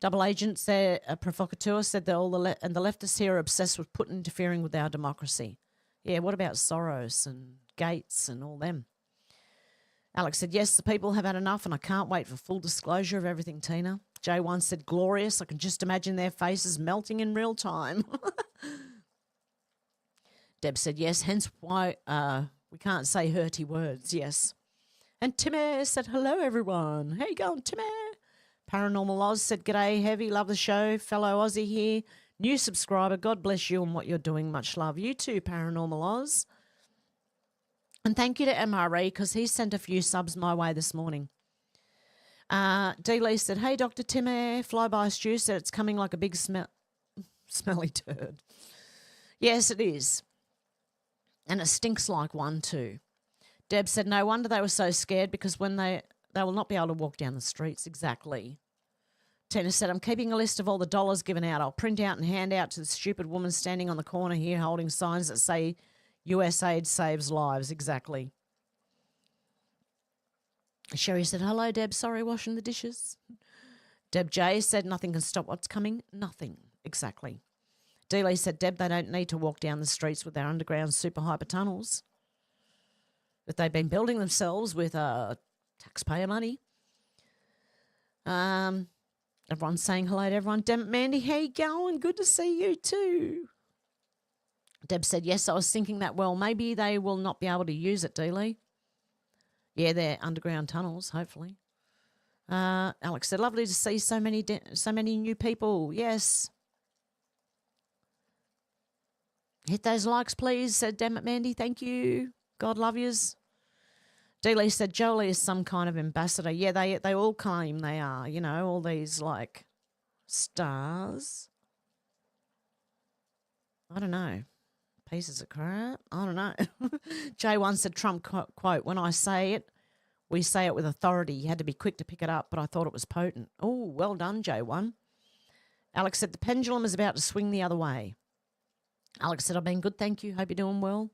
Speaker 1: Double Agent said, a provocateur said that and the leftists here are obsessed with Putin interfering with our democracy. Yeah, what about Soros and Gates and all them? Alex said, yes, the people have had enough and I can't wait for full disclosure of everything, Tina. J1 said, glorious. I can just imagine their faces melting in real time. Deb said, yes, hence why we can't say hurty words, yes. And Timmy said, hello, everyone. How you going, Timmy? Paranormal Oz said, g'day, Heavy, love the show. Fellow Aussie here. New subscriber, God bless you and what you're doing. Much love. You too, Paranormal Oz. And thank you to MRE because he sent a few subs my way this morning. D. Lee said, hey, Dr. Timmy. Flyby Stew said it's coming like a big smelly turd. Yes, it is. And it stinks like one too. Deb said, no wonder they were so scared because when they will not be able to walk down the streets. Exactly. Tina said, I'm keeping a list of all the dollars given out. I'll print out and hand out to the stupid woman standing on the corner here holding signs that say USAID saves lives. Exactly. Sherry said, hello, Deb. Sorry, washing the dishes. Deb J said, nothing can stop what's coming. Nothing. Exactly. Dealey said, Deb, they don't need to walk down the streets with their underground super hyper tunnels. But they've been building themselves with taxpayer money. Everyone's saying hello to everyone. Mandy, how you going? Good to see you too. Deb said, yes, I was thinking that, well, maybe they will not be able to use it, Dealey. Yeah, they're underground tunnels, hopefully. Alex said, lovely to see so many new people. Yes. Hit those likes, please, said Dammit Mandy. Thank you. God love yous. Dealey said, Jolie is some kind of ambassador. Yeah, they all claim they are, you know, all these, like, stars. I don't know. Pieces of crap. I don't know. J1 said, Trump quote, when I say it, we say it with authority. You had to be quick to pick it up, but I thought it was potent. Oh, well done, J1. Alex said, the pendulum is about to swing the other way. Alex said, I've been good, thank you. Hope you're doing well.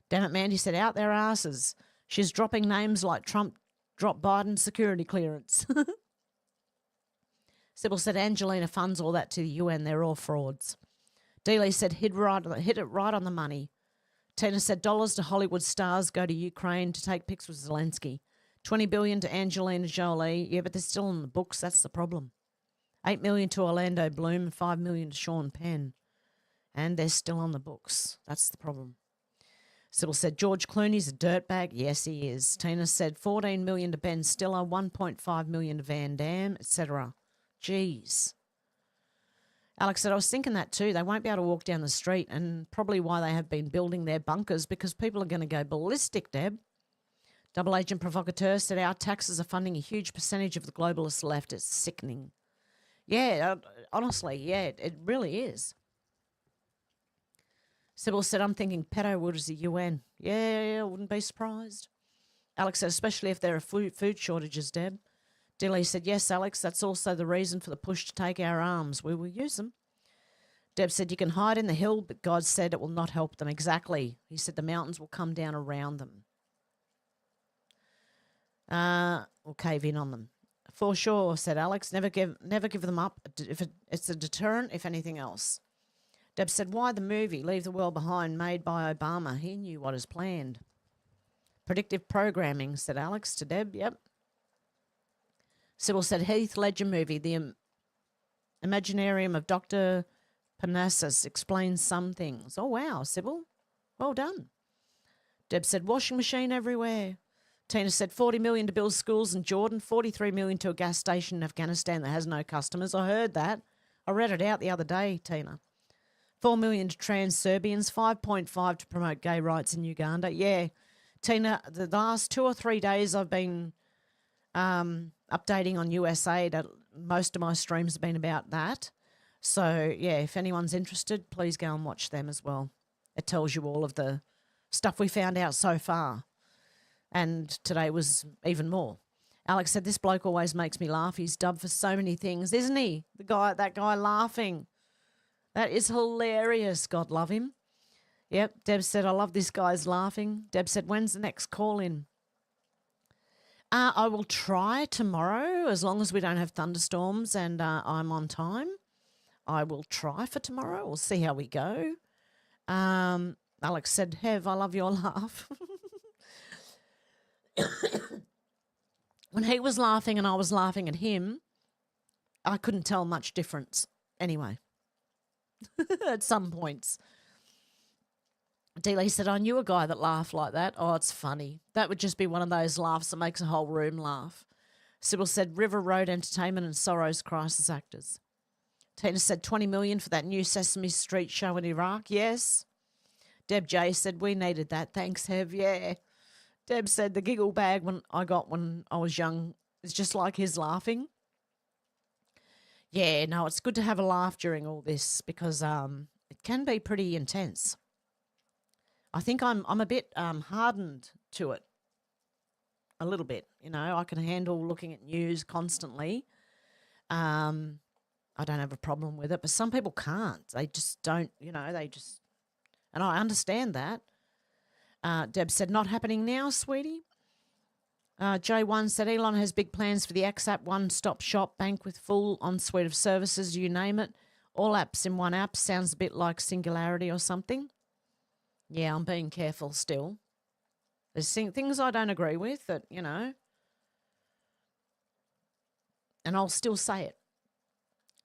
Speaker 1: Damn it, Mandy said, out their asses. She's dropping names like Trump dropped Biden's security clearance. Sybil said, Angelina funds all that to the UN. They're all frauds. Dealey said, hit it right on the money. Tina said, dollars to Hollywood stars go to Ukraine to take pics with Zelensky. $20 billion to Angelina Jolie. Yeah, but they're still in the books. That's the problem. $8 million to Orlando Bloom and $5 million to Sean Penn. And they're still on the books. That's the problem. Sybil said, George Clooney's a dirtbag. Yes, he is. Tina said, $14 million to Ben Stiller, $1.5 million to Van Damme, etc. Jeez. Alex said, I was thinking that too. They won't be able to walk down the street, and probably why they have been building their bunkers, because people are going to go ballistic, Deb. Double Agent Provocateur said, our taxes are funding a huge percentage of the globalist left. It's sickening. Yeah, honestly, yeah, it really is. Sybil said, I'm thinking pedo wood is the UN. Yeah, wouldn't be surprised. Alex said, especially if there are food shortages, Deb. Dilly said, yes, Alex, that's also the reason for the push to take our arms. We will use them. Deb said, you can hide in the hill, but God said it will not help them. Exactly. He said the mountains will come down around them. Or cave in on them. For sure, said Alex. Never give them up. If it's a deterrent, if anything else. Deb said, why the movie Leave the World Behind made by Obama? He knew what is planned. Predictive programming, said Alex to Deb. Yep. Sybil said, Heath Ledger movie, The Imaginarium of Dr. Parnassus explains some things. Oh, wow, Sybil. Well done. Deb said, washing machine everywhere. Tina said, $40 million to build schools in Jordan, $43 million to a gas station in Afghanistan that has no customers. I heard that. I read it out the other day, Tina. $4 million to trans Serbians, $5.5 to promote gay rights in Uganda. Yeah, Tina, the last 2 or 3 days I've been updating on USAID. Most of my streams have been about that. So, yeah, if anyone's interested, please go and watch them as well. It tells you all of the stuff we found out so far. And today was even more. Alex said, this bloke always makes me laugh. He's dubbed for so many things, isn't he? That guy laughing. That is hilarious. God love him. Yep. Deb said, I love this guy's laughing. Deb said, when's the next call in? I will try tomorrow, as long as we don't have thunderstorms and I'm on time. I will try for tomorrow. We'll see how we go. Alex said, Hev, I love your laugh. When he was laughing and I was laughing at him, I couldn't tell much difference anyway. At some points. Dealey said, I knew a guy that laughed like that. Oh, it's funny. That would just be one of those laughs that makes a whole room laugh. Sybil said, River Road Entertainment and Sorrow's Crisis Actors. Tina said, $20 million for that new Sesame Street show in Iraq. Yes. Deb J said, we needed that. Thanks, Hev. Yeah. Deb said, the giggle bag I got when I was young is just like his laughing. Yeah, no, it's good to have a laugh during all this because it can be pretty intense. I think I'm a bit hardened to it, a little bit. You know, I can handle looking at news constantly. I don't have a problem with it, but some people can't. They just don't, you know, and I understand that. Deb said, not happening now, sweetie. J1 said, Elon has big plans for the X-App one-stop shop bank with full on-suite of services, you name it. All apps in one app. Sounds a bit like Singularity or something. Yeah, I'm being careful still. There's things I don't agree with that, you know, and I'll still say it.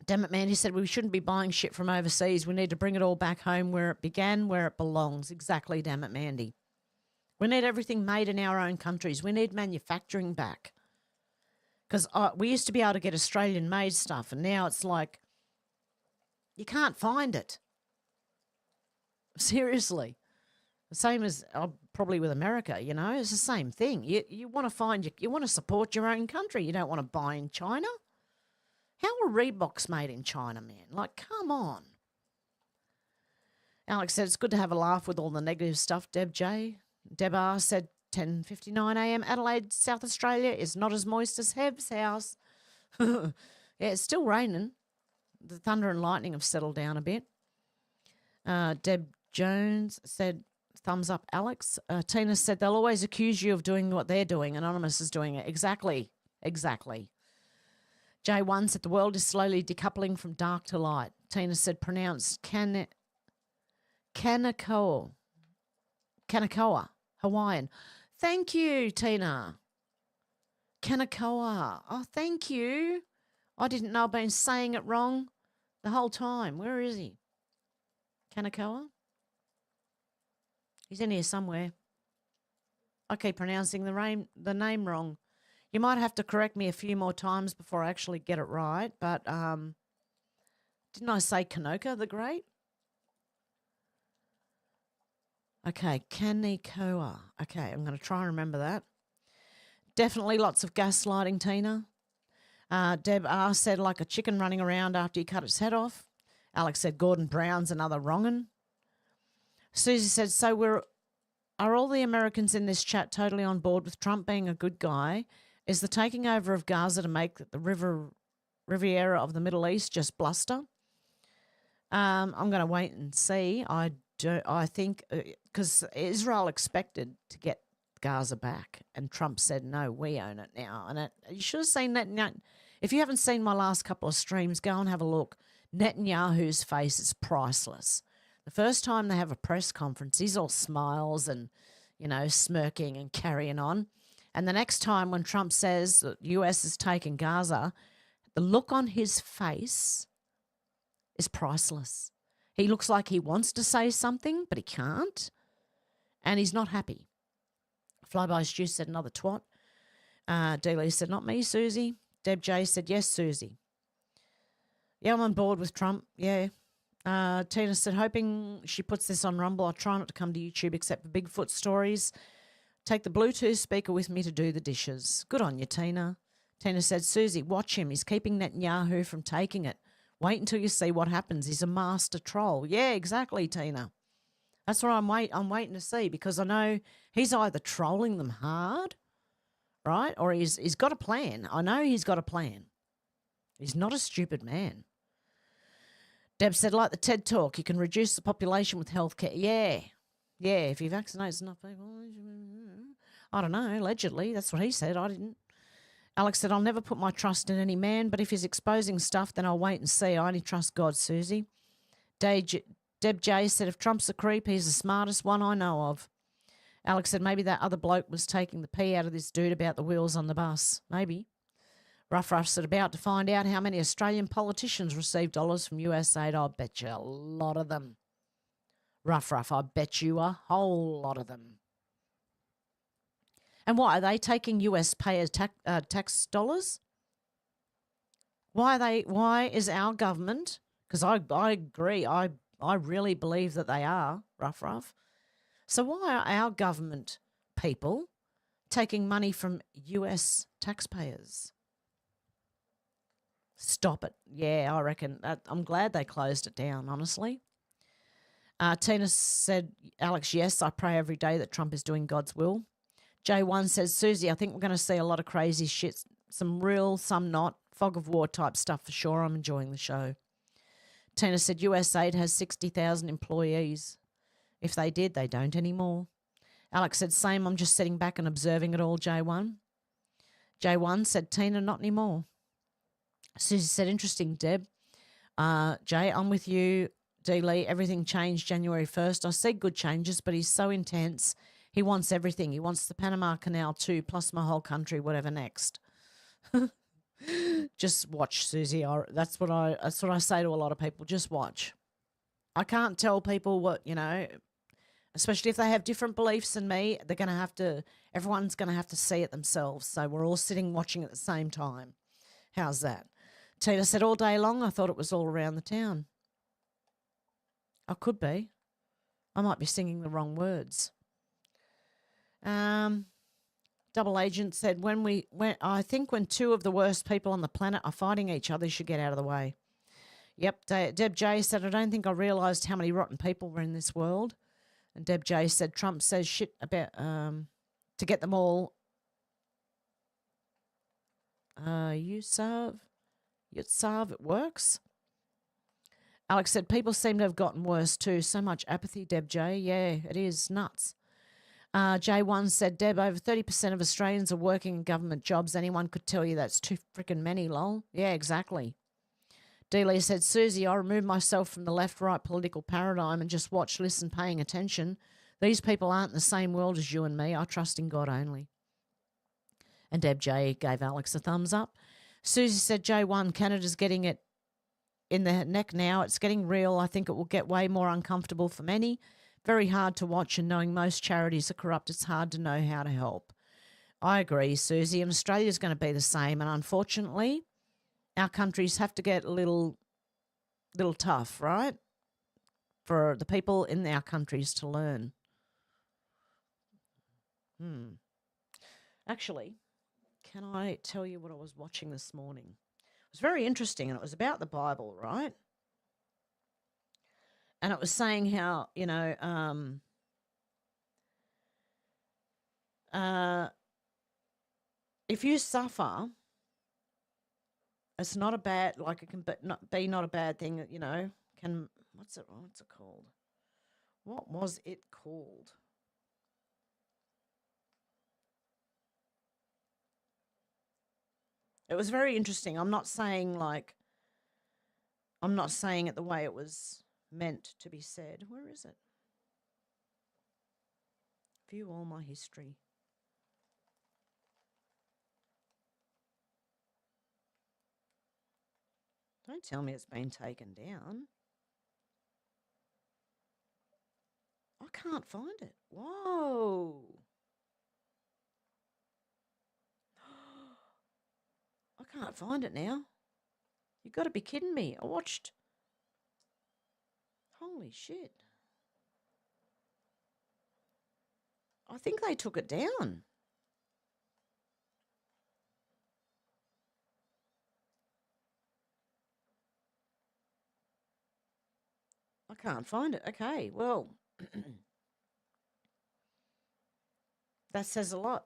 Speaker 1: Damn it, man, he said we shouldn't be buying shit from overseas. We need to bring it all back home where it began, where it belongs. Exactly, damn it, Mandy. We need everything made in our own countries. We need manufacturing back. Because we used to be able to get Australian-made stuff, and now it's like you can't find it. Seriously. The same as probably with America, you know. It's the same thing. You want to you want to support your own country. You don't want to buy in China. How are Reeboks made in China, man? Like, come on. Alex said it's good to have a laugh with all the negative stuff, Deb J. Deb R said 10:59 a.m. Adelaide, South Australia is not as moist as Hev's house. Yeah, it's still raining. The thunder and lightning have settled down a bit. Deb Jones said, thumbs up, Alex. Tina said, they'll always accuse you of doing what they're doing. Anonymous is doing it. Exactly. J1 said, the world is slowly decoupling from dark to light. Tina said, pronounced Kanakaoa, Hawaiian. Thank you, Tina. Kanakaoa. Oh, thank you. I didn't know I've been saying it wrong the whole time. Where is he? Kanakaoa? He's in here somewhere. I keep pronouncing the name wrong. You might have to correct me a few more times before I actually get it right, but didn't I say Kanoka the Great? Okay, Kanikaoa. Okay, I'm going to try and remember that. Definitely lots of gaslighting, Tina. Deb R said, like a chicken running around after you cut its head off. Alex said, Gordon Brown's another wrong'un. Susie said, are all the Americans in this chat totally on board with Trump being a good guy? Is the taking over of Gaza to make the Riviera of the Middle East just bluster? I'm going to wait and see. I think because Israel expected to get Gaza back, and Trump said, no, we own it now. And you should have seen that. If you haven't seen my last couple of streams, go and have a look. Netanyahu's face is priceless. The first time they have a press conference, he's all smiles and, smirking and carrying on. And the next time when Trump says the US is taking Gaza, the look on his face is priceless. He looks like he wants to say something, but he can't. And he's not happy. Flyby Stew said another twat. Dealey said, not me, Susie. Deb J said, yes, Susie. Yeah, I'm on board with Trump. Yeah. Tina said, hoping she puts this on Rumble. I try not to come to YouTube except for Bigfoot stories. Take the Bluetooth speaker with me to do the dishes. Good on you, Tina. Tina said, Susie, watch him. He's keeping Netanyahu from taking it. Wait until you see what happens. He's a master troll. Yeah, exactly, Tina. That's what I'm waiting to see, because I know he's either trolling them hard, right, or he's got a plan. I know he's got a plan. He's not a stupid man. Deb said, like the TED Talk, you can reduce the population with healthcare. Yeah. Yeah, if you vaccinate enough people. I don't know, allegedly. That's what he said. I didn't. Alex said, I'll never put my trust in any man, but if he's exposing stuff, then I'll wait and see. I only trust God, Susie. Deb J said, if Trump's a creep, he's the smartest one I know of. Alex said, maybe that other bloke was taking the pee out of this dude about the wheels on the bus. Maybe. Ruff said, about to find out how many Australian politicians receive dollars from USAID. I'll bet you a lot of them. Ruff, I bet you a whole lot of them. And why? Are they taking US payers' tax dollars? Why is our government, because I agree, I really believe that they are, Ruff. So why are our government people taking money from US taxpayers? Stop it. Yeah, I reckon. I'm glad they closed it down, honestly. Tina said, Alex, yes, I pray every day that Trump is doing God's will. J1 says, Susie, I think we're going to see a lot of crazy shit. Some real, some not. Fog of war type stuff for sure. I'm enjoying the show. Tina said, USAID has 60,000 employees. If they did, they don't anymore. Alex said, same, I'm just sitting back and observing it all, J1. J1 said, Tina, not anymore. Susie said, interesting, Deb. Jay, I'm with you. D. Lee, everything changed January 1st. I see good changes, but he's so intense. He wants everything. He wants the Panama Canal too, plus my whole country, whatever next. Just watch, Susie. That's what I say to a lot of people. Just watch. I can't tell people what, especially if they have different beliefs than me, everyone's going to have to see it themselves. So we're all sitting watching at the same time. How's that? Tina said all day long, I thought it was all around the town. I could be. I might be singing the wrong words. Double Agent said, I think when two of the worst people on the planet are fighting each other, you should get out of the way. Yep, Deb J said, I don't think I realised how many rotten people were in this world. And Deb J said, Trump says shit about to get them all. USAID, it works. Alex said, people seem to have gotten worse too. So much apathy, Deb J. Yeah, it is nuts. J1 said, Deb, over 30% of Australians are working in government jobs. Anyone could tell you that's too freaking many, lol. Yeah, exactly. Dealey said, Susie, I removed myself from the left-right political paradigm and just watch, listen, paying attention. These people aren't in the same world as you and me. I trust in God only. And Deb J gave Alex a thumbs up. Susie said, J1, Canada's getting it in the neck now. It's getting real. I think it will get way more uncomfortable for many. Very hard to watch, and knowing most charities are corrupt, it's hard to know how to help. I agree, Susie, and Australia's going to be the same. And unfortunately, our countries have to get a little tough, right? For the people in our countries to learn. Actually, can I tell you what I was watching this morning? It was very interesting, and it was about the Bible, right? And it was saying how, if you suffer, it's not a bad, like it can not a bad thing, what's it called? What was it called? It was very interesting. I'm not saying it the way it was meant to be said. Where is it? View all my history. Don't tell me it's been taken down. I can't find it. Whoa. I can't find it now. You've got to be kidding me. I watched. Holy shit. I think they took it down. I can't find it. Okay, well, that says a lot.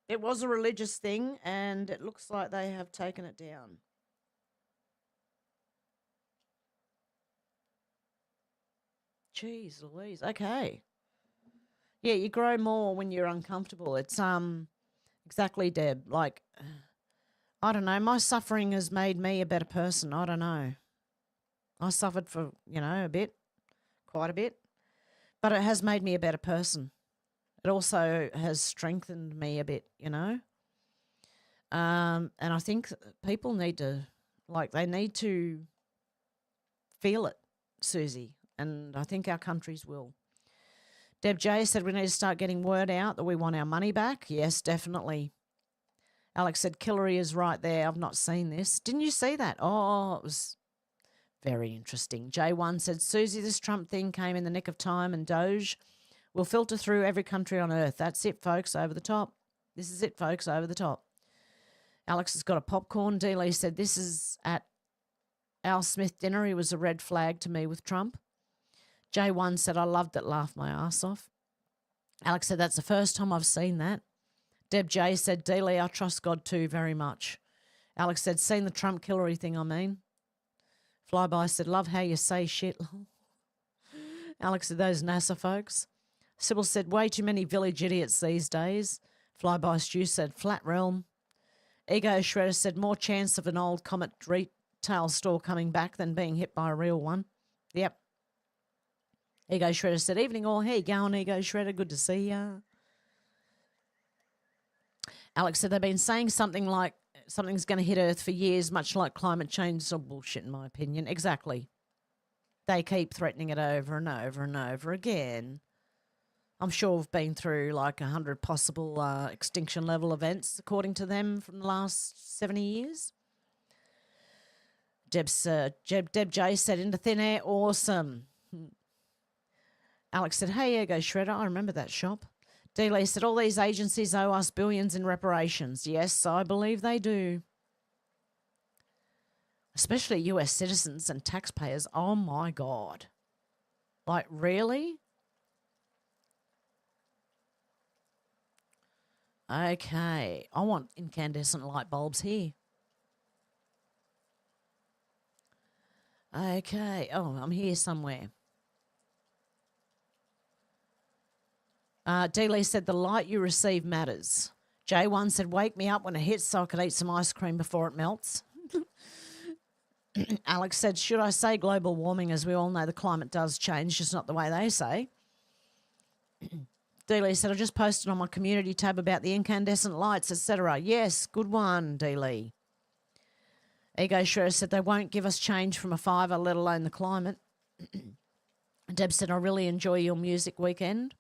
Speaker 1: It was a religious thing, and it looks like they have taken it down. Jeez Louise. Okay. Yeah, you grow more when you're uncomfortable. It's exactly, Deb. Like, I don't know. My suffering has made me a better person. I don't know. I suffered for, a bit, quite a bit, but it has made me a better person. It also has strengthened me a bit, And I think people need to, they need to feel it, Susie, and I think our countries will. Deb J said we need to start getting word out that we want our money back. Yes, definitely. Alex said Hillary is right there. I've not seen this. Didn't you see that? Oh, it was very interesting. J1 said, Susie, this Trump thing came in the nick of time, and Doge will filter through every country on earth. That's it, folks, over the top. This is it, folks, over the top. Alex has got a popcorn deal. He said, this is at Al Smith dinner. He was a red flag to me with Trump. J1 said, I loved it, laughed my ass off. Alex said, that's the first time I've seen that. Deb J said, Dealey, I trust God too very much. Alex said, seen the Trump Hillary thing, I mean. Flyby said, love how you say shit. Alex said, those NASA folks. Sybil said, way too many village idiots these days. Flyby Stew said, flat realm. Ego Shredder said, more chance of an old Comet retail store coming back than being hit by a real one. Yep. Ego Shredder said, evening all. How you going, Ego Shredder? Good to see ya. Alex said they've been saying something like something's going to hit Earth for years, much like climate change. It's all bullshit, in my opinion. Exactly. They keep threatening it over and over and over again. I'm sure we've been through like 100 possible extinction level events, according to them, from the last 70 years. Deb J said, into thin air, awesome. Alex said, hey, Ego Shredder, I remember that shop. D. Lee said, all these agencies owe us billions in reparations. Yes, I believe they do. Especially US citizens and taxpayers. Oh, my God. Like, really? Okay. I want incandescent light bulbs here. Okay. Oh, I'm here somewhere. D. Lee said, the light you receive matters. J1 said, wake me up when it hits so I could eat some ice cream before it melts. Alex said, should I say global warming? As we all know, the climate does change, just not the way they say. D. Lee said, I just posted on my community tab about the incandescent lights, etc. Yes, good one, D. Lee. Ego Shredder said, they won't give us change from a fiver, let alone the climate. Deb said, I really enjoy your music weekend.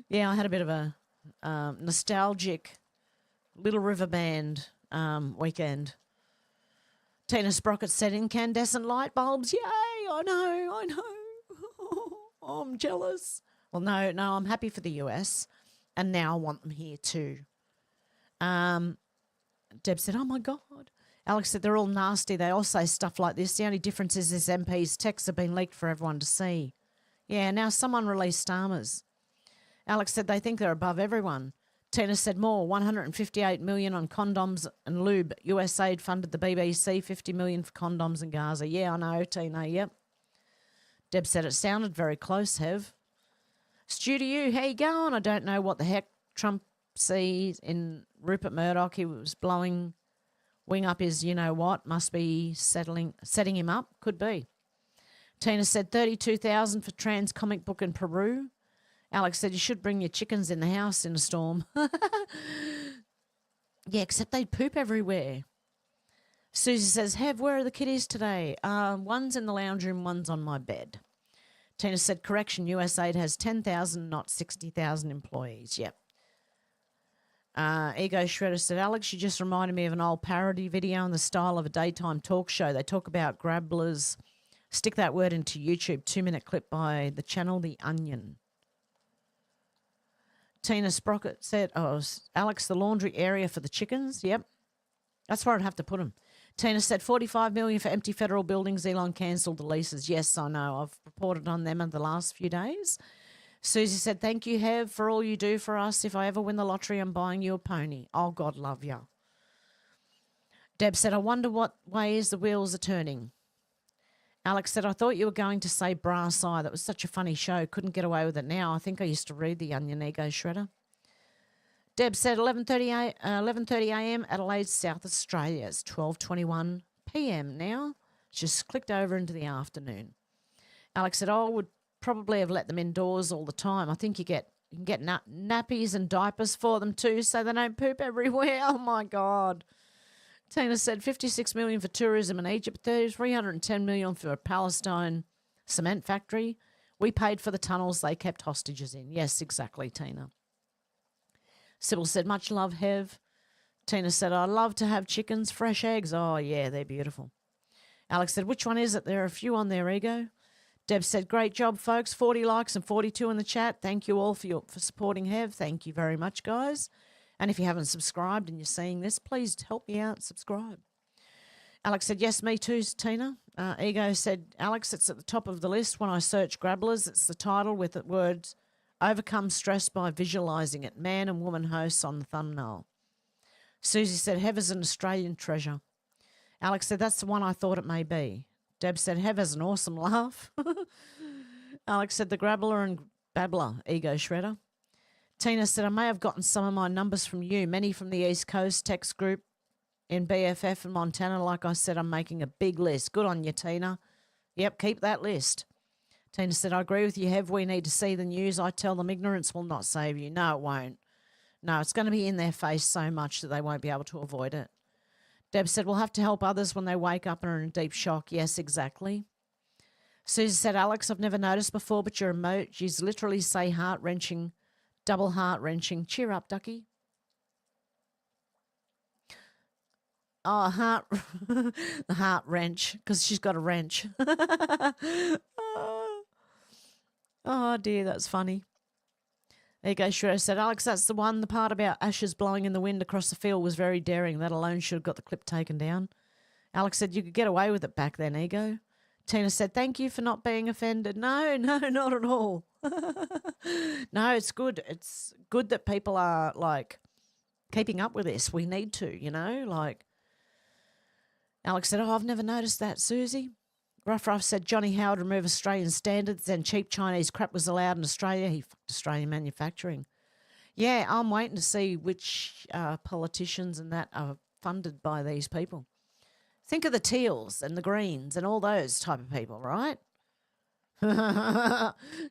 Speaker 1: Yeah, I had a bit of a nostalgic Little River Band weekend. Tina Sprocket said, incandescent light bulbs. Yay, I know. Oh, I'm jealous. Well, no, I'm happy for the US, and now I want them here too. Deb said, oh, my God. Alex said, they're all nasty. They all say stuff like this. The only difference is this MP's texts have been leaked for everyone to see. Yeah, now someone released Starmer's. Alex said they think they're above everyone. Tina said more, $158 million on condoms and lube. USAID funded the BBC, $50 million for condoms in Gaza. Yeah, I know, Tina, yep. Deb said it sounded very close, Hev. Stu to you, how you going? I don't know what the heck Trump sees in Rupert Murdoch. He was blowing wing up his you-know-what. Must be setting him up. Could be. Tina said $32,000 for trans comic book in Peru. Alex said, you should bring your chickens in the house in a storm. Yeah, except they'd poop everywhere. Susie says, Hev, where are the kitties today? One's in the lounge room, one's on my bed. Tina said, correction, USAID has 10,000, not 60,000 employees. Yep. Ego Shredder said, Alex, you just reminded me of an old parody video in the style of a daytime talk show. They talk about grabblers. Stick that word into YouTube, 2-minute clip by the channel The Onion. Tina Sprocket said, oh, Alex, the laundry area for the chickens. Yep. That's where I'd have to put them. Tina said $45 million for empty federal buildings. Elon cancelled the leases. Yes, I know. I've reported on them in the last few days. Susie said, thank you, Hev, for all you do for us. If I ever win the lottery, I'm buying you a pony. Oh, God love you. Deb said, I wonder what ways the wheels are turning. Alex said, I thought you were going to say Brass Eye. That was such a funny show. Couldn't get away with it now. I think I used to read The Onion, Ego Shredder. Deb said 11:30 a.m. Adelaide, South Australia. It's 12:21 p.m. now. Just clicked over into the afternoon. Alex said, I would probably have let them indoors all the time. I think you can get nappies and diapers for them too so they don't poop everywhere. Oh, my God. Tina said $56 million for tourism in Egypt, $310 million for a Palestine cement factory. We paid for the tunnels they kept hostages in. Yes, exactly, Tina. Sybil said, much love, Hev. Tina said, I love to have chickens, fresh eggs. Oh, yeah, they're beautiful. Alex said, which one is it? There are a few on there, Ego. Deb said, great job, folks. 40 likes and 42 in the chat. Thank you all for supporting Hev. Thank you very much, guys. And if you haven't subscribed and you're seeing this, please help me out, subscribe. Alex said, yes, me too, Tina. Ego said, Alex, it's at the top of the list. When I search Grabblers, it's the title with the words, overcome stress by visualising it. Man and woman hosts on the thumbnail. Susie said, Hev is an Australian treasure. Alex said, that's the one I thought it may be. Deb said, Hev has an awesome laugh. Alex said, the Grabbler and Babbler, Ego Shredder. Tina said, I may have gotten some of my numbers from you, many from the East Coast text group in BFF and Montana. Like I said, I'm making a big list. Good on you, Tina. Yep, keep that list. Tina said, I agree with you, Hev. We need to see the news. I tell them ignorance will not save you. No, it won't. No, it's going to be in their face so much that they won't be able to avoid it. Deb said, we'll have to help others when they wake up and are in deep shock. Yes, exactly. Susie said, Alex, I've never noticed before, but your emojis literally say heart-wrenching, double heart-wrenching. Cheer up, ducky. Oh, the heart wrench, because she's got a wrench. Oh, dear, that's funny. There you go, Shredder said, Alex, that's the one. The part about ashes blowing in the wind across the field was very daring. That alone should have got the clip taken down. Alex said, you could get away with it back then, Ego. Tina said, thank you for not being offended. No, not at all. No, it's good. It's good that people are, like, keeping up with this. We need to, you know, like. Alex said, I've never noticed that, Susie. Ruff said, Johnny Howard removed Australian standards and cheap Chinese crap was allowed in Australia. He fucked Australian manufacturing. Yeah, I'm waiting to see which politicians and that are funded by these people. Think of the Teals and the Greens and all those type of people, right?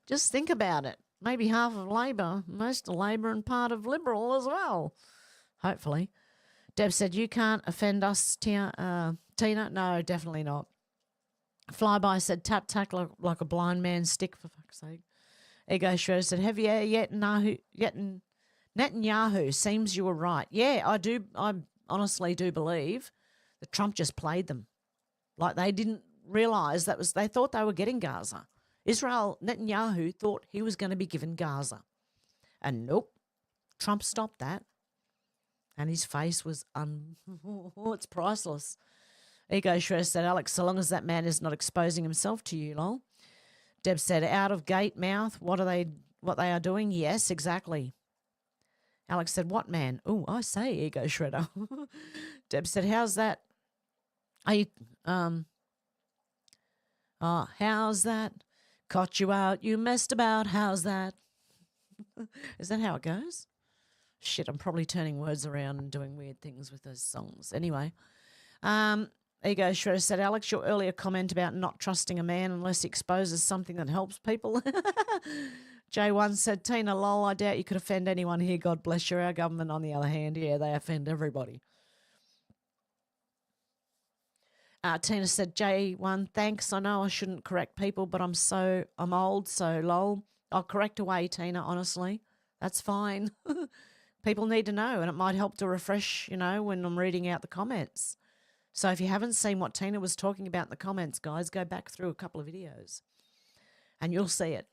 Speaker 1: Just think about it. Maybe half of Labor, most of Labor and part of Liberal as well, hopefully. Deb said, you can't offend us, Tina. No, definitely not. Flyby said, tap like a blind man's stick, for fuck's sake. Ego Shredder said, have you yet Netanyahu, seems you were right. Yeah, I honestly do believe that Trump just played them. Like they didn't realise they thought they were getting Gaza. Netanyahu thought he was going to be given Gaza. And nope, Trump stopped that. And his face was, it's priceless. Ego Shredder said, Alex, so long as that man is not exposing himself to you, lol. Deb said, out of gate mouth, what they are doing? Yes, exactly. Alex said, what man? Oh, I say, Ego Shredder. Deb said, how's that? Are you, how's that? Caught you out, you messed about, how's that? Is that how it goes? Shit, I'm probably turning words around and doing weird things with those songs. Anyway, Ego Shredder said, Alex, your earlier comment about not trusting a man unless he exposes something that helps people. J1 said, Tina, lol, I doubt you could offend anyone here. God bless you. Our government, on the other hand, yeah, they offend everybody. Tina said, J1, thanks. I know I shouldn't correct people, but I'm old, so lol. I'll correct away, Tina, honestly. That's fine. People need to know, and it might help to refresh, you know, when I'm reading out the comments. So if you haven't seen what Tina was talking about in the comments, guys, go back through a couple of videos and you'll see it.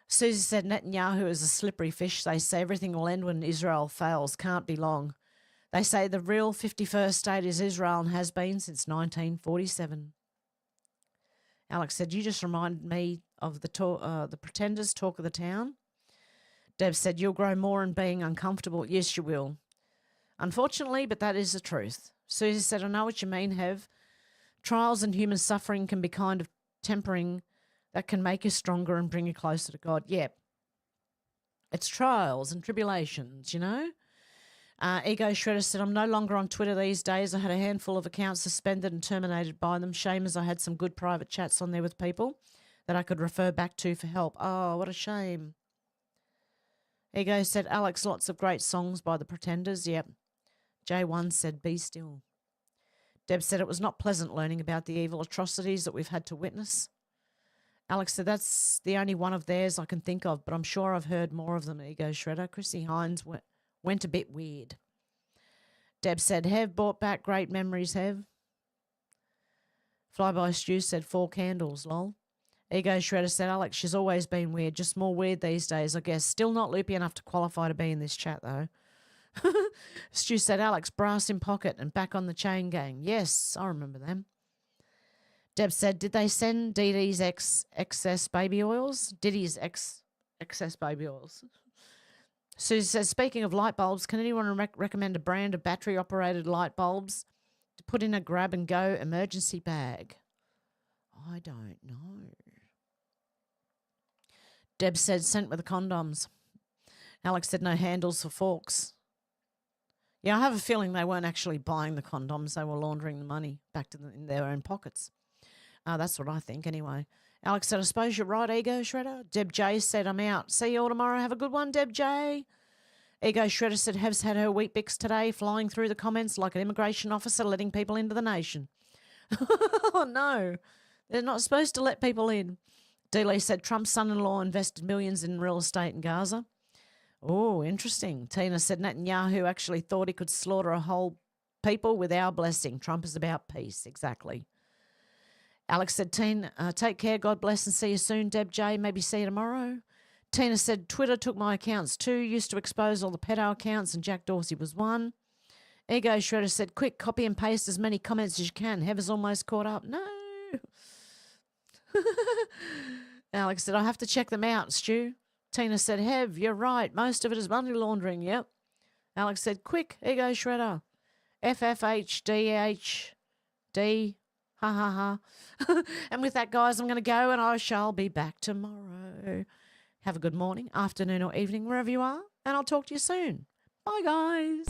Speaker 1: Susie said Netanyahu is a slippery fish. They say everything will end when Israel fails. Can't be long. They say the real 51st state is Israel and has been since 1947. Alex said, you just reminded me of the Pretenders talk of the town. Deb said, you'll grow more in being uncomfortable. Yes, you will. Unfortunately, but that is the truth. Susie said, I know what you mean, Hev. Trials and human suffering can be kind of tempering that can make you stronger and bring you closer to God. Yep. It's trials and tribulations, you know. Ego Shredder said, I'm no longer on Twitter these days. I had a handful of accounts suspended and terminated by them. Shame as I had some good private chats on there with people that I could refer back to for help. Oh, what a shame. Ego said, Alex, lots of great songs by the Pretenders. Yep. J1 said, be still. Deb said, it was not pleasant learning about the evil atrocities that we've had to witness. Alex said, that's the only one of theirs I can think of, but I'm sure I've heard more of them, Ego Shredder. Chrissy Hines went a bit weird. Deb said, Hev brought back great memories, Hev. Flyby Stew said, 4 candles, lol. Ego Shredder said, Alex, she's always been weird, just more weird these days, I guess. Still not loopy enough to qualify to be in this chat, though. Stu said, Alex, brass in pocket and back on the chain gang. Yes, I remember them. Deb said, did they send Dee Dee's excess baby oils? Diddy's excess baby oils. Susie says, speaking of light bulbs, can anyone recommend a brand of battery-operated light bulbs to put in a grab-and-go emergency bag? I don't know. Deb said, sent with the condoms. Alex said, no handles for forks. Yeah, I have a feeling they weren't actually buying the condoms. They were laundering the money back to in their own pockets. That's what I think anyway. Alex said, I suppose you're right, Ego Shredder. Deb J said, I'm out. See you all tomorrow. Have a good one, Deb J. Ego Shredder said Hev's had her wheat bix today, flying through the comments like an immigration officer letting people into the nation. Oh, no. They're not supposed to let people in. D-Lee said Trump's son-in-law invested millions in real estate in Gaza. Oh, interesting. Tina said Netanyahu actually thought he could slaughter a whole people with our blessing. Trump is about peace. Exactly. Alex said, take care, God bless, and see you soon. Deb J, maybe see you tomorrow. Tina said, Twitter took my accounts too, used to expose all the pedo accounts, and Jack Dorsey was one. Ego Shredder said, quick, copy and paste as many comments as you can. Hev is almost caught up. No. Alex said, I have to check them out, Stu. Tina said, Hev, you're right. Most of it is money laundering. Yep. Alex said, quick, Ego Shredder. FFHDHD. Ha ha ha. And with that, guys, I'm going to go and I shall be back tomorrow. Have a good morning, afternoon, or evening, wherever you are. And I'll talk to you soon. Bye, guys.